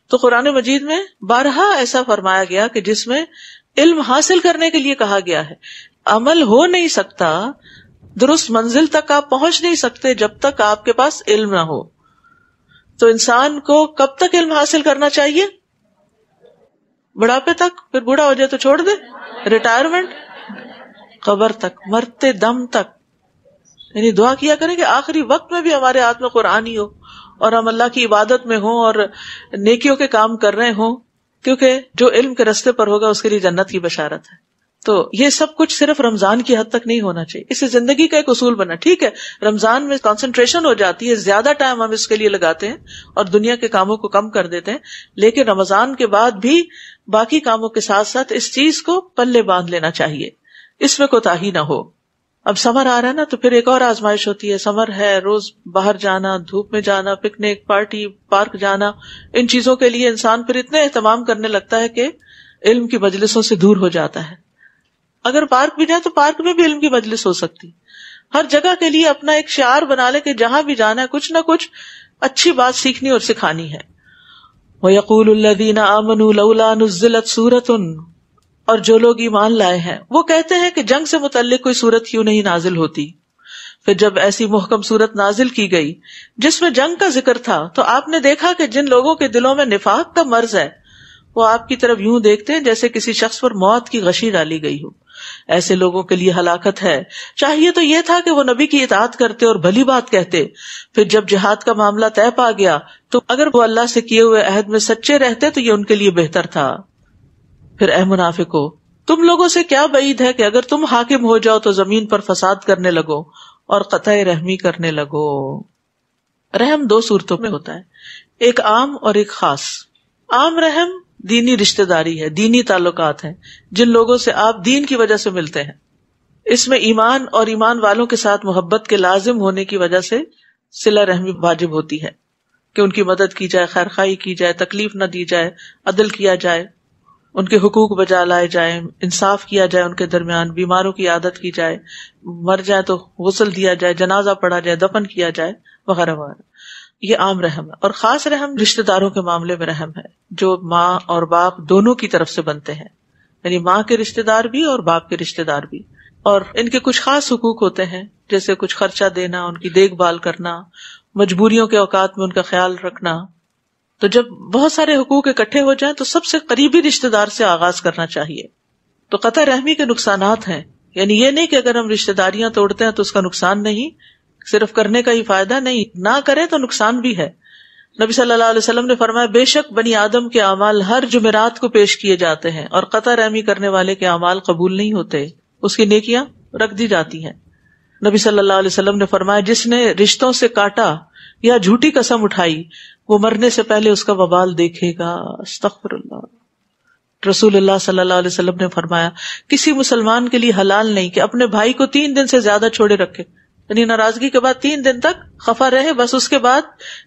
تو قرآن مجید میں بارہا ایسا فرمایا گیا کہ جس میں علم حاصل کرنے کے لیے کہا گیا ہے. عمل ہو نہیں سکتا، درست منزل تک آپ پہنچ نہیں سکتے جب تک آپ کے پاس علم نہ ہو. تو انسان کو کب تک علم حاصل کرنا چاہیے؟ بڑھاپے تک، پھر بوڑھا ہو جائے تو چھوڑ دے. ریٹائرمنٹ، قبر تک، مرتے دم تک. یعنی دعا کیا کریں کہ آخری وقت میں بھی ہمارے ہاتھ میں قرآن ہی ہو اور ہم اللہ کی عبادت میں ہوں اور نیکیوں کے کام کر رہے ہوں، کیونکہ جو علم کے رستے پر ہوگا اس کے لیے جنت کی بشارت ہے. تو یہ سب کچھ صرف رمضان کی حد تک نہیں ہونا چاہیے، اس سے زندگی کا ایک اصول بنا. ٹھیک ہے رمضان میں کنسنٹریشن ہو جاتی ہے، زیادہ ٹائم ہم اس کے لیے لگاتے ہیں اور دنیا کے کاموں کو کم کر دیتے ہیں، لیکن رمضان کے بعد بھی باقی کاموں کے ساتھ ساتھ اس چیز کو پلے باندھ لینا چاہیے، اس میں کوتاہی نہ ہو. اب سمر آ رہا ہے نا، تو پھر ایک اور آزمائش ہوتی ہے. سمر ہے، روز باہر جانا، دھوپ میں جانا، پکنک، پارٹی، پارک جانا، ان چیزوں کے لیے انسان پھر اتنے اہتمام کرنے لگتا ہے کہ علم کی مجلسوں سے دور ہو جاتا ہے. اگر پارک بھی جائے تو پارک میں بھی علم کی مجلس ہو سکتی. ہر جگہ کے لیے اپنا ایک شعار بنا لے کہ جہاں بھی جانا ہے کچھ نہ کچھ اچھی بات سیکھنی اور سکھانی ہے. وَيَقُولُ الَّذِينَ آمَنُوا لَوْلَا نُزِّلَتْ سُورَةٌ، اور جو لوگ ایمان لائے ہیں وہ کہتے ہیں کہ جنگ سے متعلق کوئی سورت کیوں نہیں نازل ہوتی. پھر جب ایسی محکم سورت نازل کی گئی جس میں جنگ کا ذکر تھا تو آپ نے دیکھا کہ جن لوگوں کے دلوں میں نفاق کا مرض ہے وہ آپ کی طرف یوں دیکھتے ہیں جیسے کسی شخص پر موت کی غشی ڈالی گئی ہو. ایسے لوگوں کے لیے ہلاکت ہے. چاہیے تو یہ تھا کہ وہ نبی کی اطاعت کرتے اور بھلی بات کہتے. پھر جب جہاد کا معاملہ طے پا گیا تو اگر وہ اللہ سے کیے ہوئے عہد میں سچے رہتے تو یہ ان کے لیے بہتر تھا. پھر اے منافقو، تم لوگوں سے کیا بعید ہے کہ اگر تم حاکم ہو جاؤ تو زمین پر فساد کرنے لگو اور قطع رحمی کرنے لگو. رحم دو صورتوں میں ہوتا ہے، ایک عام اور ایک خاص. عام رحم دینی رشتہ داری ہے، دینی تعلقات ہیں جن لوگوں سے آپ دین کی وجہ سے ملتے ہیں. اس میں ایمان اور ایمان والوں کے ساتھ محبت کے لازم ہونے کی وجہ سے صلہ رحمی واجب ہوتی ہے کہ ان کی مدد کی جائے، خیر خواہی کی جائے، تکلیف نہ دی جائے، عدل کیا جائے، ان کے حقوق بجا لائے جائیں، انصاف کیا جائے ان کے درمیان، بیماروں کی عادت کی جائے، مر جائے تو غسل دیا جائے، جنازہ پڑھا جائے، دفن کیا جائے، وغیرہ وغیرہ. یہ عام رحم ہے. اور خاص رحم رشتہ داروں کے معاملے میں رحم ہے جو ماں اور باپ دونوں کی طرف سے بنتے ہیں، یعنی ماں کے رشتہ دار بھی اور باپ کے رشتہ دار بھی. اور ان کے کچھ خاص حقوق ہوتے ہیں جیسے کچھ خرچہ دینا، ان کی دیکھ بھال کرنا، مجبوریوں کے اوقات میں ان کا خیال رکھنا. تو جب بہت سارے حقوق اکٹھے ہو جائیں تو سب سے قریبی رشتہ دار سے آغاز کرنا چاہیے. تو قطع رحمی کے نقصانات ہیں، یعنی یہ نہیں کہ اگر ہم رشتہ داریاں توڑتے ہیں تو اس کا نقصان نہیں، صرف کرنے کا ہی فائدہ نہیں، نہ کریں تو نقصان بھی ہے. نبی صلی اللہ علیہ وسلم نے فرمایا بے شک بنی آدم کے اعمال ہر جمعرات کو پیش کیے جاتے ہیں اور قطع رحمی کرنے والے کے اعمال قبول نہیں ہوتے، اس کی نیکیاں رکھ دی جاتی ہیں. نبی صلی اللہ علیہ وسلم نے فرمایا جس نے رشتوں سے کاٹا یا جھوٹی قسم اٹھائی وہ مرنے سے پہلے اس کا وبال دیکھے گا. استغفر اللہ. رسول اللہ صلی اللہ علیہ وسلم نے فرمایا کسی مسلمان کے لیے حلال نہیں کہ اپنے بھائی کو 3 دن سے زیادہ چھوڑے رکھے، یعنی ناراضگی کے بعد 3 دن تک خفا رہے، بس اس کے بعد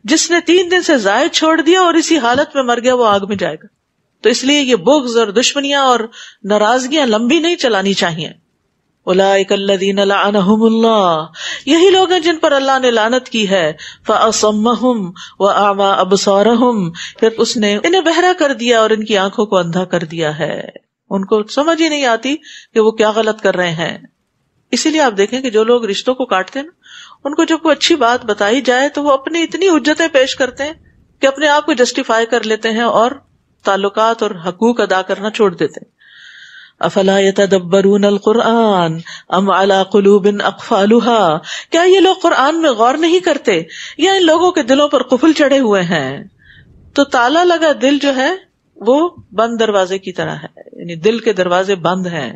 جس نے 3 دن سے زائد چھوڑ دیا اور اسی حالت میں مر گیا وہ آگ میں جائے گا. تو اس لیے یہ بغض اور دشمنیاں اور ناراضگیاں لمبی نہیں چلانی چاہیے. اولئک الذین لعنہم اللہ، یہی لوگ ہیں جن پر اللہ نے لعنت کی ہے. فاصمہم واعمی ابصارہم، پھر اس نے انہیں بہرا کر دیا اور ان کی آنکھوں کو اندھا کر دیا ہے، ان کو سمجھ ہی نہیں آتی کہ وہ کیا غلط کر رہے ہیں. اسی لیے آپ دیکھیں کہ جو لوگ رشتوں کو کاٹتے ہیں نا، ان کو جب کوئی اچھی بات بتائی جائے تو وہ اپنی اتنی حجتیں پیش کرتے ہیں کہ اپنے آپ کو جسٹیفائی کر لیتے ہیں اور تعلقات اور حقوق ادا کرنا چھوڑ دیتے ہیں. افلا یتدبرون القرآن ام علی قلوب اقفالها، کیا یہ لوگ قرآن میں غور نہیں کرتے یا ان لوگوں کے دلوں پر قفل چڑھے ہوئے ہیں؟ تو تالا لگا دل جو ہے وہ بند دروازے کی طرح ہے، یعنی دل کے دروازے بند ہیں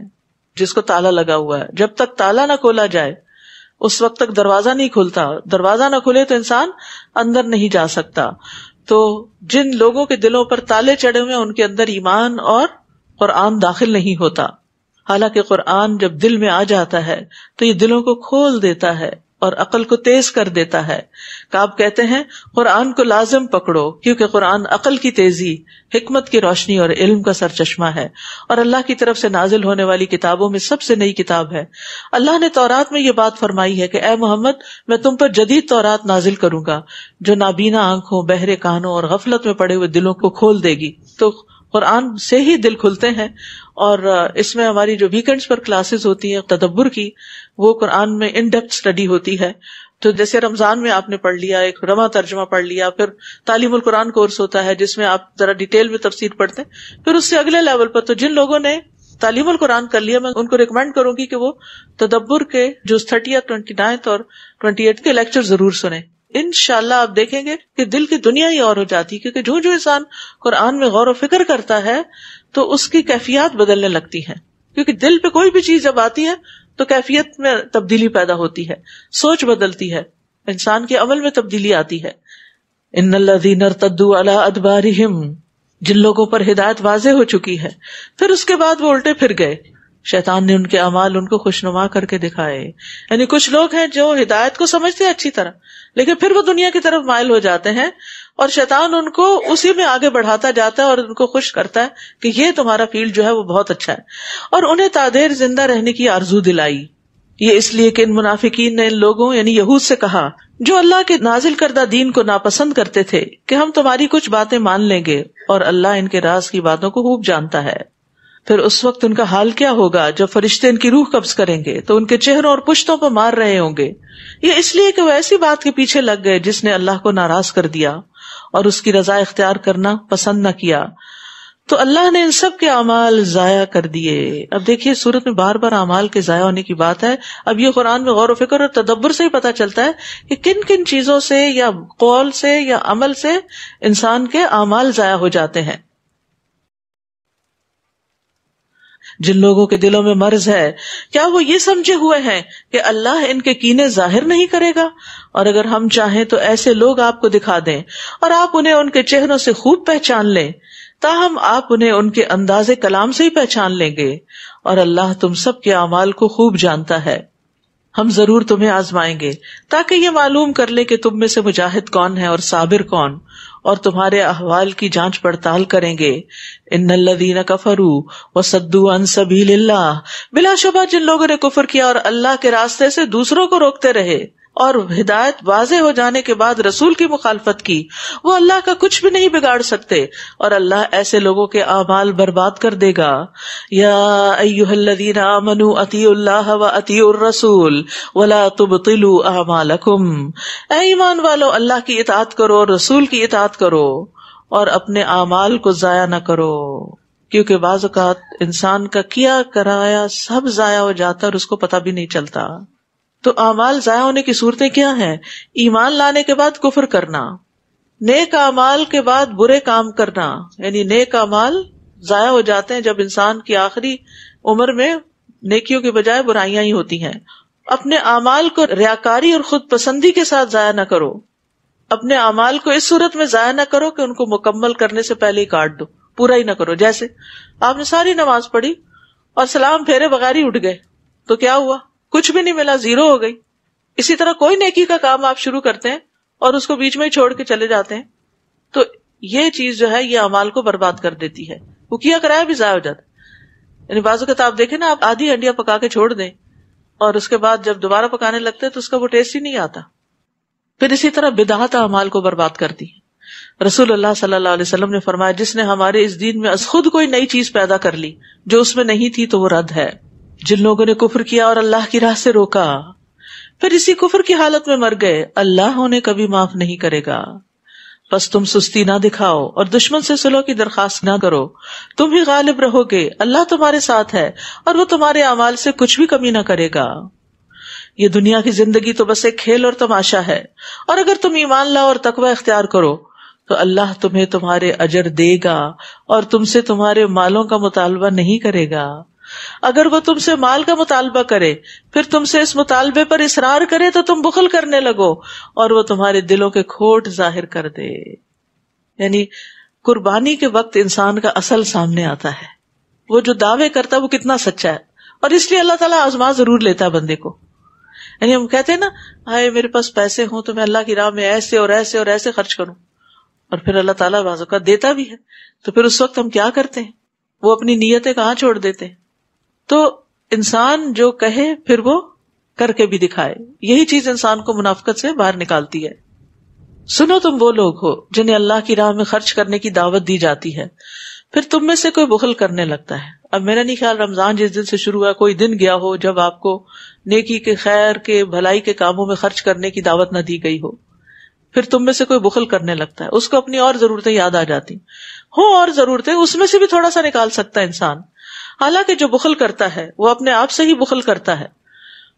جس کو تالا لگا ہوا ہے. جب تک تالا نہ کھولا جائے اس وقت تک دروازہ نہیں کھلتا. دروازہ نہ کھلے تو انسان اندر نہیں جا سکتا. تو جن لوگوں کے دلوں پر تالے چڑھے ہوئے ہیں ان کے اندر ایمان اور قرآن داخل نہیں ہوتا. حالانکہ قرآن جب دل میں آ جاتا ہے تو یہ دلوں کو کھول دیتا ہے اور عقل کو تیز کر دیتا ہے. کعب کہتے ہیں قرآن کو لازم پکڑو، کیونکہ قرآن عقل کی تیزی، حکمت کی روشنی اور علم کا سرچشمہ ہے، اور اللہ کی طرف سے نازل ہونے والی کتابوں میں سب سے نئی کتاب ہے. اللہ نے تورات میں یہ بات فرمائی ہے کہ اے محمد میں تم پر جدید تورات نازل کروں گا جو نابینا آنکھوں، بہرے کانوں اور غفلت میں پڑے ہوئے دلوں کو کھول دے گی. تو قرآن سے ہی دل کھلتے ہیں. اور اس میں ہماری جو ویکینڈز پر کلاسز ہوتی ہیں تدبر کی، وہ قرآن میں ان ڈیپتھ اسٹڈی ہوتی ہے. تو جیسے رمضان میں آپ نے پڑھ لیا، ایک رواں ترجمہ پڑھ لیا، پھر تعلیم القرآن کورس ہوتا ہے جس میں آپ ذرا ڈیٹیل میں تفسیر پڑھتے ہیں، پھر اس سے اگلے لیول پر. تو جن لوگوں نے تعلیم القرآن کر لیا، میں ان کو ریکمینڈ کروں گی کہ وہ تدبر کے جو 30 29 اور 28 کے لیکچر ضرور سنیں. انشاءاللہ آپ دیکھیں گے کہ دل کی دنیا ہی اور ہو جاتی ہے، کیونکہ جو انسان قرآن میں غور و فکر کرتا ہے تو اس کی کیفیات بدلنے لگتی ہیں. کیونکہ دل پہ کوئی بھی چیز جب آتی ہے تو کیفیت میں تبدیلی پیدا ہوتی ہے، سوچ بدلتی ہے، انسان کے عمل میں تبدیلی آتی ہے. ان الذین ارتدوا علی ادبارہم، جن لوگوں پر ہدایت واضح ہو چکی ہے پھر اس کے بعد وہ الٹے پھر گئے، شیطان نے ان کے اعمال ان کو خوشنما کر کے دکھائے. یعنی کچھ لوگ ہیں جو ہدایت کو سمجھتے ہیں اچھی طرح، لیکن پھر وہ دنیا کی طرف مائل ہو جاتے ہیں اور شیطان ان کو اسی میں آگے بڑھاتا جاتا ہے اور ان کو خوش کرتا ہے کہ یہ تمہارا فیلڈ جو ہے وہ بہت اچھا ہے، اور انہیں تادیر زندہ رہنے کی آرزو دلائی. یہ اس لیے کہ ان منافقین نے ان لوگوں یعنی یہود سے کہا جو اللہ کے نازل کردہ دین کو ناپسند کرتے تھے کہ ہم تمہاری کچھ باتیں مان لیں گے، اور اللہ ان کے راز کی باتوں کو خوب جانتا ہے. پھر اس وقت ان کا حال کیا ہوگا جب فرشتے ان کی روح قبض کریں گے تو ان کے چہروں اور پشتوں پر مار رہے ہوں گے. یہ اس لیے کہ وہ ایسی بات کے پیچھے لگ گئے جس نے اللہ کو ناراض کر دیا اور اس کی رضا اختیار کرنا پسند نہ کیا. تو اللہ نے ان سب کے اعمال ضائع کر دیے. اب دیکھیے سورت میں بار بار اعمال کے ضائع ہونے کی بات ہے. اب یہ قرآن میں غور و فکر اور تدبر سے ہی پتہ چلتا ہے کہ کن کن چیزوں سے یا قول سے یا عمل سے انسان کے اعمال ضائع ہو جاتے ہیں. جن لوگوں کے دلوں میں مرض ہے کیا وہ یہ سمجھے ہوئے ہیں کہ اللہ ان کے کینے ظاہر نہیں کرے گا؟ اور اگر ہم چاہیں تو ایسے لوگ آپ کو دکھا دیں اور آپ انہیں ان کے چہروں سے خوب پہچان لیں، تاہم آپ انہیں ان کے انداز کلام سے ہی پہچان لیں گے، اور اللہ تم سب کے اعمال کو خوب جانتا ہے. ہم ضرور تمہیں آزمائیں گے تاکہ یہ معلوم کر لیں کہ تم میں سے مجاہد کون ہے اور صابر کون، اور تمہارے احوال کی جانچ پڑتال کریں گے. ان الذین کفروا وصدوا عن سبیل اللہ، بلا شبہ جن لوگوں نے کفر کیا اور اللہ کے راستے سے دوسروں کو روکتے رہے اور ہدایت واضح ہو جانے کے بعد رسول کی مخالفت کی، وہ اللہ کا کچھ بھی نہیں بگاڑ سکتے، اور اللہ ایسے لوگوں کے اعمال برباد کر دے گا. یا ایھا الذین آمنوا اطیعوا اللہ واطیعوا الرسول ولا تبطلوا اعمالکم، اے ایمان والو اللہ کی اطاعت کرو اور رسول کی اطاعت کرو اور اپنے اعمال کو ضائع نہ کرو، کیونکہ بعض اوقات انسان کا کیا کرایا سب ضائع ہو جاتا ہے اور اس کو پتہ بھی نہیں چلتا. تو اعمال ضائع ہونے کی صورتیں کیا ہیں؟ ایمان لانے کے بعد کفر کرنا، نیک اعمال کے بعد برے کام کرنا، یعنی نیک اعمال ضائع ہو جاتے ہیں جب انسان کی آخری عمر میں نیکیوں کے بجائے برائیاں ہی ہوتی ہیں. اپنے اعمال کو ریاکاری اور خود پسندی کے ساتھ ضائع نہ کرو. اپنے اعمال کو اس صورت میں ضائع نہ کرو کہ ان کو مکمل کرنے سے پہلے ہی کاٹ دو، پورا ہی نہ کرو. جیسے آپ نے ساری نماز پڑھی اور سلام پھیرے بغیر ہی اٹھ گئے تو کیا ہوا؟ کچھ بھی نہیں ملا، زیرو ہو گئی. اسی طرح کوئی نیکی کا کام آپ شروع کرتے ہیں اور اس کو بیچ میں ہی چھوڑ کے چلے جاتے ہیں تو یہ چیز جو ہے یہ اعمال کو برباد کر دیتی ہے. وہ کیا کرایا بھی ضائع ہو جاتا ہے. یعنی بعض اوقات آپ دیکھیں نا، آپ آدھی ہنڈیاں پکا کے چھوڑ دیں اور اس کے بعد جب دوبارہ پکانے لگتے تو اس کا وہ ٹیسٹ ہی نہیں آتا. پھر اسی طرح بدعات اعمال کو برباد کرتی ہیں. رسول اللہ صلی اللہ علیہ وسلم نے فرمایا جس نے ہمارے اس دین میں از خود کوئی نئی چیز پیدا کر لی جو اس میں نہیں تھی تو وہ رد ہے. جن لوگوں نے کفر کیا اور اللہ کی راہ سے روکا پھر اسی کفر کی حالت میں مر گئے, اللہ انہیں کبھی معاف نہیں کرے گا. بس تم سستی نہ دکھاؤ اور دشمن سے صلح کی درخواست نہ کرو, تم ہی غالب رہو گے, اللہ تمہارے ساتھ ہے اور وہ تمہارے اعمال سے کچھ بھی کمی نہ کرے گا. یہ دنیا کی زندگی تو بس ایک کھیل اور تماشا ہے, اور اگر تم ایمان لاؤ اور تقوی اختیار کرو تو اللہ تمہیں تمہارے اجر دے گا اور تم سے تمہارے مالوں کا مطالبہ نہیں کرے گا. اگر وہ تم سے مال کا مطالبہ کرے پھر تم سے اس مطالبے پر اصرار کرے تو تم بخل کرنے لگو اور وہ تمہارے دلوں کے کھوٹ ظاہر کر دے. یعنی قربانی کے وقت انسان کا اصل سامنے آتا ہے, وہ جو دعوے کرتا ہے وہ کتنا سچا ہے, اور اس لیے اللہ تعالیٰ آزما ضرور لیتا ہے بندے کو. یعنی ہم کہتے ہیں نا ہائے میرے پاس پیسے ہوں تو میں اللہ کی راہ میں ایسے اور ایسے اور ایسے خرچ کروں, اور پھر اللہ تعالیٰ بعض اوقات دیتا بھی ہے, تو پھر اس وقت ہم کیا کرتے ہیں, وہ اپنی نیتیں کہاں چھوڑ دیتے ہیں. تو انسان جو کہے پھر وہ کر کے بھی دکھائے, یہی چیز انسان کو منافقت سے باہر نکالتی ہے. سنو تم وہ لوگ ہو جنہیں اللہ کی راہ میں خرچ کرنے کی دعوت دی جاتی ہے, پھر تم میں سے کوئی بخل کرنے لگتا ہے. اب میرا نہیں خیال رمضان جس دن سے شروع ہوا کوئی دن گیا ہو جب آپ کو نیکی کے, خیر کے, بھلائی کے کاموں میں خرچ کرنے کی دعوت نہ دی گئی ہو. پھر تم میں سے کوئی بخل کرنے لگتا ہے, اس کو اپنی اور ضرورتیں یاد آ جاتی ہوں, اور ضرورتیں اس میں سے بھی تھوڑا سا نکال سکتا ہے انسان. حالانکہ جو بخل کرتا ہے وہ اپنے آپ سے ہی بخل کرتا ہے,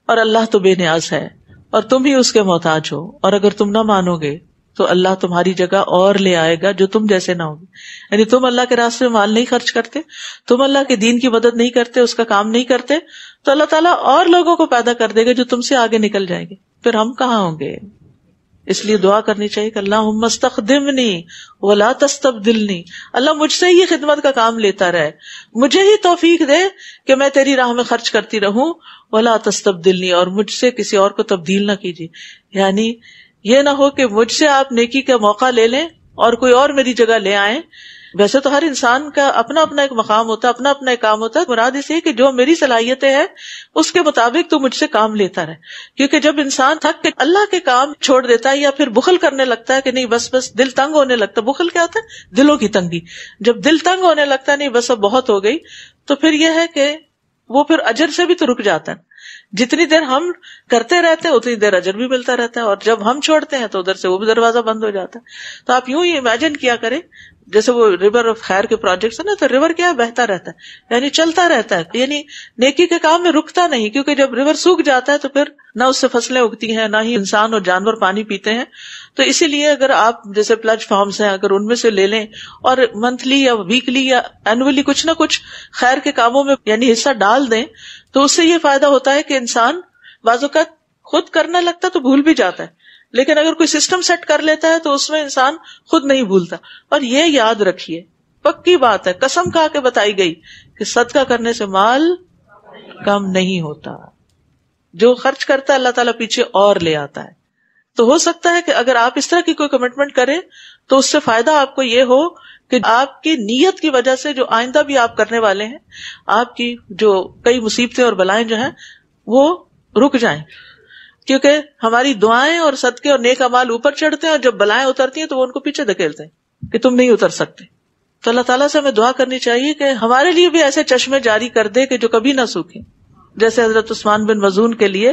اور اللہ تو بے نیاز ہے اور تم ہی اس کے محتاج ہو, اور اگر تم نہ مانو گے تو اللہ تمہاری جگہ اور لے آئے گا جو تم جیسے نہ ہوگی. یعنی تم اللہ کے راستے میں مال نہیں خرچ کرتے, تم اللہ کے دین کی مدد نہیں کرتے, اس کا کام نہیں کرتے, تو اللہ تعالیٰ اور لوگوں کو پیدا کر دے گا جو تم سے آگے نکل جائیں گے. پھر ہم کہاں ہوں گے؟ اس لیے دعا کرنی چاہیے کہ اللہم استخدمنی ولا تستبدلنی, اللہ مجھ سے ہی خدمت کا کام لیتا رہے, مجھے ہی توفیق دے کہ میں تیری راہ میں خرچ کرتی رہوں, ولا تستبدلنی, اور مجھ سے کسی اور کو تبدیل نہ کیجیے. یعنی یہ نہ ہو کہ مجھ سے آپ نیکی کا موقع لے لیں اور کوئی اور میری جگہ لے آئیں. ویسے تو ہر انسان کا اپنا اپنا ایک مقام ہوتا ہے, اپنا اپنا ایک کام ہوتا ہے. مراد اس ہے کہ جو میری صلاحیتیں ہیں اس کے مطابق تو مجھ سے کام لیتا رہے, کیونکہ جب انسان تھک کے اللہ کے کام چھوڑ دیتا ہے یا پھر بخل کرنے لگتا ہے کہ نہیں بس دل تنگ ہونے لگتا ہے. بخل کیا ہوتا ہے؟ دلوں کی تنگی. جب دل تنگ ہونے لگتا ہے نہیں بس اب بہت ہو گئی, تو پھر یہ ہے کہ وہ پھر اجر سے بھی تو رک جاتا ہے. جتنی دیر ہم کرتے رہتے ہیں اتنی دیر اجر بھی ملتا رہتا ہے, اور جب ہم چھوڑتے ہیں تو ادھر سے وہ بھی دروازہ بند ہو جاتا ہے. تو آپ یوں ہی امیجن کیا کریں جیسے وہ ریور آف خیر کے پروجیکٹس ہیں نا, تو ریور کیا ہے؟ بہتا رہتا ہے, یعنی چلتا رہتا ہے, یعنی نیکی کے کام میں رکتا نہیں, کیونکہ جب ریور سوکھ جاتا ہے تو پھر نہ اس سے فصلیں اگتی ہیں, نہ ہی انسان اور جانور پانی پیتے ہیں. تو اسی لیے اگر آپ جیسے پلج فارمز ہیں اگر ان میں سے لے لیں اور منتھلی یا ویکلی یا اینولی کچھ نہ کچھ خیر کے کاموں میں یعنی حصہ ڈال دیں, تو اس سے یہ فائدہ ہوتا ہے کہ انسان بعض اوقات خود کرنے لگتا تو بھول بھی جاتا ہے, لیکن اگر کوئی سسٹم سیٹ کر لیتا ہے تو اس میں انسان خود نہیں بھولتا. اور یہ یاد رکھیے, پکی بات ہے, قسم کھا کے بتائی گئی کہ صدقہ کرنے سے مال کم نہیں ہوتا. جو خرچ کرتا ہے اللہ تعالیٰ پیچھے اور لے آتا ہے. تو ہو سکتا ہے کہ اگر آپ اس طرح کی کوئی کمٹمنٹ کریں تو اس سے فائدہ آپ کو یہ ہو کہ آپ کی نیت کی وجہ سے جو آئندہ بھی آپ کرنے والے ہیں, آپ کی جو کئی مصیبتیں اور بلائیں جو ہیں وہ رک جائیں, کیونکہ ہماری دعائیں اور صدقے اور نیک اعمال اوپر چڑھتے ہیں, اور جب بلائیں اترتی ہیں تو وہ ان کو پیچھے دھکیلتے ہیں کہ تم نہیں اتر سکتے. تو اللہ تعالیٰ سے ہمیں دعا کرنی چاہیے کہ ہمارے لیے بھی ایسے چشمے جاری کر دے کہ جو کبھی نہ سوکھیں, جیسے حضرت عثمان بن مظعون کے لیے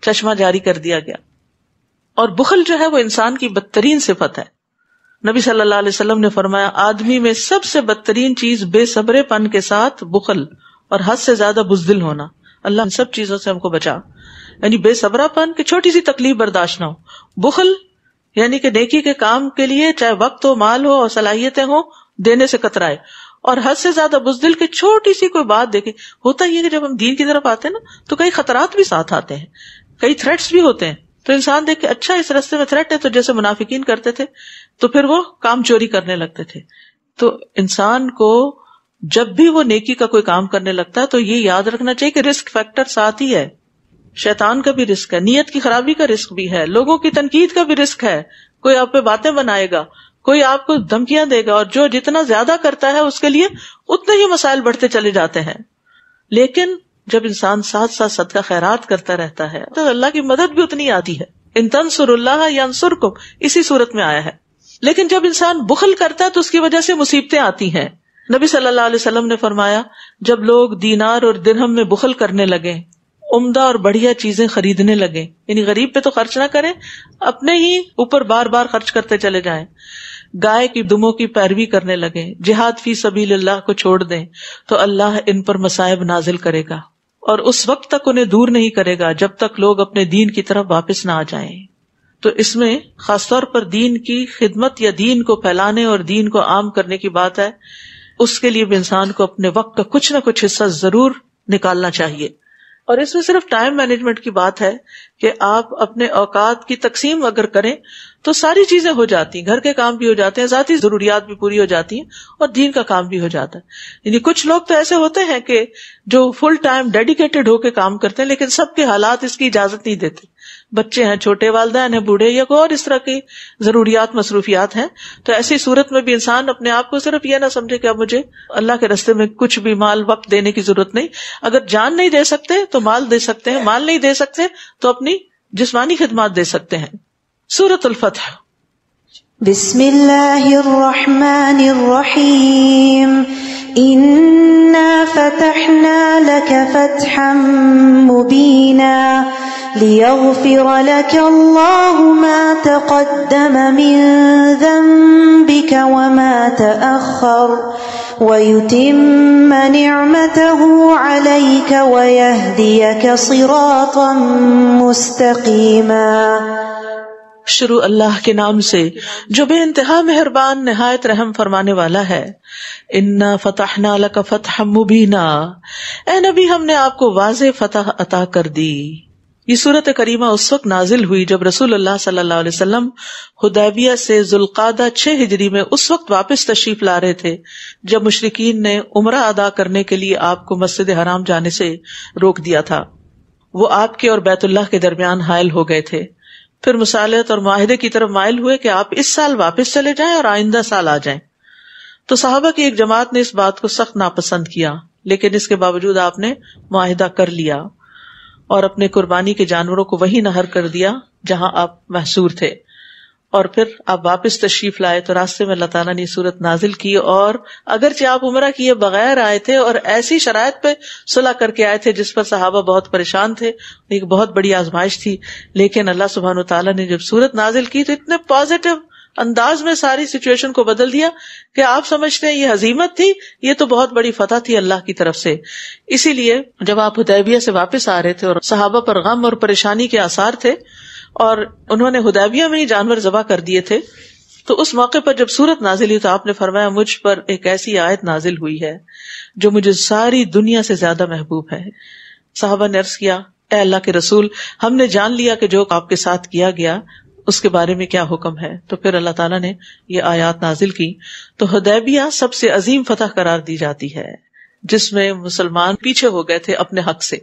چشمہ جاری کر دیا گیا. اور بخل جو ہے وہ انسان کی بدترین صفت ہے. نبی صلی اللہ علیہ وسلم نے فرمایا آدمی میں سب سے بدترین چیز بے صبرے پن کے ساتھ بخل اور حد سے زیادہ بزدل ہونا. اللہ ان سب چیزوں سے ہم کو بچا. یعنی بے صبرا پن کہ چھوٹی سی تکلیف برداشت نہ ہو, بخل یعنی کہ نیکی کے کام کے لیے چاہے وقت ہو, مال ہو اور صلاحیتیں ہوں دینے سے کترائے, اور حد سے زیادہ بزدل کہ چھوٹی سی کوئی بات دیکھے. ہوتا یہ کہ جب ہم دین کی طرف آتے ہیں نا تو کئی خطرات بھی ساتھ آتے ہیں, کئی تھریٹس بھی ہوتے ہیں, تو انسان دیکھ کے اچھا اس راستے میں تھریٹ ہے, تو جیسے منافقین کرتے تھے تو پھر وہ کام چوری کرنے لگتے تھے. تو انسان کو جب بھی وہ نیکی کا کوئی کام کرنے لگتا ہے تو یہ یاد رکھنا چاہیے کہ رسک فیکٹر ساتھ ہی ہے. شیطان کا بھی رسک ہے, نیت کی خرابی کا رسک بھی ہے, لوگوں کی تنقید کا بھی رسک ہے, کوئی آپ پہ باتیں بنائے گا, کوئی آپ کو دھمکیاں دے گا, اور جو جتنا زیادہ کرتا ہے اس کے لیے اتنے ہی مسائل بڑھتے چلے جاتے ہیں. لیکن جب انسان ساتھ ساتھ صدقہ خیرات کرتا رہتا ہے تو اللہ کی مدد بھی اتنی آتی ہے. ان تنصروا اللہ ینصرکم اسی صورت میں آیا ہے. لیکن جب انسان بخل کرتا ہے تو اس کی وجہ سے مصیبتیں آتی ہیں. نبی صلی اللہ علیہ وسلم نے فرمایا جب لوگ دینار اور درہم میں بخل کرنے لگے، عمدہ اور بڑھیا چیزیں خریدنے لگے، یعنی غریب پہ تو خرچ نہ کریں، اپنے ہی اوپر بار بار خرچ کرتے چلے جائیں، گائے کی دموں کی پیروی کرنے لگے، جہاد فی سبیل اللہ کو چھوڑ دیں، تو اللہ ان پر مصائب نازل کرے گا اور اس وقت تک انہیں دور نہیں کرے گا جب تک لوگ اپنے دین کی طرف واپس نہ آ جائیں. تو اس میں خاص طور پر دین کی خدمت یا دین کو پھیلانے اور دین کو عام کرنے کی بات ہے. اس کے لیے بھی انسان کو اپنے وقت کا کچھ نہ کچھ حصہ ضرور نکالنا چاہیے. اور اس میں صرف ٹائم مینجمنٹ کی بات ہے کہ آپ اپنے اوقات کی تقسیم اگر کریں تو ساری چیزیں ہو جاتی ہیں، گھر کے کام بھی ہو جاتے ہیں، ذاتی ضروریات بھی پوری ہو جاتی ہیں اور دین کا کام بھی ہو جاتا ہے. یعنی کچھ لوگ تو ایسے ہوتے ہیں کہ جو فل ٹائم ڈیڈیکیٹڈ ہو کے کام کرتے ہیں لیکن سب کے حالات اس کی اجازت نہیں دیتے. بچے ہیں، چھوٹے والدین ہیں، بوڑھے یا کوئی اور اس طرح کی ضروریات مصروفیات ہیں. تو ایسی صورت میں بھی انسان اپنے آپ کو صرف یہ نہ سمجھے کہ اب مجھے اللہ کے راستے میں کچھ بھی مال وقت دینے کی ضرورت نہیں. اگر جان نہیں دے سکتے تو مال دے سکتے ہیں، مال نہیں دے سکتے تو اپنی جسمانی خدمات دے سکتے ہیں. سورۃ الفتح. بسم اللہ الرحمن الرحیم. انا فتحنا لك فتحا مبینا لیغفر لك اللہ ما تقدم من ذنبك وما تأخر ويتم نعمته عليك ويهديك صراطا مستقيما. شروع اللہ کے نام سے جو بے انتہا مہربان نہایت رحم فرمانے والا ہے. انا فتحنا لک فتحا مبینا، اے نبی ہم نے آپ کو واضح فتح عطا کر دی. یہ سورت کریمہ اس وقت نازل ہوئی جب رسول اللہ صلی اللہ علیہ وسلم حدیبیہ سے ذوالقعدہ 6 ہجری میں اس وقت واپس تشریف لا رہے تھے جب مشرکین نے عمرہ ادا کرنے کے لیے آپ کو مسجد حرام جانے سے روک دیا تھا. وہ آپ کے اور بیت اللہ کے درمیان حائل ہو گئے تھے. پھر مصالحت اور معاہدے کی طرف مائل ہوئے کہ آپ اس سال واپس چلے جائیں اور آئندہ سال آ جائیں. تو صحابہ کی ایک جماعت نے اس بات کو سخت ناپسند کیا، لیکن اس کے باوجود آپ نے معاہدہ کر لیا اور اپنے قربانی کے جانوروں کو وہیں نہر کر دیا جہاں آپ محصور تھے. اور پھر آپ واپس تشریف لائے تو راستے میں اللہ تعالیٰ نے صورت نازل کی، اور اگرچہ آپ عمرہ کیے بغیر آئے تھے اور ایسی شرائط پہ صلح کر کے آئے تھے جس پر صحابہ بہت پریشان تھے، ایک بہت بڑی آزمائش تھی، لیکن اللہ سبحانہ وتعالیٰ نے جب صورت نازل کی تو اتنے پازیٹو انداز میں ساری سچویشن کو بدل دیا کہ آپ سمجھتے ہیں یہ ہزیمت تھی، یہ تو بہت بڑی فتح تھی اللہ کی طرف سے. اسی لیے جب آپ حدیبیہ سے واپس آ رہے تھے اور صحابہ پر غم اور پریشانی کے آثار تھے اور انہوں نے حدیبیہ میں ہی جانور ذبح کر دیے تھے، تو اس موقع پر جب سورت نازل ہوئی تو آپ نے فرمایا مجھ پر ایک ایسی آیت نازل ہوئی ہے جو مجھے ساری دنیا سے زیادہ محبوب ہے. صحابہ نے عرض کیا اے اللہ کے رسول، ہم نے جان لیا کہ جو آپ کے ساتھ کیا گیا اس کے بارے میں کیا حکم ہے. تو پھر اللہ تعالیٰ نے یہ آیات نازل کی. تو حدیبیہ سب سے عظیم فتح قرار دی جاتی ہے جس میں مسلمان پیچھے ہو گئے تھے اپنے حق سے.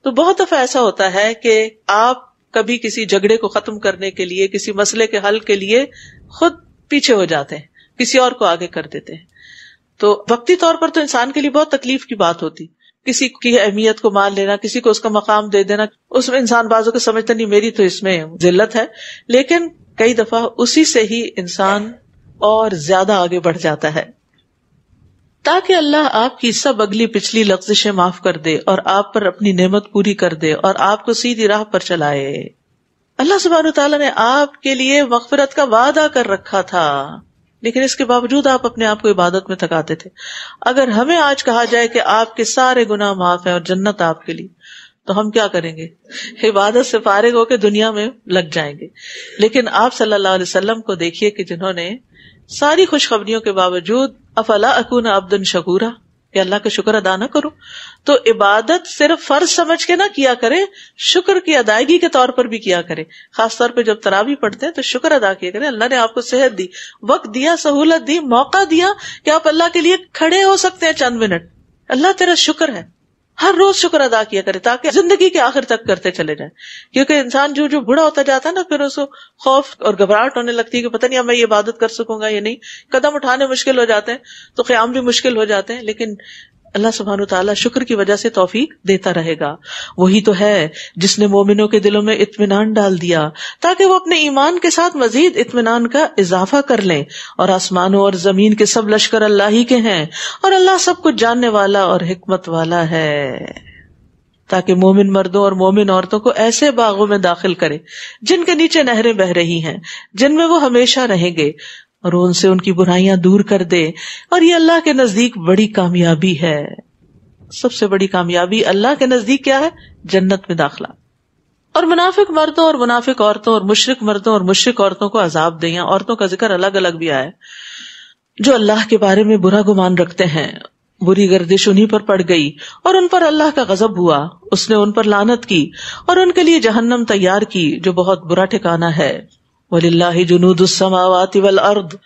تو بہت دفعہ ایسا ہوتا ہے کہ آپ کبھی کسی جھگڑے کو ختم کرنے کے لیے، کسی مسئلے کے حل کے لیے خود پیچھے ہو جاتے ہیں، کسی اور کو آگے کر دیتے ہیں. تو وقتی طور پر تو انسان کے لیے بہت تکلیف کی بات ہوتی، کسی کی اہمیت کو مان لینا، کسی کو اس کا مقام دے دینا، اس میں انسان بعضوں کو سمجھتا نہیں میری تو اس میں ذلت ہے، لیکن کئی دفعہ اسی سے ہی انسان اور زیادہ آگے بڑھ جاتا ہے تاکہ اللہ آپ کی سب اگلی پچھلی لغزشیں معاف کر دے اور آپ پر اپنی نعمت پوری کر دے اور آپ کو سیدھی راہ پر چلائے. اللہ سبحانہ وتعالیٰ نے آپ کے لیے مغفرت کا وعدہ کر رکھا تھا، لیکن اس کے باوجود آپ اپنے آپ کو عبادت میں تھکاتے تھے. اگر ہمیں آج کہا جائے کہ آپ کے سارے گناہ معاف ہیں اور جنت آپ کے لیے، تو ہم کیا کریں گے؟ عبادت سے فارغ ہو کے دنیا میں لگ جائیں گے. لیکن آپ صلی اللہ علیہ وسلم کو دیکھیے کہ جنہوں نے ساری خوشخبریوں کے باوجود افلا اکون عبدا شکورا، کہ اللہ کا شکر ادا نہ کرو، تو عبادت صرف فرض سمجھ کے نہ کیا کرے، شکر کی ادائیگی کے طور پر بھی کیا کرے. خاص طور پہ جب تراویح پڑھتے ہیں تو شکر ادا کیا کرے. اللہ نے آپ کو صحت دی، وقت دیا، سہولت دی، موقع دیا کہ آپ اللہ کے لیے کھڑے ہو سکتے ہیں چند منٹ. اللہ تیرا شکر ہے. ہر روز شکر ادا کیا کرے تاکہ زندگی کے آخر تک کرتے چلے جائیں. کیونکہ انسان جو بوڑھا ہوتا جاتا ہے نا، پھر اس کو خوف اور گھبراہٹ ہونے لگتی ہے کہ پتہ نہیں اب میں یہ عبادت کر سکوں گا یا نہیں. قدم اٹھانے مشکل ہو جاتے ہیں تو قیام بھی مشکل ہو جاتے ہیں. لیکن اللہ سبحانہ وتعالیٰ شکر کی وجہ سے توفیق دیتا رہے گا. وہی تو ہے جس نے مومنوں کے دلوں میں اطمینان ڈال دیا تاکہ وہ اپنے ایمان کے ساتھ مزید اطمینان کا اضافہ کر لیں. اور آسمانوں اور زمین کے سب لشکر اللہ ہی کے ہیں اور اللہ سب کچھ جاننے والا اور حکمت والا ہے. تاکہ مومن مردوں اور مومن عورتوں کو ایسے باغوں میں داخل کرے جن کے نیچے نہریں بہ رہی ہیں، جن میں وہ ہمیشہ رہیں گے، اور ان سے ان کی برائیاں دور کر دے. اور یہ اللہ کے نزدیک بڑی کامیابی ہے. سب سے بڑی کامیابی اللہ کے نزدیک کیا ہے؟ جنت میں داخلہ. اور منافق مردوں اور منافق عورتوں اور مشرک مردوں اور مشرک عورتوں کو عذاب دیں. عورتوں کا ذکر الگ الگ بھی آیا جو اللہ کے بارے میں برا گمان رکھتے ہیں. بری گردش انہی پر پڑ گئی اور ان پر اللہ کا غضب ہوا. اس نے ان پر لعنت کی اور ان کے لیے جہنم تیار کی جو بہت برا ٹھکانہ ہے. وَلِلَّهِ جُنُودُ السَّمَاوَاتِ وَالْأَرْضِ،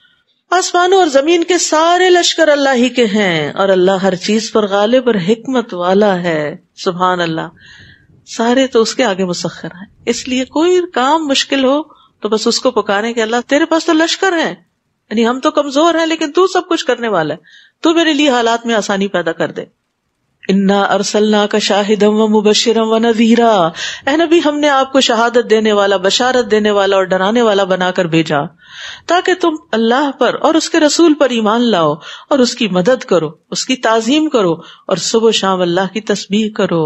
آسمانوں اور زمین کے سارے لشکر اللہ ہی کے ہیں اور اللہ ہر چیز پر غالب اور حکمت والا ہے. سبحان اللہ، سارے تو اس کے آگے مسخر ہیں. اس لیے کوئی کام مشکل ہو تو بس اس کو پکاریں کہ اللہ تیرے پاس تو لشکر ہیں، یعنی ہم تو کمزور ہیں لیکن تو سب کچھ کرنے والا ہے، تو میرے لیے حالات میں آسانی پیدا کر دے. انا ارسلناک شاہدا ومبشرا ونذیرا، اے نبی ہم نے آپ کو شہادت دینے والا، بشارت دینے والا اور ڈرانے والا بنا کر بھیجا تاکہ تم اللہ پر اور اس کے رسول پر ایمان لاؤ اور اس کی مدد کرو، اس کی تعظیم کرو اور صبح و شام اللہ کی تسبیح کرو.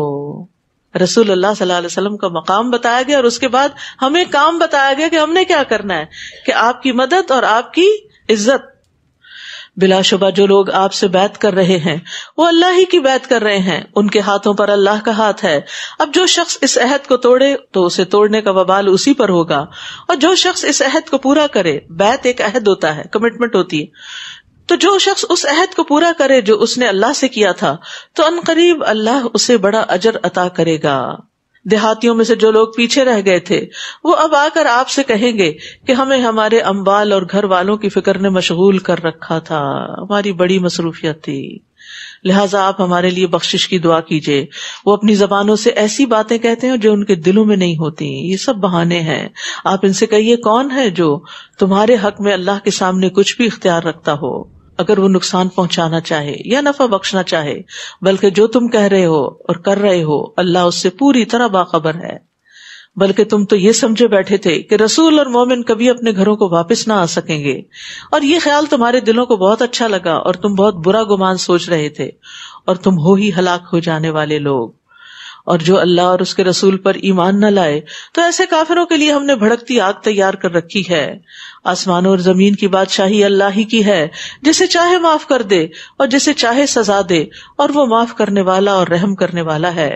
رسول اللہ صلی اللہ علیہ وسلم کا مقام بتایا گیا اور اس کے بعد ہمیں کام بتایا گیا کہ ہم نے کیا کرنا ہے، کہ آپ کی مدد اور آپ کی عزت. بلا شبہ جو لوگ آپ سے بیعت کر رہے ہیں وہ اللہ ہی کی بیعت کر رہے ہیں، ان کے ہاتھوں پر اللہ کا ہاتھ ہے. اب جو شخص اس عہد کو توڑے تو اسے توڑنے کا وبال اسی پر ہوگا، اور جو شخص اس عہد کو پورا کرے، بیعت ایک عہد ہوتا ہے، کمٹمنٹ ہوتی ہے، تو جو شخص اس عہد کو پورا کرے جو اس نے اللہ سے کیا تھا تو عنقریب اللہ اسے بڑا اجر عطا کرے گا. دیہاتیوں میں سے جو لوگ پیچھے رہ گئے تھے وہ اب آ کر آپ سے کہیں گے کہ ہمیں ہمارے اموال اور گھر والوں کی فکر نے مشغول کر رکھا تھا، ہماری بڑی مصروفیت تھی، لہٰذا آپ ہمارے لیے بخشش کی دعا کیجیے. وہ اپنی زبانوں سے ایسی باتیں کہتے ہیں جو ان کے دلوں میں نہیں ہوتی، یہ سب بہانے ہیں. آپ ان سے کہیے کون ہے جو تمہارے حق میں اللہ کے سامنے کچھ بھی اختیار رکھتا ہو، اگر وہ نقصان پہنچانا چاہے یا نفع بخشنا چاہے، بلکہ جو تم کہہ رہے ہو اور کر رہے ہو اللہ اس سے پوری طرح باخبر ہے. بلکہ تم تو یہ سمجھے بیٹھے تھے کہ رسول اور مومن کبھی اپنے گھروں کو واپس نہ آ سکیں گے، اور یہ خیال تمہارے دلوں کو بہت اچھا لگا اور تم بہت برا گمان سوچ رہے تھے، اور تم ہو ہی ہلاک ہو جانے والے لوگ. اور جو اللہ اور اس کے رسول پر ایمان نہ لائے تو ایسے کافروں کے لیے ہم نے بھڑکتی آگ تیار کر رکھی ہے. آسمانوں اور زمین کی بادشاہی اللہ ہی کی ہے، جسے چاہے معاف کر دے اور جسے چاہے سزا دے، اور وہ معاف کرنے والا اور رحم کرنے والا ہے.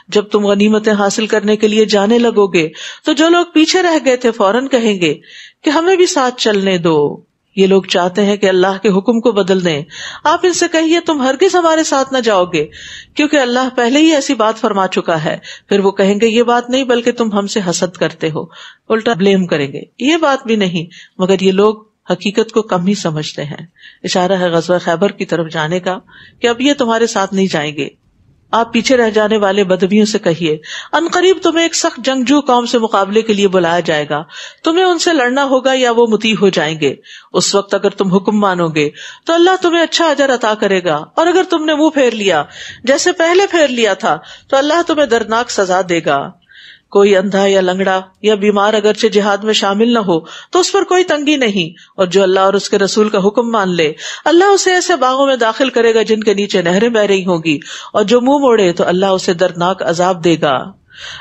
جب تم غنیمتیں حاصل کرنے کے لیے جانے لگو گے تو جو لوگ پیچھے رہ گئے تھے فوراً کہیں گے کہ ہمیں بھی ساتھ چلنے دو. یہ لوگ چاہتے ہیں کہ اللہ کے حکم کو بدل دیں. آپ ان سے کہیے تم ہرگز ہمارے ساتھ نہ جاؤ گے، کیونکہ اللہ پہلے ہی ایسی بات فرما چکا ہے. پھر وہ کہیں گے یہ بات نہیں بلکہ تم ہم سے حسد کرتے ہو، الٹا بلیم کریں گے. یہ بات بھی نہیں، مگر یہ لوگ حقیقت کو کم ہی سمجھتے ہیں. اشارہ ہے غزوہ خیبر کی طرف جانے کا کہ اب یہ تمہارے ساتھ نہیں جائیں گے. آپ پیچھے رہ جانے والے بدویوں سے کہیے عنقریب تمہیں ایک سخت جنگجو قوم سے مقابلے کے لیے بلایا جائے گا، تمہیں ان سے لڑنا ہوگا یا وہ مطیع ہو جائیں گے. اس وقت اگر تم حکم مانو گے تو اللہ تمہیں اچھا اجر عطا کرے گا، اور اگر تم نے منہ پھیر لیا جیسے پہلے پھیر لیا تھا تو اللہ تمہیں دردناک سزا دے گا. کوئی اندھا یا لنگڑا یا بیمار اگرچہ جہاد میں شامل نہ ہو تو اس پر کوئی تنگی نہیں، اور جو اللہ اور اس کے رسول کا حکم مان لے اللہ اسے ایسے باغوں میں داخل کرے گا جن کے نیچے نہریں بہ رہی ہوں گی، اور جو منہ موڑے تو اللہ اسے دردناک عذاب دے گا.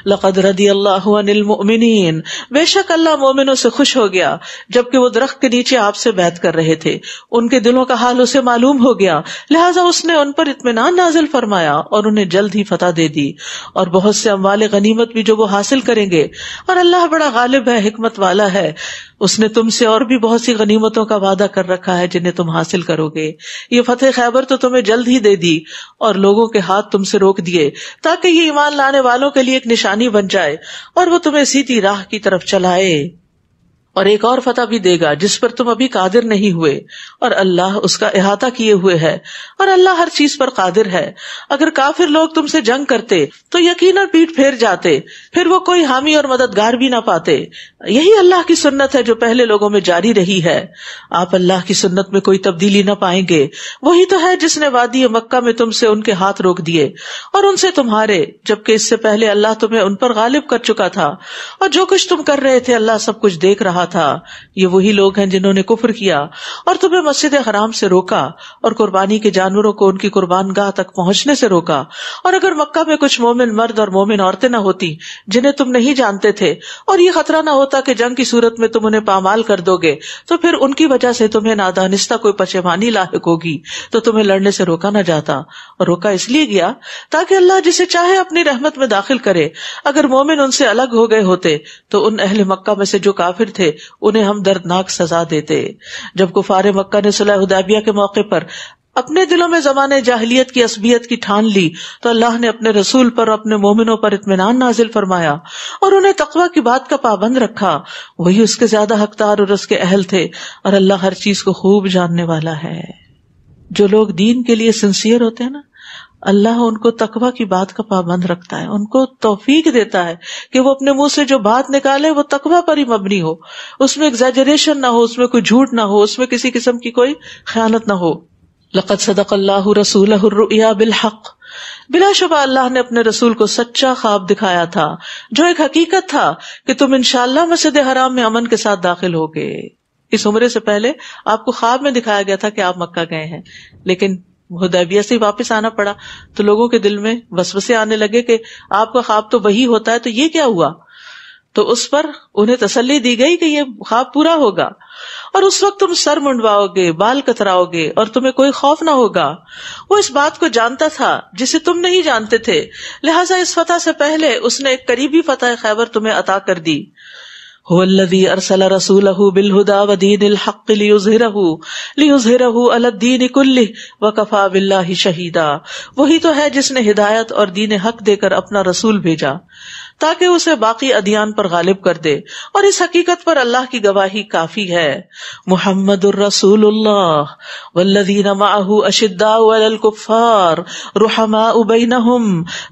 لقد رضی اللہ عن المؤمنین، بے شک اللہ مومنوں سے خوش ہو گیا جبکہ وہ درخت کے نیچے آپ سے بیعت کر رہے تھے. ان کے دلوں کا حال اسے معلوم ہو گیا، لہٰذا اس نے ان پر اطمینان نازل فرمایا اور انہیں جلد ہی فتح دے دی، اور بہت سے اموال غنیمت بھی جو وہ حاصل کریں گے. اور اللہ بڑا غالب ہے، حکمت والا ہے. اس نے تم سے اور بھی بہت سی غنیمتوں کا وعدہ کر رکھا ہے جنہیں تم حاصل کرو گے. یہ فتح خیبر تو تمہیں جلد ہی دے دی، اور لوگوں کے ہاتھ تم سے روک دیے تاکہ یہ ایمان لانے والوں کے لیے ایک نشانی بن جائے اور وہ تمہیں سیدھی راہ کی طرف چلائے. اور ایک اور فتح بھی دے گا جس پر تم ابھی قادر نہیں ہوئے، اور اللہ اس کا احاطہ کیے ہوئے ہے، اور اللہ ہر چیز پر قادر ہے۔ اگر کافر لوگ تم سے جنگ کرتے تو یقیناً پیٹ پھیر جاتے، پھر وہ کوئی حامی اور مددگار بھی نہ پاتے۔ یہی اللہ کی سنت ہے جو پہلے لوگوں میں جاری رہی ہے، آپ اللہ کی سنت میں کوئی تبدیلی نہ پائیں گے۔ وہی تو ہے جس نے وادی مکہ میں تم سے ان کے ہاتھ روک دیے اور ان سے تمہارے، جبکہ اس سے پہلے اللہ تمہیں ان پر غالب کر چکا تھا، اور جو کچھ تم کر رہے تھے اللہ سب کچھ دیکھ رہا تھا۔ یہ وہی لوگ ہیں جنہوں نے کفر کیا اور تمہیں مسجد حرام سے روکا اور قربانی کے جانوروں کو ان کی قربان گاہ تک پہنچنے سے روکا، اور اگر مکہ میں کچھ مومن مرد اور مومن عورتیں نہ ہوتی جنہیں تم نہیں جانتے تھے، اور یہ خطرہ نہ ہوتا کہ جنگ کی صورت میں تم انہیں پامال کر دو گے، تو پھر ان کی وجہ سے تمہیں نادانستہ کوئی پشیمانی لاحق ہوگی تو تمہیں لڑنے سے روکا نہ جاتا۔ اور روکا اس لیے گیا تاکہ اللہ جسے چاہے اپنی رحمت میں داخل کرے۔ اگر مومن ان سے الگ ہو گئے ہوتے تو ان اہل مکہ میں سے جو کافر تھے انہیں ہم دردناک سزا دیتے۔ جب کفار مکہ نے صلح حدیبیہ کے موقع پر اپنے دلوں میں زمانے جاہلیت کی عصبیت کی ٹھان لی تو اللہ نے اپنے رسول پر اور اپنے مومنوں پر اطمینان نازل فرمایا اور انہیں تقوی کی بات کا پابند رکھا۔ وہی اس کے زیادہ حقدار اور اس کے اہل تھے، اور اللہ ہر چیز کو خوب جاننے والا ہے۔ جو لوگ دین کے لیے سنسیئر ہوتے ہیں نا، اللہ ان کو تقوی کی بات کا پابند رکھتا ہے، ان کو توفیق دیتا ہے کہ وہ اپنے منہ سے جو بات نکالے وہ تقوی پر ہی مبنی ہو، اس میں ایگزیجریشن نہ ہو، اس میں کوئی جھوٹ نہ ہو، اس میں کسی قسم کی کوئی خیانت نہ ہو۔ لقد صدق اللہ رسولہ الرؤیا بالحق، بلا شبہ اللہ نے اپنے رسول کو سچا خواب دکھایا تھا جو ایک حقیقت تھا کہ تم انشاءاللہ مسجد حرام میں امن کے ساتھ داخل ہوگے۔ اس عمرے سے پہلے آپ کو خواب میں دکھایا گیا تھا کہ آپ مکہ گئے ہیں، لیکن حدیبیہ سے واپس آنا پڑا تو لوگوں کے دل میں وسوسے آنے لگے کہ آپ کا خواب تو وہی ہوتا ہے، تو یہ کیا ہوا؟ تو اس پر انہیں تسلی دی گئی کہ یہ خواب پورا ہوگا، اور اس وقت تم سر منڈواؤ گے، بال کتراؤ گے، اور تمہیں کوئی خوف نہ ہوگا۔ وہ اس بات کو جانتا تھا جسے تم نہیں جانتے تھے، لہٰذا اس فتح سے پہلے اس نے ایک قریبی فتح خیبر تمہیں عطا کر دی۔ هو الذی ارسل رسولہ بالہدی ودین الحق لیظہرہ علی الدین کلہ وکفی باللہ شہیدا۔ وہی تو ہے جس نے ہدایت اور دین حق دے کر اپنا رسول بھیجا تاکہ اسے باقی ادیان پر غالب کر دے، اور اس حقیقت پر اللہ کی گواہی کافی ہے۔ محمد الرسول اللہ والذین معہ اشداء علی الکفار رحماء بینہم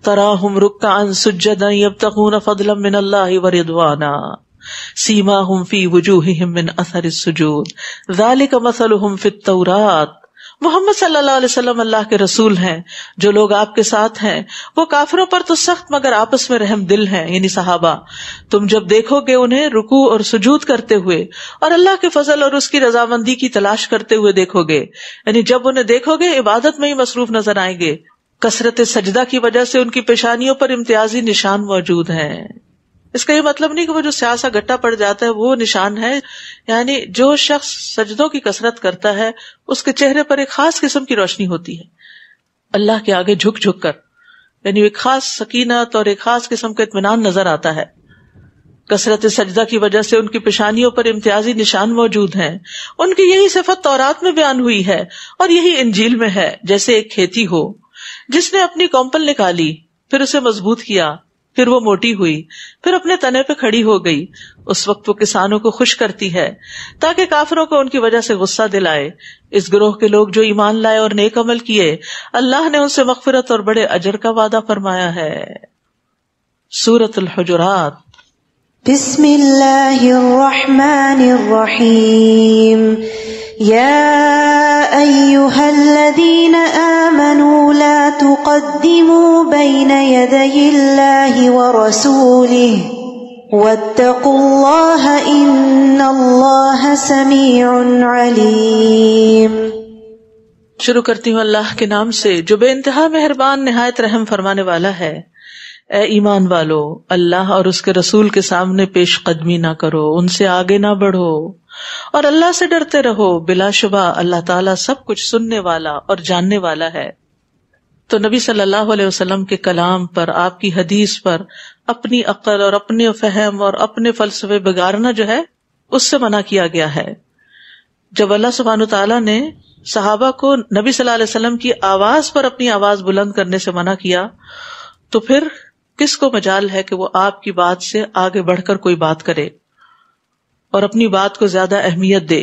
تراہم رکعا سجدا یبتغون فضلا من اللہ ورضوانا سیماہم فی وجوہہم من اثر السجود ذالک مثلہم فی التوراۃ۔ محمد صلی اللہ علیہ وسلم اللہ کے رسول ہیں، جو لوگ آپ کے ساتھ ہیں وہ کافروں پر تو سخت مگر آپس میں رحم دل ہیں، یعنی صحابہ۔ تم جب دیکھو گے انہیں رکوع اور سجود کرتے ہوئے اور اللہ کے فضل اور اس کی رضامندی کی تلاش کرتے ہوئے دیکھو گے، یعنی جب انہیں دیکھو گے عبادت میں ہی مصروف نظر آئیں گے۔ کثرت سجدہ کی وجہ سے ان کی پیشانیوں پر امتیازی نشان موجود ہیں۔ اس کا یہ مطلب نہیں کہ وہ جو سیاہ گٹا پڑ جاتا ہے وہ نشان ہے، یعنی جو شخص سجدوں کی کثرت کرتا ہے اس کے چہرے پر ایک خاص قسم کی روشنی ہوتی ہے، اللہ کے آگے جھک جھک کر، یعنی ایک خاص سکینت اور ایک خاص قسم کا اطمینان نظر آتا ہے۔ کثرت سجدہ کی وجہ سے ان کی پیشانیوں پر امتیازی نشان موجود ہیں۔ ان کی یہی صفت تورات میں بیان ہوئی ہے اور یہی انجیل میں ہے، جیسے ایک کھیتی ہو جس نے اپنی کونپل نکالی، پھر اسے مضبوط کیا، پھر وہ موٹی ہوئی، پھر اپنے تنے پہ کھڑی ہو گئی۔ اس وقت وہ کسانوں کو خوش کرتی ہے تاکہ کافروں کو ان کی وجہ سے غصہ دلائے۔ اس گروہ کے لوگ جو ایمان لائے اور نیک عمل کیے، اللہ نے ان سے مغفرت اور بڑے اجر کا وعدہ فرمایا ہے۔ سورۃ الحجرات۔ بسم اللہ الرحمن الرحیم۔ یا ایہا الذین آمنوا لا تقدموا بین یدی اللہ ورسولہ واتقوا اللہ ان اللہ سمیع علیم۔ شروع کرتی ہوں اللہ کے نام سے جو بے انتہا مہربان نہایت رحم فرمانے والا ہے۔ اے ایمان والو، اللہ اور اس کے رسول کے سامنے پیش قدمی نہ کرو، ان سے آگے نہ بڑھو، اور اللہ سے ڈرتے رہو، بلا شبہ اللہ تعالیٰ سب کچھ سننے والا اور جاننے والا ہے۔ تو نبی صلی اللہ علیہ وسلم کے کلام پر، آپ کی حدیث پر اپنی عقل اور اپنے فہم اور اپنے فلسفے بگاڑنا جو ہے اس سے منع کیا گیا ہے۔ جب اللہ سبحانہ تعالیٰ نے صحابہ کو نبی صلی اللہ علیہ وسلم کی آواز پر اپنی آواز بلند کرنے سے منع کیا تو پھر کس کو مجال ہے کہ وہ آپ کی بات سے آگے بڑھ کر کوئی بات کرے۔ اور اپنی بات کو زیادہ اہمیت دے.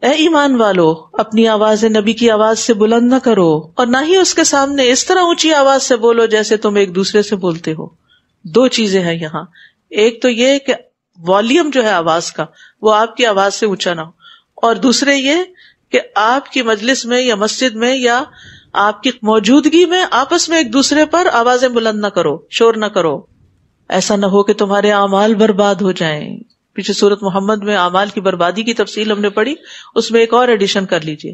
اے ایمان والو، اپنی آواز نبی کی آواز سے بلند نہ کرو اور نہ ہی اس کے سامنے اس طرح اونچی آواز سے بولو جیسے تم ایک دوسرے سے بولتے ہو. دو چیزیں ہیں یہاں. ایک تو یہ کہ والیوم جو ہے آواز کا وہ آپ کی آواز سے اونچا نہ ہو، اور دوسرے یہ کہ آپ کی مجلس میں یا مسجد میں یا آپ کی موجودگی میں آپس میں ایک دوسرے پر آوازیں بلند نہ کرو، شور نہ کرو. ایسا نہ ہو کہ تمہارے اعمال برباد ہو جائیں. پیچھے سورۃ محمد میں اعمال کی بربادی کی تفصیل ہم نے پڑھی، اس میں ایک اور ایڈیشن کر لیجئے،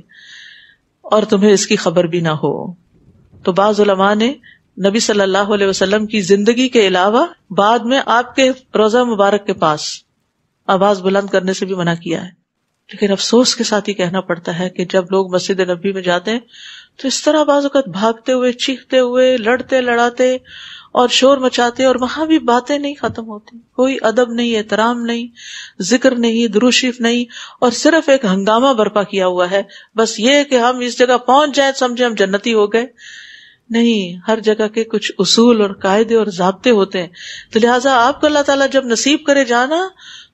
اور تمہیں اس کی خبر بھی نہ ہو. تو بعض علماء نے نبی صلی اللہ علیہ وسلم کی زندگی کے علاوہ بعد میں آپ کے روضہ مبارک کے پاس آواز بلند کرنے سے بھی منع کیا ہے. لیکن افسوس کے ساتھ ہی کہنا پڑتا ہے کہ جب لوگ مسجد نبی میں جاتے ہیں تو اس طرح بعض اوقات بھاگتے ہوئے، چیختے ہوئے، لڑتے لڑاتے اور شور مچاتے، اور وہاں بھی باتیں نہیں ختم ہوتی، کوئی ادب نہیں، احترام نہیں، ذکر نہیں، درود شریف نہیں، اور صرف ایک ہنگامہ برپا کیا ہوا ہے. بس یہ کہ ہم اس جگہ پہنچ جائیں سمجھے ہم جنتی ہو گئے. نہیں، ہر جگہ کے کچھ اصول اور قاعدے اور ضابطے ہوتے ہیں. تو لہٰذا آپ کو اللہ تعالیٰ جب نصیب کرے جانا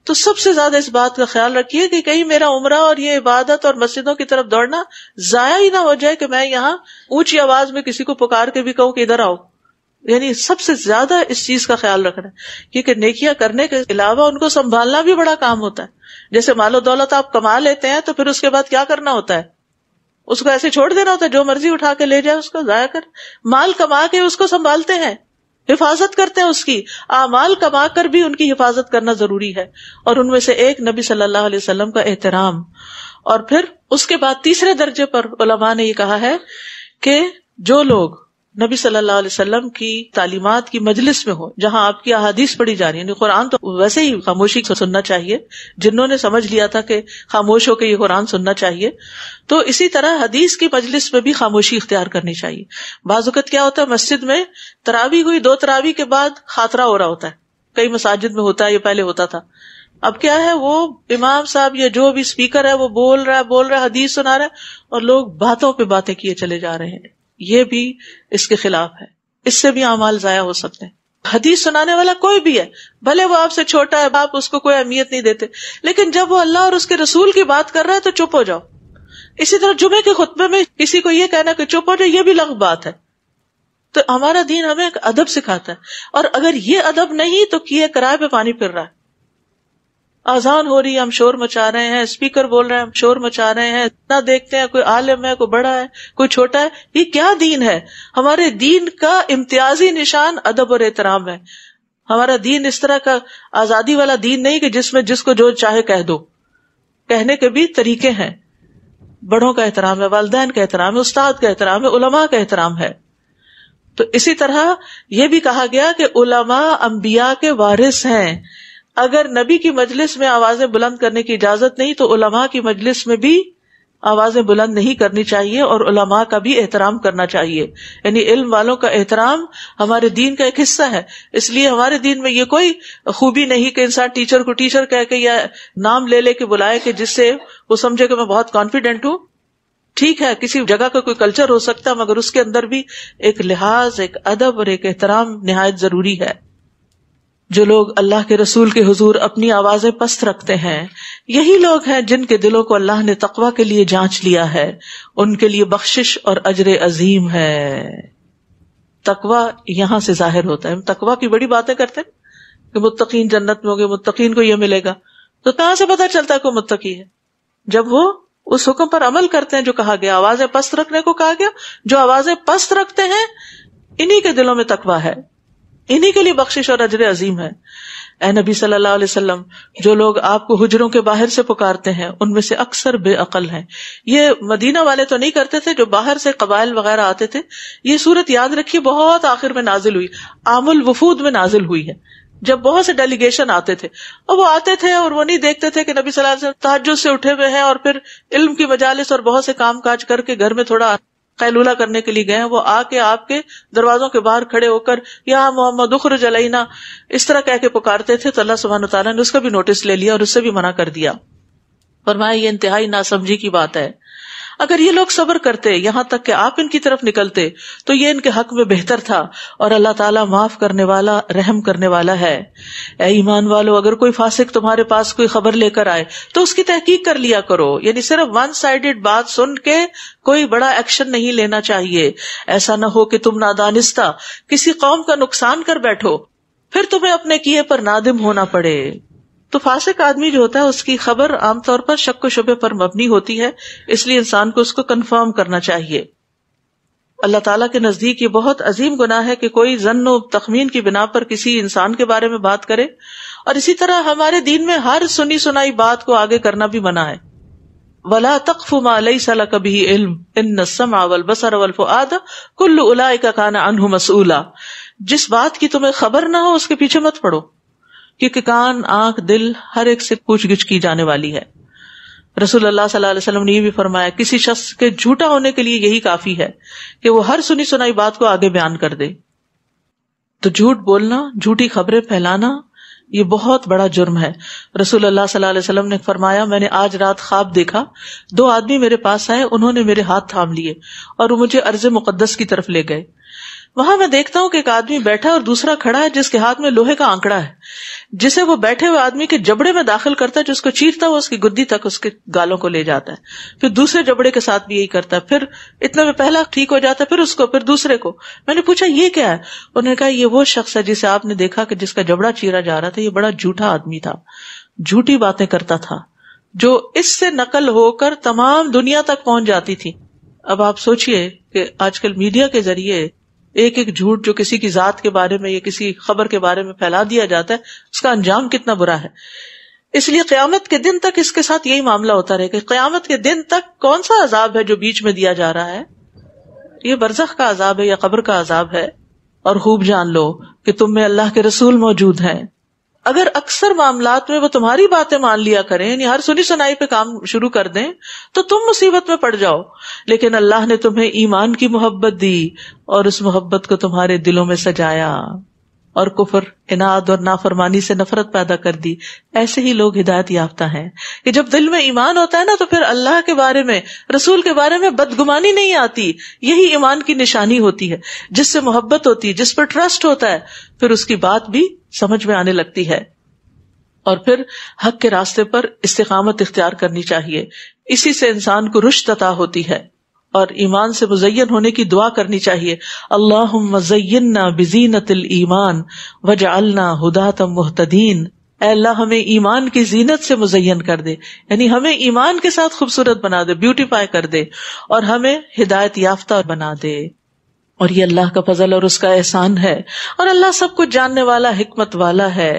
تو سب سے زیادہ اس بات کا خیال رکھیے کہ کہیں میرا عمرہ اور یہ عبادت اور مسجدوں کی طرف دوڑنا ضائع ہی نہ ہو جائے کہ میں یہاں اونچی آواز میں کسی کو پکار کے بھی کہوں کہ ادھر آؤ. یعنی سب سے زیادہ اس چیز کا خیال رکھنا ہے، کیونکہ نیکیاں کرنے کے علاوہ ان کو سنبھالنا بھی بڑا کام ہوتا ہے. جیسے مال و دولت آپ کما لیتے ہیں تو پھر اس کے بعد کیا کرنا ہوتا ہے؟ اس کو ایسے چھوڑ دینا ہوتا ہے، جو مرضی اٹھا کے لے جائے اس کو ضائع کر. مال کما کے اس کو سنبھالتے ہیں، حفاظت کرتے ہیں اس کی. اعمال کما کر بھی ان کی حفاظت کرنا ضروری ہے، اور ان میں سے ایک نبی صلی اللہ علیہ وسلم کا احترام. اور پھر اس کے بعد تیسرے درجے پر علماء نے یہ کہا ہے کہ جو لوگ نبی صلی اللہ علیہ وسلم کی تعلیمات کی مجلس میں ہو، جہاں آپ کی احادیث پڑھی جا رہی ہیں، یعنی قرآن تو ویسے ہی خاموشی سے سننا چاہیے، جنہوں نے سمجھ لیا تھا کہ خاموش ہو کے یہ قرآن سننا چاہیے، تو اسی طرح حدیث کی مجلس میں بھی خاموشی اختیار کرنی چاہیے. بعض اوقات کیا ہوتا ہے، مسجد میں تراویح ہوئی، 2 تراویح کے بعد خاطرہ ہو رہا ہوتا ہے، کئی مساجد میں ہوتا ہے، یہ پہلے ہوتا تھا. اب کیا ہے، وہ امام صاحب یا جو بھی اسپیکر ہے وہ بول رہا ہے، حدیث سنا رہا ہے، اور لوگ باتوں پہ باتیں کیے چلے جا رہے ہیں. یہ بھی اس کے خلاف ہے، اس سے بھی اعمال ضائع ہو سکتے ہیں. حدیث سنانے والا کوئی بھی ہے، بھلے وہ آپ سے چھوٹا ہے، آپ اس کو کوئی اہمیت نہیں دیتے، لیکن جب وہ اللہ اور اس کے رسول کی بات کر رہا ہے تو چپ ہو جاؤ. اسی طرح جمعے کے خطبے میں کسی کو یہ کہنا کہ چپ ہو جائے، یہ بھی لغو بات ہے. تو ہمارا دین ہمیں ایک ادب سکھاتا ہے، اور اگر یہ ادب نہیں تو کیے کرائے پہ پانی پھر رہا ہے. اذان ہو رہی ہے، ہم شور مچا رہے ہیں، اسپیکر بول رہے ہیں، ہم شور مچا رہے ہیں، نہ دیکھتے ہیں کوئی عالم ہے، کوئی بڑا ہے، کوئی چھوٹا ہے. یہ کیا دین ہے؟ ہمارے دین کا امتیازی نشان ادب اور احترام ہے. ہمارا دین اس طرح کا آزادی والا دین نہیں کہ جس میں جس کو جو چاہے کہہ دو. کہنے کے بھی طریقے ہیں. بڑوں کا احترام ہے، والدین کا احترام ہے، استاد کا احترام ہے، علماء کا احترام ہے. تو اسی طرح یہ بھی کہا گیا کہ علماء انبیاء کے وارث ہیں. اگر نبی کی مجلس میں آوازیں بلند کرنے کی اجازت نہیں تو علماء کی مجلس میں بھی آوازیں بلند نہیں کرنی چاہیے، اور علماء کا بھی احترام کرنا چاہیے. یعنی علم والوں کا احترام ہمارے دین کا ایک حصہ ہے. اس لیے ہمارے دین میں یہ کوئی خوبی نہیں کہ انسان ٹیچر کو ٹیچر کہہ کے یا نام لے لے کے بلائے کہ جس سے وہ سمجھے کہ میں بہت کانفیڈنٹ ہوں. ٹھیک ہے، کسی جگہ کا کوئی کلچر ہو سکتا ہے، مگر اس کے اندر بھی ایک لحاظ، ایک ادب اور ایک احترام نہایت ضروری ہے. جو لوگ اللہ کے رسول کے حضور اپنی آوازیں پست رکھتے ہیں، یہی لوگ ہیں جن کے دلوں کو اللہ نے تقویٰ کے لیے جانچ لیا ہے. ان کے لیے بخشش اور اجر عظیم ہے. تقویٰ یہاں سے ظاہر ہوتا ہے. ہم تقویٰ کی بڑی باتیں کرتے ہیں کہ متقین جنت میں ہوں گے، متقین کو یہ ملے گا. تو کہاں سے پتہ چلتا ہے کوئی متقی ہے؟ جب وہ اس حکم پر عمل کرتے ہیں جو کہا گیا، آوازیں پست رکھنے کو کہا گیا. جو آوازیں پست رکھتے ہیں انہی کے دلوں میں تقویٰ ہے، انہی کے لیے بخشش اور اجر عظیم ہے. اے نبی صلی اللہ علیہ وسلم، جو لوگ آپ کو حجروں کے باہر سے پکارتے ہیں ان میں سے اکثر بے عقل ہیں. یہ مدینہ والے تو نہیں کرتے تھے، جو باہر سے قبائل وغیرہ آتے تھے. یہ صورت یاد رکھیے بہت آخر میں نازل ہوئی، عام الوفود میں نازل ہوئی ہے، جب بہت سے ڈیلیگیشن آتے تھے. اور وہ آتے تھے اور وہ نہیں دیکھتے تھے کہ نبی صلی اللہ علیہ وسلم تہجد سے اٹھے ہوئے ہیں اور پھر علم کی مجالس اور بہت سے کام کاج کر کے گھر میں تھوڑا قیلولہ کرنے کے لیے گئے ہیں. وہ آ کے آپ کے دروازوں کے باہر کھڑے ہو کر یا محمد اخرج علینا اس طرح کہہ کے پکارتے تھے. تو اللہ سبحانہ وتعالیٰ نے اس کا بھی نوٹس لے لیا اور اس سے بھی منع کر دیا. فرمایا یہ انتہائی ناسمجھی کی بات ہے. اگر یہ لوگ صبر کرتے یہاں تک کہ آپ ان کی طرف نکلتے تو یہ ان کے حق میں بہتر تھا، اور اللہ تعالیٰ معاف کرنے والا رحم کرنے والا ہے۔ اے ایمان والو، اگر کوئی فاسق تمہارے پاس کوئی خبر لے کر آئے تو اس کی تحقیق کر لیا کرو، یعنی صرف ون سائیڈڈ بات سن کے کوئی بڑا ایکشن نہیں لینا چاہیے۔ ایسا نہ ہو کہ تم نادانستہ کسی قوم کا نقصان کر بیٹھو، پھر تمہیں اپنے کیے پر نادم ہونا پڑے۔ تو فاسق آدمی جو ہوتا ہے اس کی خبر عام طور پر شک و شبے پر مبنی ہوتی ہے، اس لیے انسان کو اس کو کنفرم کرنا چاہیے۔ اللہ تعالیٰ کے نزدیک یہ بہت عظیم گناہ ہے کہ کوئی ظن و تخمین کی بنا پر کسی انسان کے بارے میں بات کرے، اور اسی طرح ہمارے دین میں ہر سنی سنائی بات کو آگے کرنا بھی منع ہے۔ وَلَا تَقْفُ مَا لَيْسَ لَكَ بِهِ عِلْمٌ إِنَّ السَّمْعَ وَالْبَصَرَ وَالْفُؤَادَ كُلُّ أُولَئِكَ كَانَ عَنْهُ مَسْئُولًا۔ جس بات کی تمہیں خبر نہ ہو اس کے پیچھے مت پڑو، کیونکہ کان، آنکھ، دل ہر ایک سے پوچھ گچھ کی جانے والی ہے۔ رسول اللہ صلی اللہ علیہ وسلم نے یہ بھی فرمایا کسی شخص کے جھوٹا ہونے کے لیے یہی کافی ہے کہ وہ ہر سنی سنائی بات کو آگے بیان کر دے۔ تو جھوٹ بولنا، جھوٹی خبریں پھیلانا یہ بہت بڑا جرم ہے۔ رسول اللہ صلی اللہ علیہ وسلم نے فرمایا میں نے آج رات خواب دیکھا، 2 آدمی میرے پاس آئے، انہوں نے میرے ہاتھ تھام لیے اور وہ مجھے ارض مقدس کی طرف لے گئے۔ وہاں میں دیکھتا ہوں کہ ایک آدمی بیٹھا اور دوسرا کھڑا ہے جس کے ہاتھ میں لوہے کا آنکڑا ہے، جسے وہ بیٹھے ہوئے آدمی کے جبڑے میں داخل کرتا ہے، جس کو چیرتا ہوا اس کی گدی تک اس کے گالوں کو لے جاتا ہے، پھر دوسرے جبڑے کے ساتھ بھی یہی کرتا ہے، پھر اتنے میں پہلا ٹھیک ہو جاتا ہے، پھر اس کو، پھر دوسرے کو۔ میں نے پوچھا یہ کیا ہے؟ انہوں نے کہا یہ وہ شخص ہے جسے آپ نے دیکھا کہ جس کا جبڑا چیرا جا رہا تھا، یہ بڑا جھوٹا آدمی تھا، جھوٹی باتیں کرتا تھا جو اس سے نقل ہو کر تمام دنیا تک پہنچ جاتی تھی۔ اب آپ سوچئے کہ آج کل میڈیا کے ذریعے ایک ایک جھوٹ جو کسی کی ذات کے بارے میں یا کسی خبر کے بارے میں پھیلا دیا جاتا ہے، اس کا انجام کتنا برا ہے۔ اس لیے قیامت کے دن تک اس کے ساتھ یہی معاملہ ہوتا رہے کہ قیامت کے دن تک کون سا عذاب ہے جو بیچ میں دیا جا رہا ہے؟ یہ برزخ کا عذاب ہے یا قبر کا عذاب ہے۔ اور خوب جان لو کہ تم میں اللہ کے رسول موجود ہیں۔ اگر اکثر معاملات میں وہ تمہاری باتیں مان لیا کریں، یعنی ہر سنی سنائی پہ کام شروع کر دیں، تو تم مصیبت میں پڑ جاؤ۔ لیکن اللہ نے تمہیں ایمان کی محبت دی اور اس محبت کو تمہارے دلوں میں سجایا، اور کفر، اناد اور نافرمانی سے نفرت پیدا کر دی۔ ایسے ہی لوگ ہدایت یافتہ ہیں کہ جب دل میں ایمان ہوتا ہے نا، تو پھر اللہ کے بارے میں، رسول کے بارے میں بدگمانی نہیں آتی۔ یہی ایمان کی نشانی ہوتی ہے۔ جس سے محبت ہوتی ہے، جس پر ٹرسٹ ہوتا ہے، پھر اس کی بات بھی سمجھ میں آنے لگتی ہے، اور پھر حق کے راستے پر استقامت اختیار کرنی چاہیے۔ اسی سے انسان کو رشد عطا ہوتی ہے، اور ایمان سے مزین ہونے کی دعا کرنی چاہیے۔ اللہم زیننا بزینت الایمان وجعلنا ھداۃ مہتدین۔ اے اللہ ہمیں ایمان کی زینت سے مزین کر دے، یعنی ہمیں ایمان کے ساتھ خوبصورت بنا دے، بیوٹیفائی کر دے، اور ہمیں ہدایت یافتہ بنا دے۔ اور یہ اللہ کا فضل اور اس کا احسان ہے، اور اللہ سب کچھ جاننے والا، حکمت والا ہے۔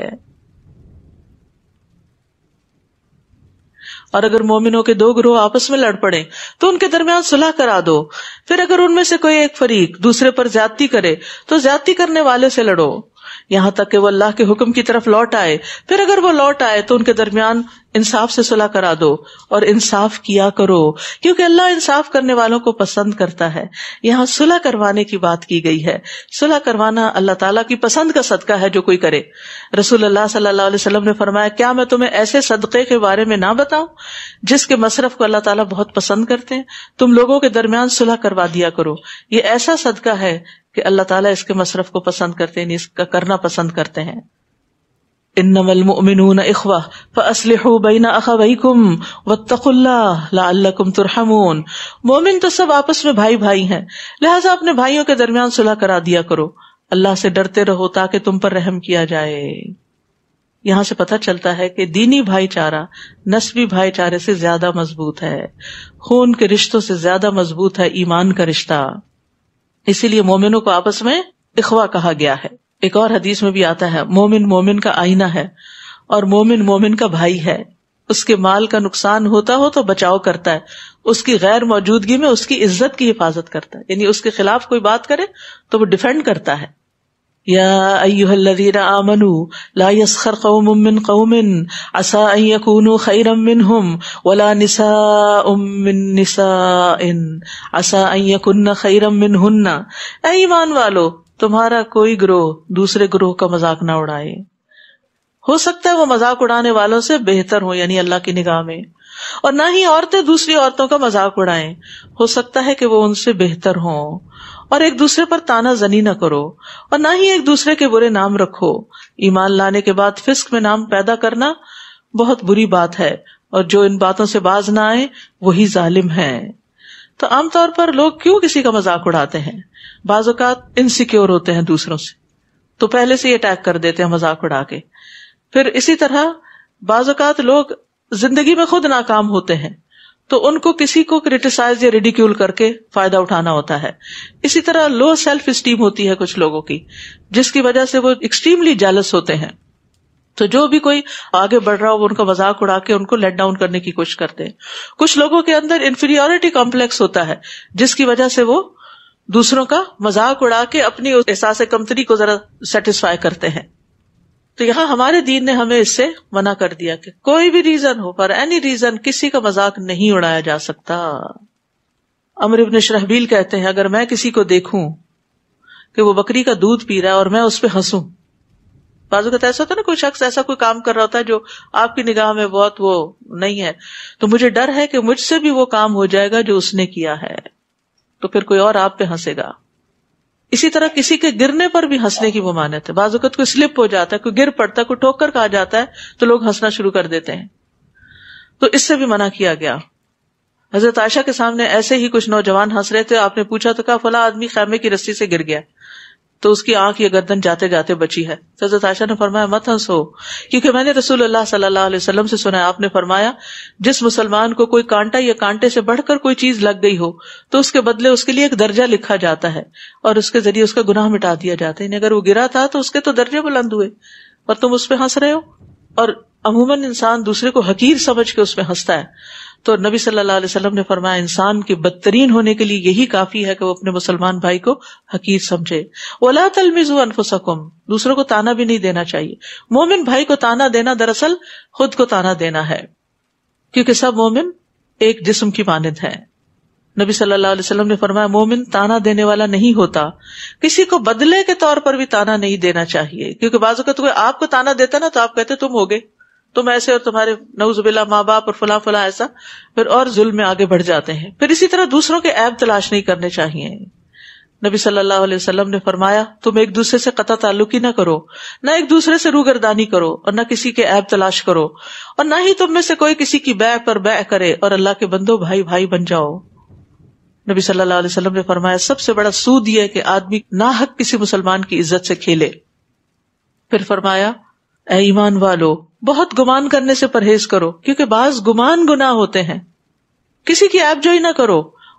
اور اگر مومنوں کے 2 گروہ آپس میں لڑ پڑیں تو ان کے درمیان صلح کرا دو۔ پھر اگر ان میں سے کوئی ایک فریق دوسرے پر زیادتی کرے تو زیادتی کرنے والے سے لڑو، یہاں تک کہ وہ اللہ کے حکم کی طرف لوٹ آئے۔ پھر اگر وہ لوٹ آئے تو ان کے درمیان انصاف سے صلح کرا دو، اور انصاف کیا کرو کیونکہ اللہ انصاف کرنے والوں کو پسند کرتا ہے۔ یہاں صلح کروانے کی بات کی گئی ہے۔ صلح کروانا اللہ تعالیٰ کی پسند کا صدقہ ہے جو کوئی کرے۔ رسول اللہ صلی اللہ علیہ وسلم نے فرمایا کیا میں تمہیں ایسے صدقے کے بارے میں نہ بتاؤں جس کے مصرف کو اللہ تعالیٰ بہت پسند کرتے ہیں؟ تم لوگوں کے درمیان صلح کروا دیا کرو، یہ ایسا صدقہ ہے کہ اللہ تعالیٰ اس کے مصرف کو پسند کرتے ہیں، اس کا کرنا پسند کرتے ہیں۔ انما المؤمنون اخوہ فاصلحوا بین اخویکم واتقوا اللہ لعلکم ترحمون۔ مومن تو سب آپس میں بھائی بھائی ہیں، لہٰذا اپنے بھائیوں کے درمیان صلح کرا دیا کرو، اللہ سے ڈرتے رہو تاکہ تم پر رحم کیا جائے۔ یہاں سے پتہ چلتا ہے کہ دینی بھائی چارہ نسبی بھائی چارے سے زیادہ مضبوط ہے، خون کے رشتوں سے زیادہ مضبوط ہے ایمان کا رشتہ۔ اسی لیے مومنوں کو آپس میں اخوہ کہا گیا ہے۔ ایک اور حدیث میں بھی آتا ہے مومن مومن کا آئینہ ہے، اور مومن مومن کا بھائی ہے۔ اس کے مال کا نقصان ہوتا ہو تو بچاؤ کرتا ہے، اس کی غیر موجودگی میں اس کی عزت کی حفاظت کرتا ہے، یعنی اس کے خلاف کوئی بات کرے تو وہ ڈیفینڈ کرتا ہے۔ یا ایھا الذین آمنوا لا یسخر قوم من قوم عسى ان یکونوا خیرا منہم ولا نساء من نساء عسى ان یکن خیرا منہن۔ اے ایمان والو، تمہارا کوئی گروہ دوسرے گروہ کا مذاق نہ اڑائے، ہو سکتا ہے وہ مذاق اڑانے والوں سے بہتر ہوں یعنی اللہ کی نگاہ میں، اور نہ ہی عورتیں دوسری عورتوں کا مذاق اڑائیں، ہو سکتا ہے کہ وہ ان سے بہتر ہوں، اور ایک دوسرے پر تانا زنی نہ کرو، اور نہ ہی ایک دوسرے کے برے نام رکھو۔ ایمان لانے کے بعد فسق میں نام پیدا کرنا بہت بری بات ہے، اور جو ان باتوں سے باز نہ آئے وہی ظالم ہے۔ تو عام طور پر لوگ کیوں کسی کا مذاق اڑاتے ہیں؟ بعض اوقات انسیکیور ہوتے ہیں دوسروں سے، تو پہلے سے ہی اٹیک کر دیتے ہیں مذاق اڑا کے۔ پھر اسی طرح بعض اوقات لوگ زندگی میں خود ناکام ہوتے ہیں، تو ان کو کسی کو کریٹیسائز یا ریڈیکیول کر کے فائدہ اٹھانا ہوتا ہے۔ اسی طرح لو سیلف اسٹیم ہوتی ہے کچھ لوگوں کی، جس کی وجہ سے وہ ایکسٹریملی جیلس ہوتے ہیں، تو جو بھی کوئی آگے بڑھ رہا ہو وہ ان کا مذاق اڑا کے ان کو لیٹ ڈاؤن کرنے کی کوشش کرتے ہیں۔ کچھ لوگوں کے اندر انفیریورٹی کمپلیکس ہوتا ہے، جس کی وجہ سے وہ دوسروں کا مذاق اڑا کے اپنی احساس کمتری کو ذرا سیٹسفائی کرتے ہیں۔ تو یہاں ہمارے دین نے ہمیں اس سے منع کر دیا کہ کوئی بھی reason who, for any reason, کسی کا مذاق نہیں اڑایا جا سکتا۔ عمرو بن شرحبیل کہتے ہیں اگر میں کسی کو دیکھوں کہ وہ بکری کا دودھ پی رہا ہے اور میں اس پہ ہنسوں، بعض اوقات ایسا ہوتا ہے نا، کوئی شخص ایسا کوئی کام کر رہا ہوتا ہے جو آپ کی نگاہ میں بہت وہ نہیں ہے، تو مجھے ڈر ہے کہ مجھ سے بھی وہ کام ہو جائے گا جو اس نے کیا ہے، تو پھر کوئی اور آپ پہ ہنسے گا۔ اسی طرح کسی کے گرنے پر بھی ہنسنے کی ممانعت ہے۔ بعض اوقات کوئی سلپ ہو جاتا ہے، کوئی گر پڑتا ہے، کوئی ٹھوکر کھا جاتا ہے تو لوگ ہنسنا شروع کر دیتے ہیں، تو اس سے بھی منع کیا گیا۔ حضرت عائشہ کے سامنے ایسے ہی کچھ نوجوان ہنس رہے تھے، آپ نے پوچھا تو کہا فلاں آدمی خیمے کی رسی سے گر گیا تو اس کی آنکھ یا گردن جاتے جاتے بچی ہے۔ تو حضرت عائشہ نے فرمایا مت ہنسو، کیونکہ میں نے رسول اللہ صلی اللہ علیہ وسلم سے سنا ہے، آپ نے فرمایا جس مسلمان کو کوئی کانٹا یا کانٹے سے بڑھ کر کوئی چیز لگ گئی ہو تو اس کے بدلے اس کے لیے ایک درجہ لکھا جاتا ہے اور اس کے ذریعے اس کا گناہ مٹا دیا جاتا ہے۔ یعنی اگر وہ گرا تھا تو اس کے تو درجے بلند ہوئے اور تم اس پہ ہنس رہے ہو۔ اور عموماً انسان دوسرے کو حقیر سمجھ کے اس پہ ہنستا ہے، تو نبی صلی اللہ علیہ وسلم نے فرمایا انسان کے بدترین ہونے کے لیے یہی کافی ہے کہ وہ اپنے مسلمان بھائی کو حقیر سمجھے۔ وَلَا تَلْمِزُوا أَنفُسَكُمْ، دوسروں کو تانا بھی نہیں دینا چاہیے۔ مومن بھائی کو تانا دینا دراصل خود کو تانا دینا ہے، کیونکہ سب مومن ایک جسم کی مانند ہے۔ نبی صلی اللہ علیہ وسلم نے فرمایا مومن تانا دینے والا نہیں ہوتا، کسی کو بدلے کے طور پر بھی تانا نہیں دینا چاہیے، کیونکہ بعض اوقات کوئی آپ کو تانا دیتا نا تو آپ کہتے تم ہو گئے، تم ایسے، اور تمہارے نعوذ باللہ ماں باپ اور فلاں فلاں ایسا، پھر اور ظلم میں آگے بڑھ جاتے ہیں۔ پھر اسی طرح دوسروں کے عیب تلاش نہیں کرنے چاہیے۔ نبی صلی اللہ علیہ وسلم نے فرمایا تم ایک دوسرے سے قطع تعلق ہی نہ کرو، نہ ایک دوسرے سے روگردانی کرو، اور نہ کسی کے عیب تلاش کرو، اور نہ ہی تم میں سے کوئی کسی کی بیع پر بیع کرے، اور اللہ کے بندو بھائی بھائی بن جاؤ۔ نبی صلی اللہ علیہ وسلم نے فرمایا سب سے بڑا سود یہ ہے کہ آدمی ناحق کسی مسلمان کی عزت سے کھیلے۔ پھر فرمایا اے ایمان والو بہت گمان کرنے سے پرہیز کرو، کیونکہ بعض گمان گناہ ہوتے ہیں۔ کسی کی عیب جوئی نہ کرو،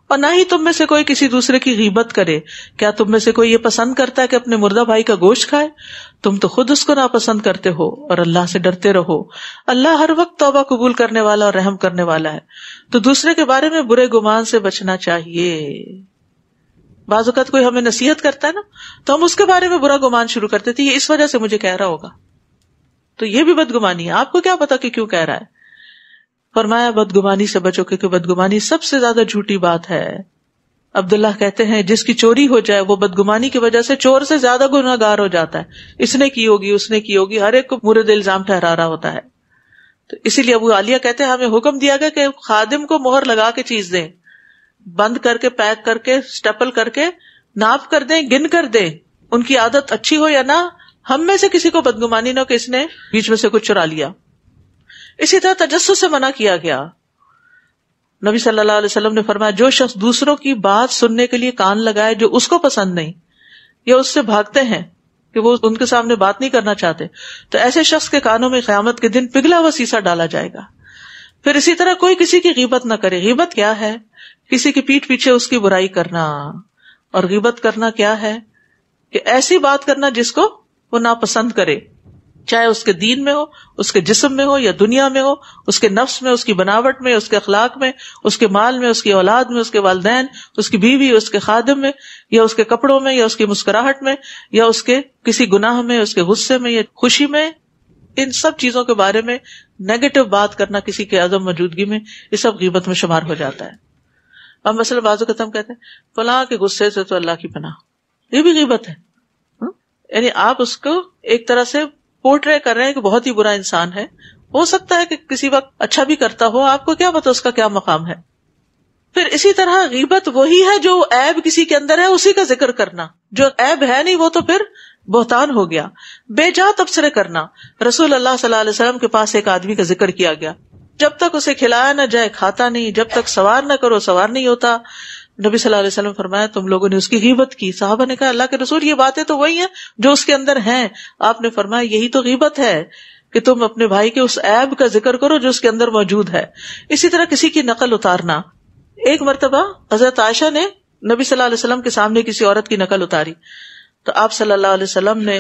اور نہ ہی تم میں سے کوئی کسی دوسرے کی غیبت کرے۔ کیا تم میں سے کوئی یہ پسند کرتا ہے کہ اپنے مردہ بھائی کا گوشت کھائے؟ تم تو خود اس کو ناپسند کرتے ہو، اور اللہ سے ڈرتے رہو، اللہ ہر وقت توبہ قبول کرنے والا اور رحم کرنے والا ہے۔ تو دوسرے کے بارے میں برے گمان سے بچنا چاہیے۔ بعض اوقات کوئی ہمیں نصیحت کرتا ہے نا تو ہم اس کے بارے میں برا گمان شروع کرتے تھے، یہ اس وجہ سے مجھے کہہ رہا ہوگا، تو یہ بھی بدگمانی ہے، آپ کو کیا پتا کہ کیوں کہہ رہا ہے۔ فرمایا بدگمانی سے بچو، کیونکہ بدگمانی سب سے زیادہ جھوٹی بات ہے۔ عبداللہ کہتے ہیں جس کی چوری ہو جائے وہ بدگمانی کی وجہ سے چور سے زیادہ گناہگار ہو جاتا ہے، اس نے کی ہوگی، اس نے کی ہوگی، ہر ایک کو مورد الزام ٹھہرا رہا ہوتا ہے۔ تو اسی لیے ابو عالیہ کہتے ہیں ہمیں حکم دیا گیا کہ خادم کو مہر لگا کے چیز دیں، بند کر کے، پیک کر کے، سٹیپل کر کے، ناپ کر دیں، گن کر دیں، ان کی عادت اچھی ہو یا نہ، ہم میں سے کسی کو بدگمانی نہ ہو کہ اس نے بیچ میں سے کچھ چرا لیا۔ اسی طرح تجسس سے منع کیا گیا۔ نبی صلی اللہ علیہ وسلم نے فرمایا جو شخص دوسروں کی بات سننے کے لیے کان لگائے جو اس کو پسند نہیں، یا اس سے بھاگتے ہیں کہ وہ ان کے سامنے بات نہیں کرنا چاہتے، تو ایسے شخص کے کانوں میں قیامت کے دن پگھلا ہوا سیسا ڈالا جائے گا۔ پھر اسی طرح کوئی کسی کی غیبت نہ کرے۔ غیبت کیا ہے؟ کسی کی پیٹھ پیچھے اس کی برائی کرنا، اور غیبت کرنا کیا ہے؟ کہ ایسی بات کرنا جس کو وہ ناپسند کرے، چاہے اس کے دین میں ہو، اس کے جسم میں ہو، یا دنیا میں ہو، اس کے نفس میں، اس کی بناوٹ میں، اس کے اخلاق میں، اس کے مال میں، اس کی اولاد میں، اس کے والدین، اس کی بیوی، اس کے خادم میں، یا اس کے کپڑوں میں، یا اس کی مسکراہٹ میں، یا اس کے کسی گناہ میں، اس کے غصے میں یا خوشی میں، ان سب چیزوں کے بارے میں نیگیٹو بات کرنا کسی کے عدم موجودگی میں، یہ سب غیبت میں شمار ہو جاتا ہے۔ اب مثلا بعض اوقات ہم کہتے ہیں فلاں کے غصے سے تو اللہ کی پناہ، یہ بھی غیبت ہے۔ یعنی آپ اس کو ایک طرح سے پورٹرے کر رہے ہیں کہ بہت ہی برا انسان ہے. ہو سکتا ہے کہ کسی وقت اچھا بھی کرتا ہو, آپ کو کیا پتا اس کا کیا مقام ہے. پھر اسی طرح غیبت وہی ہے جو عیب کسی کے اندر ہے اسی کا ذکر کرنا, جو عیب ہے نہیں وہ تو پھر بہتان ہو گیا. بے جا تبصرے کرنا. رسول اللہ صلی اللہ علیہ وسلم کے پاس ایک آدمی کا ذکر کیا گیا, جب تک اسے کھلایا نہ جائے کھاتا نہیں, جب تک سوار نہ کرو سوار نہیں ہوتا. نبی صلی اللہ علیہ وسلم فرمایا تم لوگوں نے اس کی غیبت کی. صحابہ نے کہا اللہ کے رسول یہ باتیں تو وہی ہیں جو اس کے اندر ہیں. آپ نے فرمایا یہی تو غیبت ہے کہ تم اپنے بھائی کے اس عیب کا ذکر کرو جو اس کے اندر موجود ہے. اسی طرح کسی کی نقل اتارنا. ایک مرتبہ حضرت عائشہ نے نبی صلی اللہ علیہ وسلم کے سامنے کسی عورت کی نقل اتاری تو آپ صلی اللہ علیہ وسلم نے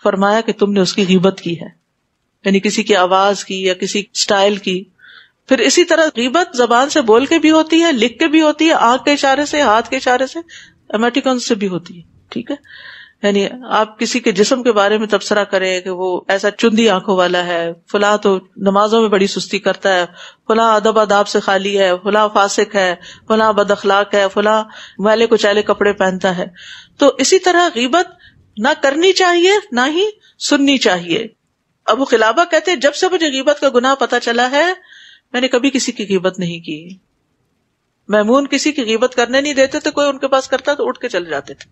فرمایا کہ تم نے اس کی غیبت کی ہے, یعنی کسی کی آواز کی یا کسی سٹائل کی. پھر اسی طرح غیبت زبان سے بول کے بھی ہوتی ہے, لکھ کے بھی ہوتی ہے, آنکھ کے اشارے سے, ہاتھ کے اشارے سے, ایموٹیکن سے بھی ہوتی ہے. ٹھیک ہے, یعنی آپ کسی کے جسم کے بارے میں تبصرہ کریں کہ وہ ایسا چندی آنکھوں والا ہے, فلاں تو نمازوں میں بڑی سستی کرتا ہے, فلاں ادب آداب سے خالی ہے, فلاں فاسق ہے, فلاں بد اخلاق ہے, فلاں میلے کچیلے کپڑے پہنتا ہے. تو اسی طرح غیبت نہ کرنی چاہیے نہ ہی سننی چاہیے. ابو قلابہ کہتے جب سے مجھے غیبت کا گناہ پتا چلا ہے میں نے کبھی کسی کی غیبت نہیں کی. میمون کسی کی غیبت کرنے نہیں دیتے تھے, کوئی ان کے پاس کرتا تو اٹھ کے چلے جاتے تھے.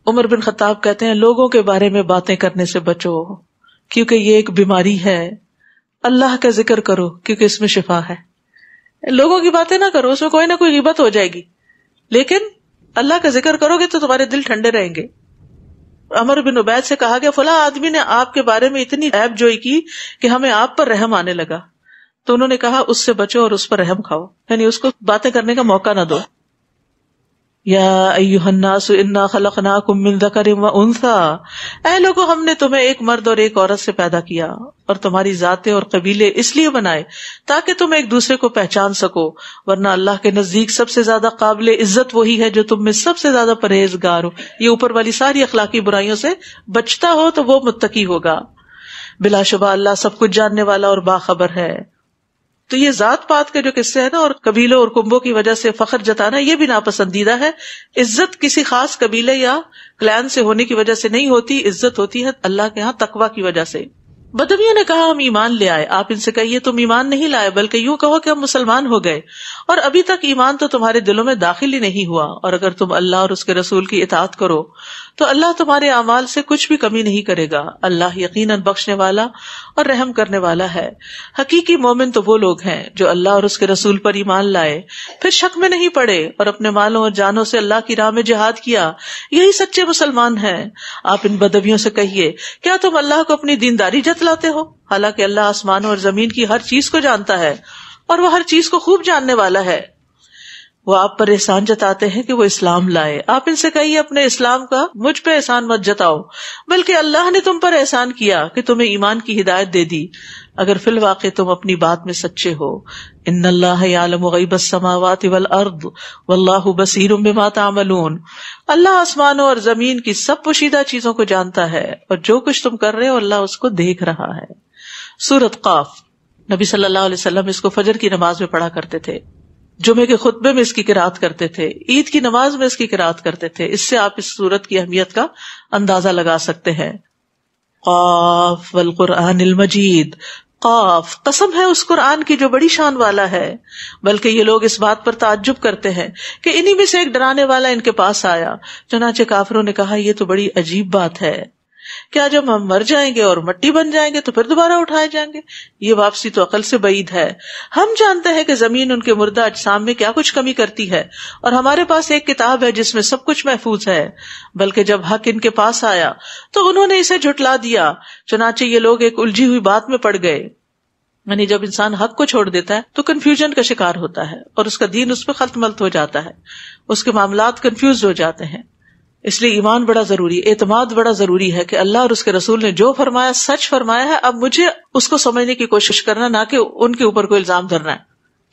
عمر بن خطاب کہتے ہیں لوگوں کے بارے میں باتیں کرنے سے بچو کیونکہ یہ ایک بیماری ہے, اللہ کا ذکر کرو کیونکہ اس میں شفا ہے. لوگوں کی باتیں نہ کرو, اس میں کوئی نہ کوئی غیبت ہو جائے گی, لیکن اللہ کا ذکر کرو گے تو تمہارے دل ٹھنڈے رہیں گے. عمر بن عبید سے کہا گیا فلاں آدمی نے آپ کے بارے میں اتنی عیب جوئی کی کہ ہمیں آپ پر رحم آنے لگا. تو انہوں نے کہا اس سے بچو اور اس پر رحم کھاؤ, یعنی اس کو باتیں کرنے کا موقع نہ دو. یا ایھا الناس انا خلقناکم من ذکر و انثی, اے لوگو ہم نے تمہیں ایک مرد اور ایک عورت سے پیدا کیا اور تمہاری ذاتیں اور قبیلے اس لیے بنائے تاکہ تم ایک دوسرے کو پہچان سکو, ورنہ اللہ کے نزدیک سب سے زیادہ قابل عزت وہی ہے جو تم میں سب سے زیادہ پرہیزگار ہو. یہ اوپر والی ساری اخلاقی برائیوں سے بچتا ہو تو وہ متقی ہوگا. بلا شبہ اللہ سب کچھ جاننے والا اور باخبر ہے. تو یہ ذات پات کے جو قصے ہیں نا اور قبیلوں اور کنبوں کی وجہ سے فخر جتانا یہ بھی ناپسندیدہ ہے. عزت کسی خاص قبیلے یا کلان سے ہونے کی وجہ سے نہیں ہوتی, عزت ہوتی ہے اللہ کے ہاں تقویٰ کی وجہ سے. بدویوں نے کہا ہم ایمان لے آئے. آپ ان سے کہیے تم ایمان نہیں لائے بلکہ یوں کہو کہ ہم مسلمان ہو گئے, اور ابھی تک ایمان تو تمہارے دلوں میں داخل ہی نہیں ہوا. اور اگر تم اللہ اور اس کے رسول کی اطاعت کرو تو اللہ تمہارے اعمال سے کچھ بھی کمی نہیں کرے گا. اللہ یقیناً بخشنے والا اور رحم کرنے والا ہے. حقیقی مومن تو وہ لوگ ہیں جو اللہ اور اس کے رسول پر ایمان لائے, پھر شک میں نہیں پڑے اور اپنے مالوں اور جانوں سے اللہ کی راہ میں جہاد کیا, یہی سچے مسلمان ہیں. آپ ان بدویوں سے کہیے کیا تم اللہ کو اپنی دینداری جتلاتے ہو, حالانکہ اللہ آسمانوں اور زمین کی ہر چیز کو جانتا ہے اور وہ ہر چیز کو خوب جاننے والا ہے. وہ آپ پر احسان جتاتے ہیں کہ وہ اسلام لائے. آپ ان سے کہیے اپنے اسلام کا مجھ پہ احسان مت جتاؤ, بلکہ اللہ نے تم پر احسان کیا کہ تمہیں ایمان کی ہدایت دے دی, اگر فی الواقع تم اپنی بات میں سچے ہو. ان اللہ یعلم غیب السماوات والارض واللہ بصیر بما تعملون, اللہ آسمانوں اور زمین کی سب پوشیدہ چیزوں کو جانتا ہے اور جو کچھ تم کر رہے ہو اللہ اس کو دیکھ رہا ہے. سورۃ قاف. نبی صلی اللہ علیہ وسلم اس کو فجر کی نماز میں پڑھا کرتے تھے, جمعے کے خطبے میں اس کی قرات کرتے تھے, عید کی نماز میں اس کی قرات کرتے تھے. اس سے آپ اس سورت کی اہمیت کا اندازہ لگا سکتے ہیں. قاف والقرآن المجید, قاف قسم ہے اس قرآن کی جو بڑی شان والا ہے. بلکہ یہ لوگ اس بات پر تعجب کرتے ہیں کہ انہی میں سے ایک ڈرانے والا ان کے پاس آیا. چنانچہ کافروں نے کہا یہ تو بڑی عجیب بات ہے, کیا جب ہم مر جائیں گے اور مٹی بن جائیں گے تو پھر دوبارہ اٹھائے جائیں گے؟ یہ واپسی تو عقل سے بعید ہے. ہم جانتے ہیں کہ زمین ان کے مردہ اجسام میں کیا کچھ کمی کرتی ہے, اور ہمارے پاس ایک کتاب ہے جس میں سب کچھ محفوظ ہے. بلکہ جب حق ان کے پاس آیا تو انہوں نے اسے جھٹلا دیا. چنانچہ یہ لوگ ایک الجھی ہوئی بات میں پڑ گئے. یعنی جب انسان حق کو چھوڑ دیتا ہے تو کنفیوژن کا شکار ہوتا ہے اور اس کا دین اس پہ خلط ملط ہو جاتا ہے, اس کے معاملات کنفیوز ہو جاتے ہیں. اس لیے ایمان بڑا ضروری ہے, اعتماد بڑا ضروری ہے کہ اللہ اور اس کے رسول نے جو فرمایا سچ فرمایا ہے. اب مجھے اس کو سمجھنے کی کوشش کرنا, نہ کہ ان کے اوپر کوئی الزام دھرنا ہے.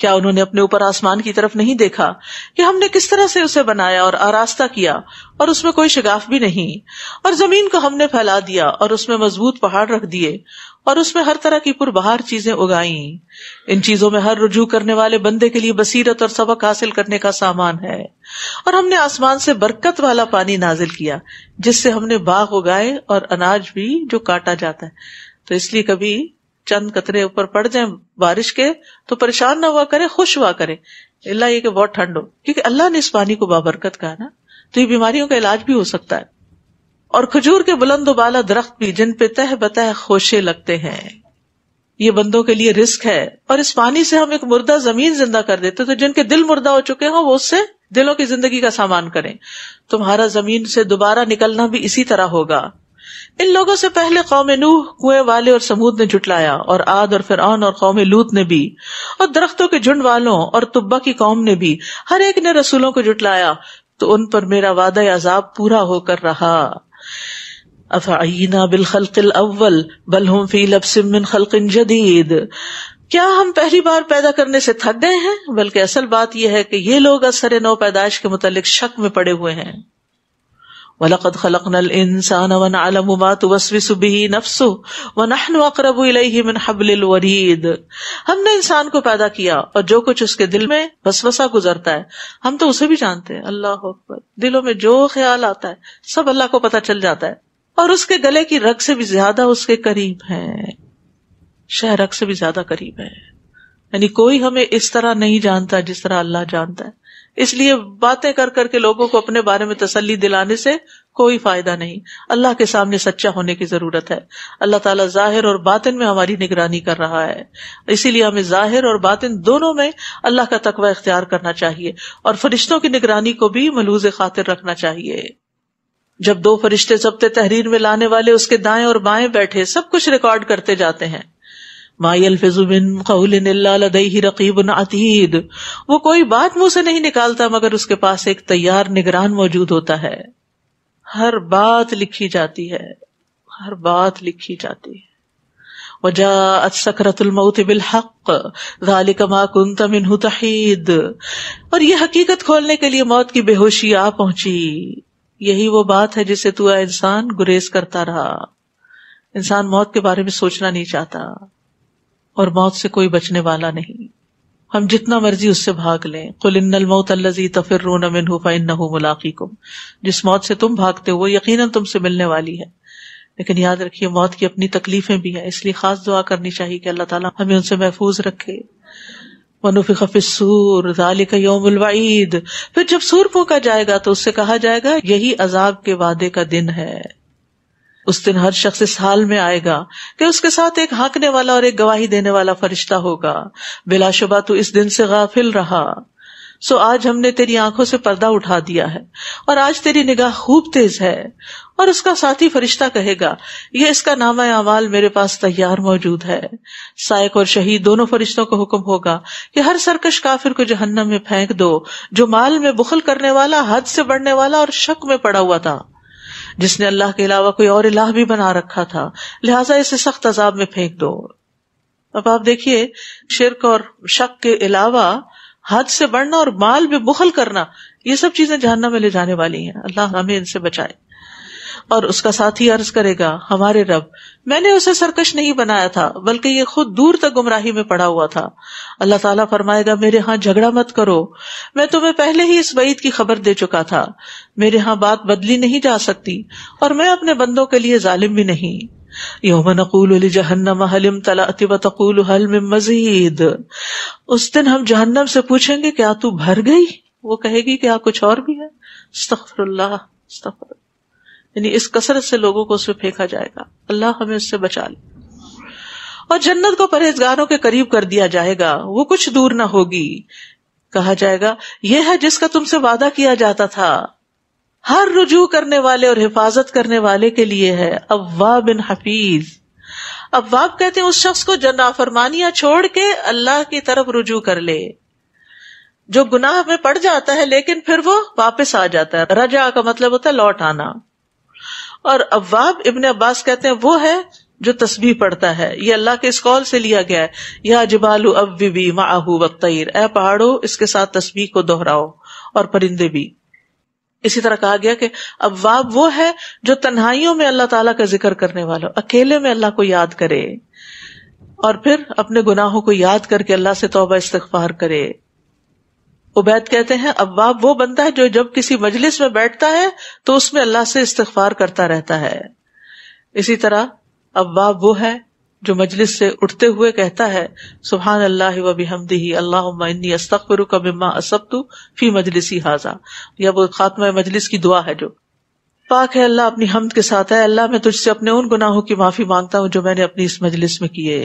کیا انہوں نے اپنے اوپر آسمان کی طرف نہیں دیکھا کہ ہم نے کس طرح سے اسے بنایا اور آراستہ کیا، اور اس میں کوئی شگاف بھی نہیں، اور زمین کو ہم نے پھیلا دیا اور اس میں مضبوط پہاڑ رکھ دیے اور اس میں ہر طرح کی پربہار چیزیں اگائیں۔ ان چیزوں میں ہر رجوع کرنے والے بندے کے لیے بصیرت اور سبق حاصل کرنے کا سامان ہے۔ اور ہم نے آسمان سے برکت والا پانی نازل کیا جس سے ہم نے باغ اگائے اور اناج بھی جو کاٹا جاتا ہے۔ تو اس لیے کبھی چند قطرے اوپر پڑ جائیں بارش کے تو پریشان نہ ہوا کرے، خوش ہوا کرے، اللہ یہ کہ بہت ٹھنڈ ہو، کیونکہ اللہ نے اس پانی کو بابرکت کہا نا، تو یہ بیماریوں کا علاج بھی ہو سکتا ہے۔ اور کھجور کے بلند و بالا درخت بھی جن پہ تہ بتہ خوشے لگتے ہیں، یہ بندوں کے لیے رزق ہے۔ اور اس پانی سے ہم ایک مردہ زمین زندہ کر دیتے، تو جن کے دل مردہ ہو چکے ہوں وہ اس سے دلوں کی زندگی کا سامان کریں۔ تمہارا زمین سے دوبارہ نکلنا بھی اسی طرح ہوگا۔ ان لوگوں سے پہلے قوم نوح، کنویں والے اور سمود نے جھٹلایا، اور عاد اور فرعون اور قوم لوط نے بھی، اور درختوں کے جھنڈ والوں اور تبا کی قوم نے بھی، ہر ایک نے رسولوں کو جھٹلایا، تو ان پر میرا وعدہ عذاب پورا ہو کر رہا۔ افعینا بالخلق الاول بل ہم فی لبس من خلق جدید، کیا ہم پہلی بار پیدا کرنے سے تھک گئے ہیں؟ بلکہ اصل بات یہ ہے کہ یہ لوگ اثر نو پیدائش کے متعلق شک میں پڑے ہوئے ہیں۔ وَلَقَدْ خَلَقْنَا الْإِنسَانَ وَنَعْلَمُ مَا تُوَسْوِسُ بِهِ نَفْسُهُ وَنَحْنُ أَقْرَبُ إِلَيْهِ مِنْ حَبْلِ الْوَرِيدِ، ہم نے انسان کو پیدا کیا اور جو کچھ اس کے دل میں وسوسہ گزرتا ہے ہم تو اسے بھی جانتے ہیں۔ اللہ اکبر، دلوں میں جو خیال آتا ہے سب اللہ کو پتہ چل جاتا ہے، اور اس کے گلے کی رگ سے بھی زیادہ اس کے قریب ہیں، شہ رگ سے بھی زیادہ قریب ہے۔ یعنی کوئی ہمیں اس طرح نہیں جانتا جس طرح اللہ جانتا ہے۔ اس لیے باتیں کر کر کے لوگوں کو اپنے بارے میں تسلی دلانے سے کوئی فائدہ نہیں، اللہ کے سامنے سچا ہونے کی ضرورت ہے۔ اللہ تعالیٰ ظاہر اور باطن میں ہماری نگرانی کر رہا ہے، اسی لیے ہمیں ظاہر اور باطن دونوں میں اللہ کا تقوی اختیار کرنا چاہیے، اور فرشتوں کی نگرانی کو بھی ملوز خاطر رکھنا چاہیے۔ جب دو فرشتے ضبط تحریر میں لانے والے اس کے دائیں اور بائیں بیٹھے سب کچھ ریکارڈ کرتے جاتے ہیں، ما یلفظ من قول الا لدیہ رقیب عتید، وہ کوئی بات منہ سے نہیں نکالتا مگر اس کے پاس ایک تیار نگران موجود ہوتا ہے۔ ہر بات لکھی جاتی ہے، ہر بات لکھی جاتی ہے۔ وجاءت سکرۃ الموت بالحق ذلک ما کنت منہ تحید، اور یہ حقیقت کھولنے کے لیے موت کی بے ہوشی آ پہنچی، یہی وہ بات ہے جسے تو اے انسان گریز کرتا رہا۔ انسان موت کے بارے میں سوچنا نہیں چاہتا، اور موت سے کوئی بچنے والا نہیں، ہم جتنا مرضی اس سے بھاگ لیں۔ قل ان الموت الذی تفرون منہ فانہ ملاقیکم، جس موت سے تم بھاگتے ہو وہ یقیناً تم سے ملنے والی ہے۔ لیکن یاد رکھیے موت کی اپنی تکلیفیں بھی ہیں، اس لیے خاص دعا کرنی چاہیے کہ اللہ تعالیٰ ہمیں ان سے محفوظ رکھے۔ وَنُفِخَ فِي الصُّورِ ذَلِكَ يَوْمُ الْوَعِيدِ، پھر جب سور پھونکا جائے گا تو اس سے کہا جائے گا یہی عذاب کے وعدے کا دن ہے۔ اس دن ہر شخص اس حال میں آئے گا کہ اس کے ساتھ ایک ہانکنے والا اور ایک گواہی دینے والا فرشتہ ہوگا، بلا شبہ تو اس دن سے غافل رہا، سو آج ہم نے تیری آنکھوں سے پردہ اٹھا دیا ہے، اور آج تیری نگاہ خوب تیز ہے۔ اور اس کا ساتھی فرشتہ کہے گا یہ اس کا نامہ اعمال میرے پاس تیار موجود ہے۔ سائق اور شہید دونوں فرشتوں کو حکم ہوگا کہ ہر سرکش کافر کو جہنم میں پھینک دو، جو مال میں بخل کرنے والا، حد سے بڑھنے والا اور شک میں پڑا ہوا تھا، جس نے اللہ کے علاوہ کوئی اور الہ بھی بنا رکھا تھا، لہٰذا اسے سخت عذاب میں پھینک دو۔ اب آپ دیکھیے، شرک اور شک کے علاوہ حد سے بڑھنا اور مال میں بخل کرنا، یہ سب چیزیں جہنم میں لے جانے والی ہیں، اللہ ہمیں ان سے بچائے۔ اور اس کا ساتھی عرض کرے گا ہمارے رب، میں نے اسے سرکش نہیں بنایا تھا بلکہ یہ خود دور تک گمراہی میں پڑا ہوا تھا۔ اللہ تعالیٰ فرمائے گا میرے ہاں جھگڑا مت کرو، میں تمہیں پہلے ہی اس وعید کی خبر دے چکا تھا، میرے ہاں بات بدلی نہیں جا سکتی، اور میں اپنے بندوں کے لیے ظالم بھی نہیں۔ یوم نقول لجہنم هل امتلأت وتقول هل من مزید، اس دن ہم جہنم سے پوچھیں گے کیا تو بھر گئی؟ وہ کہے گی کیا کچھ اور بھی ہے؟ استغفر اللہ، استغفر اللہ، یعنی اس کثرت سے لوگوں کو اس میں پھینکا جائے گا، اللہ ہمیں اس سے بچا لے۔ اور جنت کو پرہیزگاروں کے قریب کر دیا جائے گا، وہ کچھ دور نہ ہوگی، کہا جائے گا یہ ہے جس کا تم سے وعدہ کیا جاتا تھا، ہر رجوع کرنے والے اور حفاظت کرنے والے کے لیے ہے، اواب حفیظ۔ اواب کہتے ہیں اس شخص کو جو نافرمانیاں چھوڑ کے اللہ کی طرف رجوع کر لے، جو گناہ میں پڑ جاتا ہے لیکن پھر وہ واپس آ جاتا ہے۔ رجع کا مطلب ہوتا ہے لوٹ آنا۔ اور اواب ابن عباس کہتے ہیں وہ ہے جو تسبیح پڑھتا ہے. یہ اللہ کے اس قول سے لیا گیا ہے, یا جبال اوبی معہ والطیر, اے پہاڑوں اس کے ساتھ تسبیح کو دہراؤ اور پرندے بھی. اسی طرح کہا گیا کہ اواب وہ ہے جو تنہائیوں میں اللہ تعالیٰ کا ذکر کرنے والا, اکیلے میں اللہ کو یاد کرے اور پھر اپنے گناہوں کو یاد کر کے اللہ سے توبہ استغفار کرے. عبید کہتے ہیں اواب وہ بندہ ہے جو جب کسی مجلس میں بیٹھتا ہے تو اس میں اللہ سے استغفار کرتا رہتا ہے. اسی طرح اواب وہ ہے جو مجلس سے اٹھتے ہوئے کہتا ہے سبحان اللہ و بحمدہ اللہم انی استغفرک مما اصبت فی مجلسی ھذا, یا وہ خاتمہ مجلس کی دعا ہے جو پاک ہے اللہ اپنی حمد کے ساتھ, ہے اللہ میں تجھ سے اپنے ان گناہوں کی معافی مانگتا ہوں جو میں نے اپنی اس مجلس میں کیے.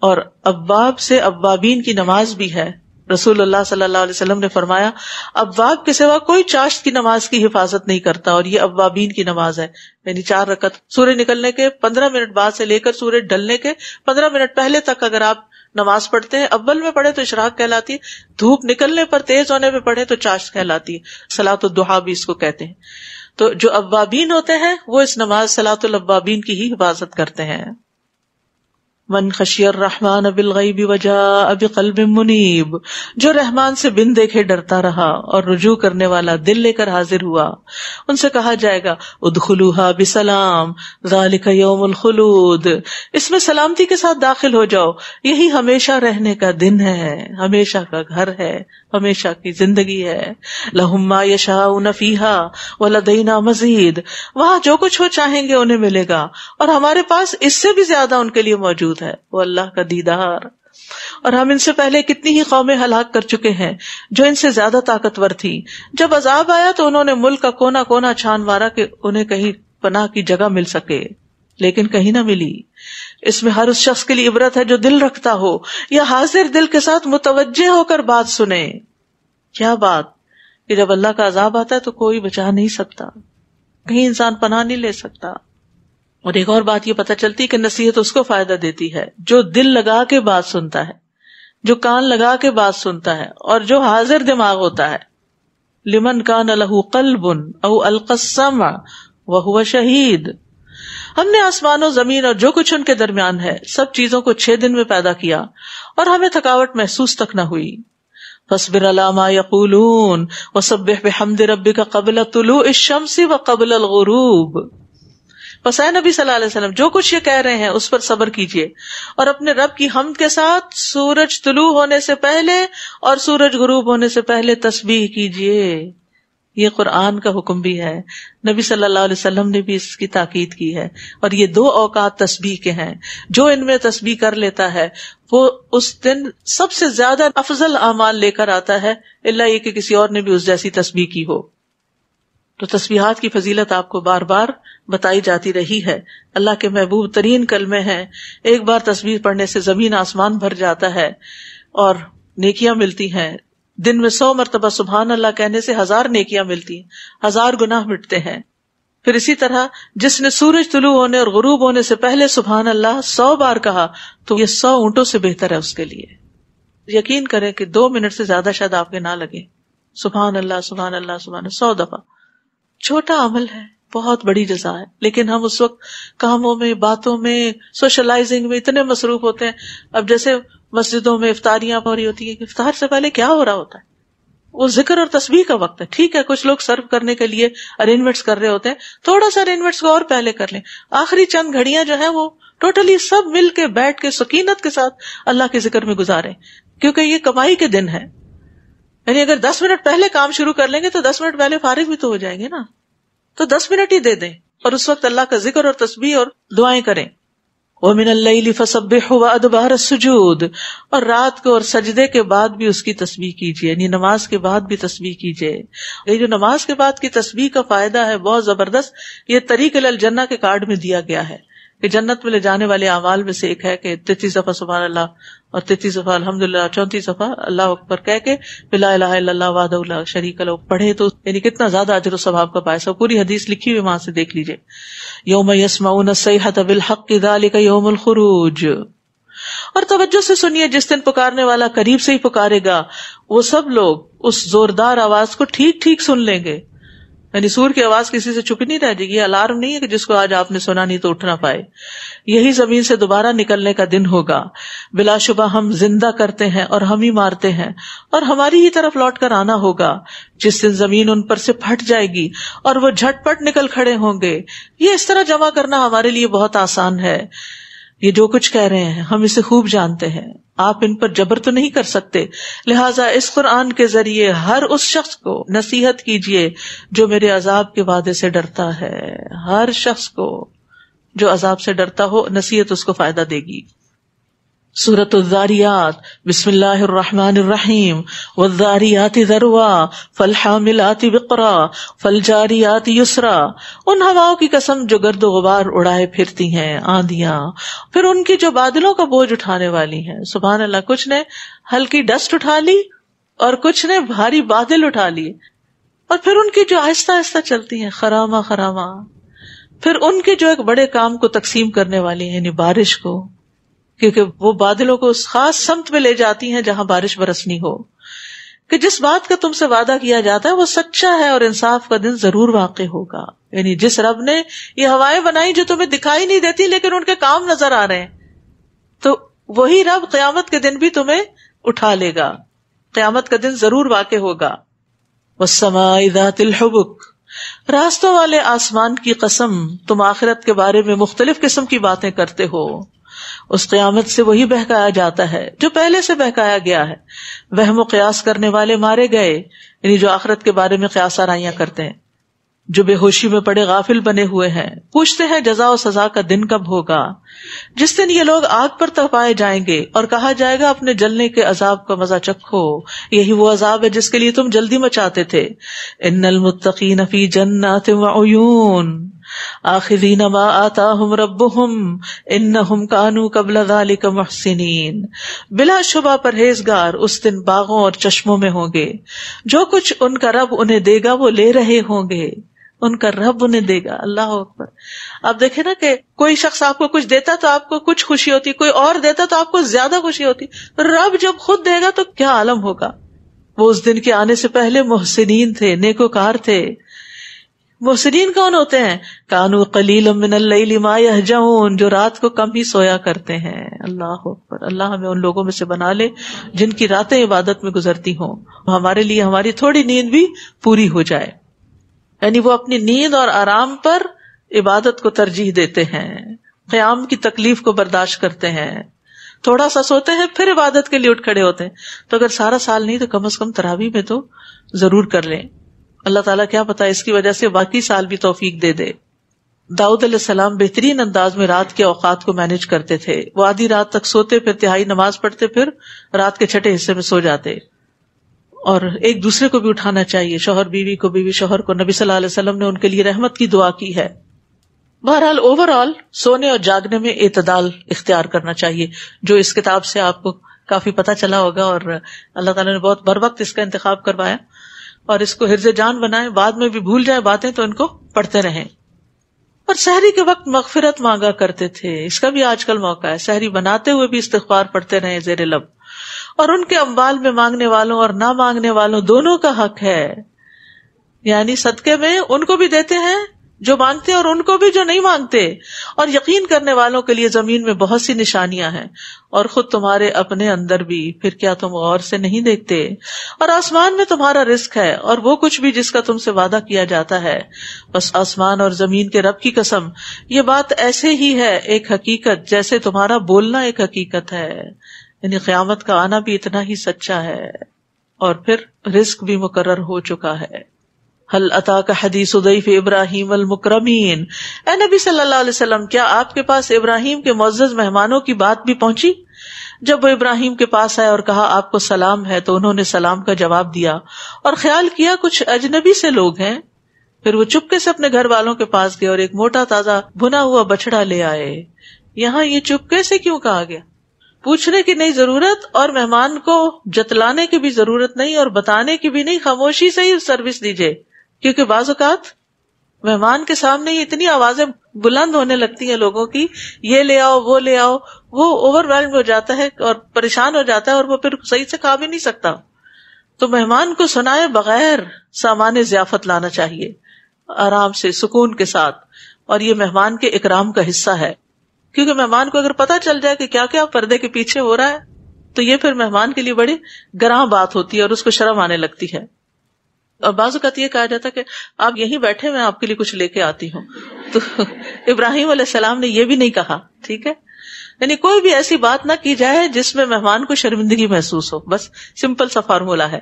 اور اواب سے اوابین کی نماز بھی ہے. رسول اللہ صلی اللہ علیہ وسلم نے فرمایا اواب کے سوا کوئی چاشت کی نماز کی حفاظت نہیں کرتا, اور یہ اوابین کی نماز ہے. یعنی 4 رکعت سورج نکلنے کے 15 منٹ بعد سے لے کر سورج ڈھلنے کے 15 منٹ پہلے تک اگر آپ نماز پڑھتے ہیں, اول میں پڑھے تو اشراق کہلاتی ہے, دھوپ نکلنے پر تیز ہونے پہ پڑھے تو چاشت کہلاتی ہے. صلاۃ الضحیٰ بھی اس کو کہتے ہیں. تو جو اوابین ہوتے ہیں وہ اس نماز صلاۃ الاوابین کی ہی حفاظت کرتے ہیں. من خشی الرحمن بالغیب وجاء بقلب منیب, جو رحمان سے بن دیکھے ڈرتا رہا اور رجوع کرنے والا دل لے کر حاضر ہوا, ان سے کہا جائے گا ادخلوها بسلام ذالک یوم الخلود, اس میں سلامتی کے ساتھ داخل ہو جاؤ, یہی ہمیشہ رہنے کا دن ہے, ہمیشہ کا گھر ہے, ہمیشہ کی زندگی ہے. لہم ما یشاءون فیہا ولدینا مزید, وہاں جو کچھ وہ چاہیں گے انہیں ملے گا, اور ہمارے پاس اس سے بھی زیادہ ان کے لیے موجود ہے, وہ اللہ کا دیدار. اور ہم ان سے پہلے کتنی ہی قومیں ہلاک کر چکے ہیں جو ان سے زیادہ طاقتور تھی. جب عذاب آیا تو انہوں نے ملک کا کونا کونا چھان مارا کہ انہیں کہیں پناہ کی جگہ مل سکے, لیکن کہیں نہ ملی. اس میں ہر اس شخص کے لیے عبرت ہے جو دل رکھتا ہو یا حاضر دل کے ساتھ متوجہ ہو کر بات سنے. کیا بات کہ جب اللہ کا عذاب آتا ہے تو کوئی بچا نہیں سکتا, کہیں انسان پناہ نہیں لے سکتا. اور ایک اور بات یہ پتہ چلتی کہ نصیحت اس کو فائدہ دیتی ہے جو دل لگا کے بات سنتا ہے, جو کان لگا کے بات سنتا ہے, اور جو حاضر دماغ ہوتا ہے. لمن کان لہ قلب او القى السمع وهو شہید. ہم نے آسمان و زمین اور جو کچھ ان کے درمیان ہے سب چیزوں کو 6 دن میں پیدا کیا, اور ہمیں تھکاوٹ محسوس تک نہ ہوئی. فاصبر علی ما یقولون وسبح بحمد ربک قبل طلوع الشمس وقبل الغروب. بس اے نبی صلی اللہ علیہ وسلم جو کچھ یہ کہہ رہے ہیں اس پر صبر کیجئے, اور اپنے رب کی حمد کے ساتھ سورج طلوع ہونے سے پہلے اور سورج غروب ہونے سے پہلے تسبیح کیجئے. یہ قرآن کا حکم بھی ہے, نبی صلی اللہ علیہ وسلم نے بھی اس کی تاکید کی ہے. اور یہ 2 اوقات تسبیح کے ہیں, جو ان میں تسبیح کر لیتا ہے وہ اس دن سب سے زیادہ افضل اعمال لے کر آتا ہے, الا یہ کہ کسی اور نے بھی اس جیسی تسبیح کی ہو. تو تسبیحات کی فضیلت آپ کو بار بار بتائی جاتی رہی ہے. اللہ کے محبوب ترین کلمے ہیں, ایک بار تسبیح پڑھنے سے زمین آسمان بھر جاتا ہے اور نیکیاں ملتی ہیں. دن میں 100 مرتبہ سبحان اللہ کہنے سے 1000 نیکیاں ملتی ہیں, 1000 گناہ مٹتے ہیں. پھر اسی طرح جس نے سورج طلوع ہونے اور غروب ہونے سے پہلے سبحان اللہ 100 بار کہا تو یہ 100 اونٹوں سے بہتر ہے اس کے لیے. یقین کریں کہ 2 منٹ سے زیادہ شاید آپ کے نہ لگے. سبحان اللہ سبحان اللہ سبحان اللہ 100 دفعہ. چھوٹا عمل ہے, بہت بڑی جزا ہے, لیکن ہم اس وقت کاموں میں, باتوں میں, سوشلائزنگ میں اتنے مصروف ہوتے ہیں. اب جیسے مسجدوں میں افطاریاں ہو رہی ہوتی ہیں, افطار سے پہلے کیا ہو رہا ہوتا ہے, وہ ذکر اور تسبیح کا وقت ہے. ٹھیک ہے کچھ لوگ سرو کرنے کے لیے ارینجمنٹس کر رہے ہوتے ہیں, تھوڑا سا ارینجمنٹس کو اور پہلے کر لیں. آخری چند گھڑیاں جو ہیں وہ ٹوٹلی سب مل کے بیٹھ کے سکینت کے ساتھ اللہ کے ذکر میں گزاریں, کیونکہ یہ کمائی کے دن ہے. یعنی اگر 10 منٹ پہلے کام شروع کر لیں گے تو 10 منٹ پہلے فارغ بھی تو ہو جائیں گے نا, تو 10 منٹ ہی دے دیں اور اس وقت اللہ کا ذکر اور تسبیح اور دعائیں کریں. وَمِنَ اللَّيْلِ فَسَبِّحْهُ وَأَدْبَارَ السُّجُودِ, اور رات کو اور سجدے کے بعد بھی اس کی تسبیح کیجیے, یعنی نماز کے بعد بھی تسبیح کیجیے. یہ جو نماز کے بعد کی تسبیح کا فائدہ ہے بہت زبردست, یہ طریق الی الجنہ کے کارڈ میں دیا گیا ہے کہ جنت میں لے جانے والے اعمال میں سے ایک ہے کہ 33 دفعہ سبحان اللہ اور 33 دفعہ الحمدللہ, 34 دفعہ اللہ اکبر کہہ کے لا الہ الا اللہ وحدہ لا شریک لہ پڑھے تو یعنی کتنا زیادہ اجر و ثواب کا باعث ہے. پوری حدیث لکھی ہوئی وہاں سے دیکھ لیجئے. یوم یسمعون الصیحۃ بالحق ذلک یوم الخروج. اور توجہ سے سنیے, جس دن پکارنے والا قریب سے ہی پکارے گا وہ سب لوگ اس زوردار آواز کو ٹھیک ٹھیک سن لیں گے. یعنی سور کی آواز کسی سے چھپی نہیں رہ جائے گی. یہ الارم نہیں ہے کہ جس کو آج آپ نے سنا نہیں تو اٹھ نہ پائے. یہی زمین سے دوبارہ نکلنے کا دن ہوگا. بلا شبہ ہم زندہ کرتے ہیں اور ہم ہی مارتے ہیں اور ہماری ہی طرف لوٹ کر آنا ہوگا. جس دن زمین ان پر سے پھٹ جائے گی اور وہ جھٹ پٹ نکل کھڑے ہوں گے. یہ اس طرح جمع کرنا ہمارے لیے بہت آسان ہے. یہ جو کچھ کہہ رہے ہیں ہم اسے خوب جانتے ہیں. آپ ان پر جبر تو نہیں کر سکتے. لہٰذا اس قرآن کے ذریعے ہر اس شخص کو نصیحت کیجئے جو میرے عذاب کے وعدے سے ڈرتا ہے. ہر شخص کو جو عذاب سے ڈرتا ہو نصیحت اس کو فائدہ دے گی. سورۃ الذاریات بسم اللہ الرحمن الرحیم والذاریات ذروا فالحاملات وقرا فالجاریات یسرا. ان ہواؤں کی قسم جو گرد و غبار اڑائے پھرتی ہیں، آندیاں، پھر ان کی جو بادلوں کا بوجھ اٹھانے والی ہیں. سبحان اللہ. کچھ نے ہلکی ڈسٹ اٹھا لی اور کچھ نے بھاری بادل اٹھا لیے، اور پھر ان کی جو آہستہ آہستہ چلتی ہیں خراما خراما. پھر ان کے جو ایک بڑے کام کو تقسیم کرنے والی ہیں، یعنی بارش کو، کیونکہ وہ بادلوں کو اس خاص سمت میں لے جاتی ہیں جہاں بارش برسنی ہو. کہ جس بات کا تم سے وعدہ کیا جاتا ہے وہ سچا ہے اور انصاف کا دن ضرور واقع ہوگا. یعنی جس رب نے یہ ہوائیں بنائی جو تمہیں دکھائی نہیں دیتی لیکن ان کے کام نظر آ رہے ہیں، تو وہی رب قیامت کے دن بھی تمہیں اٹھا لے گا. قیامت کا دن ضرور واقع ہوگا. والسماء ذات الحبک. راستوں والے آسمان کی قسم، تم آخرت کے بارے میں مختلف قسم کی باتیں کرتے ہو. اس قیامت سے وہی بہکایا جاتا ہے جو پہلے سے بہکایا گیا ہے. وہم و قیاس کرنے والے مارے گئے، یعنی جو آخرت کے بارے میں قیاس آرائیاں کرتے ہیں. جو بے ہوشی میں پڑے غافل بنے ہوئے ہیں پوچھتے ہیں جزا و سزا کا دن کب ہوگا. جس دن یہ لوگ آگ پر تپائے جائیں گے اور کہا جائے گا اپنے جلنے کے عذاب کا مزہ چکھو، یہی وہ عذاب ہے جس کے لیے تم جلدی مچاتے تھے. ان المتقین فی جنات وعیون آخذین ما آتاہم ربہم انہم کانوا قبل ذلک محسنین. بلا شبہ پرہیزگار اس دن باغوں اور چشموں میں ہوں گے. جو کچھ ان کا رب انہیں دے گا وہ لے رہے ہوں گے. ان کا رب انہیں دے گا. اللہ اکبر. آپ دیکھیں نا کہ کوئی شخص آپ کو کچھ دیتا تو آپ کو کچھ خوشی ہوتی، کوئی اور دیتا تو آپ کو زیادہ خوشی ہوتی. رب جب خود دے گا تو کیا عالم ہوگا. وہ اس دن کے آنے سے پہلے محسنین تھے، نیکوکار تھے. محسنین کون ہوتے ہیں؟ کانوا قلیلا من اللیل ما یہجعون، جو رات کو کم ہی سویا کرتے ہیں. اللہ اکبر. اللہ ہمیں ان لوگوں میں سے بنا لے جن کی راتیں عبادت میں گزرتی ہوں. ہمارے لیے ہماری تھوڑی نیند بھی پوری ہو جائے. یعنی وہ اپنی نیند اور آرام پر عبادت کو ترجیح دیتے ہیں، قیام کی تکلیف کو برداشت کرتے ہیں. تھوڑا سا سوتے ہیں پھر عبادت کے لیے اٹھ کھڑے ہوتے ہیں. تو اگر سارا سال نہیں تو کم از کم تراویح میں تو ضرور کر لیں. اللہ تعالیٰ کیا پتا اس کی وجہ سے باقی سال بھی توفیق دے دے. داؤد علیہ السلام بہترین انداز میں رات کے اوقات کو مینج کرتے تھے. وہ آدھی رات تک سوتے، پھر تہائی نماز پڑھتے، پھر رات کے چھٹے حصے میں سو جاتے. اور ایک دوسرے کو بھی اٹھانا چاہیے، شوہر بیوی کو، بیوی شوہر کو. نبی صلی اللہ علیہ وسلم نے ان کے لیے رحمت کی دعا کی ہے. بہرحال اوور آل سونے اور جاگنے میں اعتدال اختیار کرنا چاہیے، جو اس کتاب سے آپ کو کافی پتہ چلا ہوگا. اور اللہ تعالیٰ نے بہت بر وقت اس کا انتخاب کروایا اور اس کو حرز جان بنائے. بعد میں بھی بھول جائے باتیں تو ان کو پڑھتے رہیں. اور سحری کے وقت مغفرت مانگا کرتے تھے. اس کا بھی آج کل موقع ہے. سحری بناتے ہوئے بھی استغفار پڑھتے رہیں زیر لب. اور ان کے اموال میں مانگنے والوں اور نہ مانگنے والوں دونوں کا حق ہے. یعنی صدقے میں ان کو بھی دیتے ہیں جو مانگتے ہیں اور ان کو بھی جو نہیں مانگتے. اور یقین کرنے والوں کے لیے زمین میں بہت سی نشانیاں ہیں اور خود تمہارے اپنے اندر بھی. پھر کیا تم غور سے نہیں دیکھتے؟ اور آسمان میں تمہارا رزق ہے اور وہ کچھ بھی جس کا تم سے وعدہ کیا جاتا ہے. بس آسمان اور زمین کے رب کی قسم، یہ بات ایسے ہی ہے ایک حقیقت جیسے تمہارا بولنا ایک حقیقت ہے. یعنی قیامت کا آنا بھی اتنا ہی سچا ہے اور پھر رزق بھی مقرر ہو چکا ہے. هل اتاک حدیث ضیف ابراہیم المکرمین. اے نبی صلی اللہ علیہ وسلم، کیا آپ کے پاس ابراہیم کے معزز مہمانوں کی بات بھی پہنچی؟ جب وہ ابراہیم کے پاس آئے اور کہا آپ کو سلام ہے تو انہوں نے سلام کا جواب دیا اور خیال کیا کچھ اجنبی سے لوگ ہیں. پھر وہ چپکے سے اپنے گھر والوں کے پاس گئے اور ایک موٹا تازہ بھنا ہوا بچڑا لے آئے. یہاں یہ چپکے سے کیوں کہا گیا؟ پوچھنے کی نہیں ضرورت اور مہمان کو جتلانے کی بھی ضرورت نہیں اور بتانے کی بھی نہیں. خاموشی سے ہی سروس دیجیے، کیونکہ بعض اوقات مہمان کے سامنے یہ اتنی آوازیں بلند ہونے لگتی ہیں لوگوں کی، یہ لے آؤ وہ لے آؤ، وہ اوور ویلڈ ہو جاتا ہے اور پریشان ہو جاتا ہے اور وہ پھر صحیح سے کھا بھی نہیں سکتا. تو مہمان کو سنائے بغیر سامان ضیافت لانا چاہیے. آرام سے سکون کے ساتھ. اور یہ مہمان کے اکرام کا حصہ ہے، کیونکہ مہمان کو اگر پتہ چل جائے کہ کیا کیا پردے کے پیچھے ہو رہا ہے تو یہ پھر مہمان کے لیے بڑی گراں بات ہوتی ہے اور اس کو شرم آنے لگتی ہے. اور بعض اوقات یہ کہا جاتا کہ آپ یہیں بیٹھے میں آپ کے لیے کچھ لے کے آتی ہوں. تو ابراہیم علیہ السلام نے یہ بھی نہیں کہا. ٹھیک ہے، یعنی کوئی بھی ایسی بات نہ کی جائے جس میں مہمان کو شرمندگی محسوس ہو. بس سمپل سا فارمولہ ہے.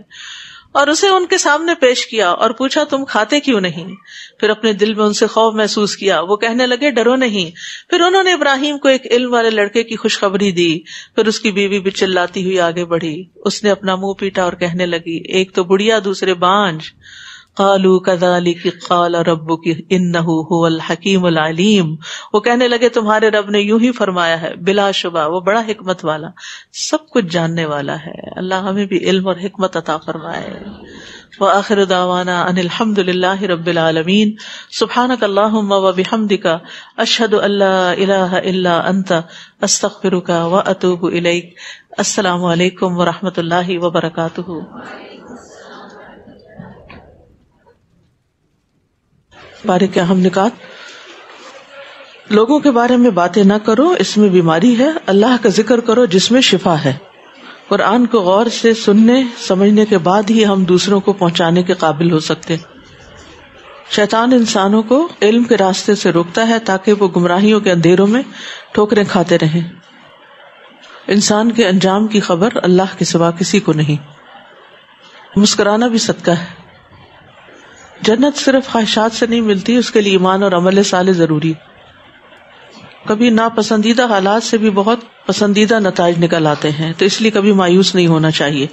اور اسے ان کے سامنے پیش کیا اور پوچھا تم کھاتے کیوں نہیں؟ پھر اپنے دل میں ان سے خوف محسوس کیا. وہ کہنے لگے ڈرو نہیں. پھر انہوں نے ابراہیم کو ایک علم والے لڑکے کی خوشخبری دی. پھر اس کی بیوی بھی چلاتی ہوئی آگے بڑھی. اس نے اپنا منہ پیٹا اور کہنے لگی ایک تو بڑھیا دوسرے بانج. قالوا كذلك قال ربك انه هو الحکیم العلیم. وہ کہنے لگے تمہارے رب نے یوں ہی فرمایا ہے، بلا شبہ وہ بڑا حکمت والا سب کچھ جاننے والا ہے. اللہ ہمیں بھی علم اور حکمت عطا فرمائے. وآخر دعوانا ان الحمد للہ رب العالمین. سبحانک اللہم وبحمدک اشہد ان لا الہ الا انت استغفرک واتوب الیک. السلام علیکم ورحمۃ اللہ وبرکاتہ. بارے کے اہم نکات. لوگوں کے بارے میں باتیں نہ کرو، اس میں بیماری ہے. اللہ کا ذکر کرو جس میں شفا ہے. قرآن کو غور سے سننے سمجھنے کے بعد ہی ہم دوسروں کو پہنچانے کے قابل ہو سکتے. شیطان انسانوں کو علم کے راستے سے روکتا ہے تاکہ وہ گمراہیوں کے اندھیروں میں ٹھوکریں کھاتے رہیں. انسان کے انجام کی خبر اللہ کے سوا کسی کو نہیں. مسکرانا بھی صدقہ ہے. جنت صرف خواہشات سے نہیں ملتی، اس کے لیے ایمان اور عمل صالح ضروری. کبھی ناپسندیدہ حالات سے بھی بہت پسندیدہ نتائج نکل آتے ہیں، تو اس لیے کبھی مایوس نہیں ہونا چاہیے.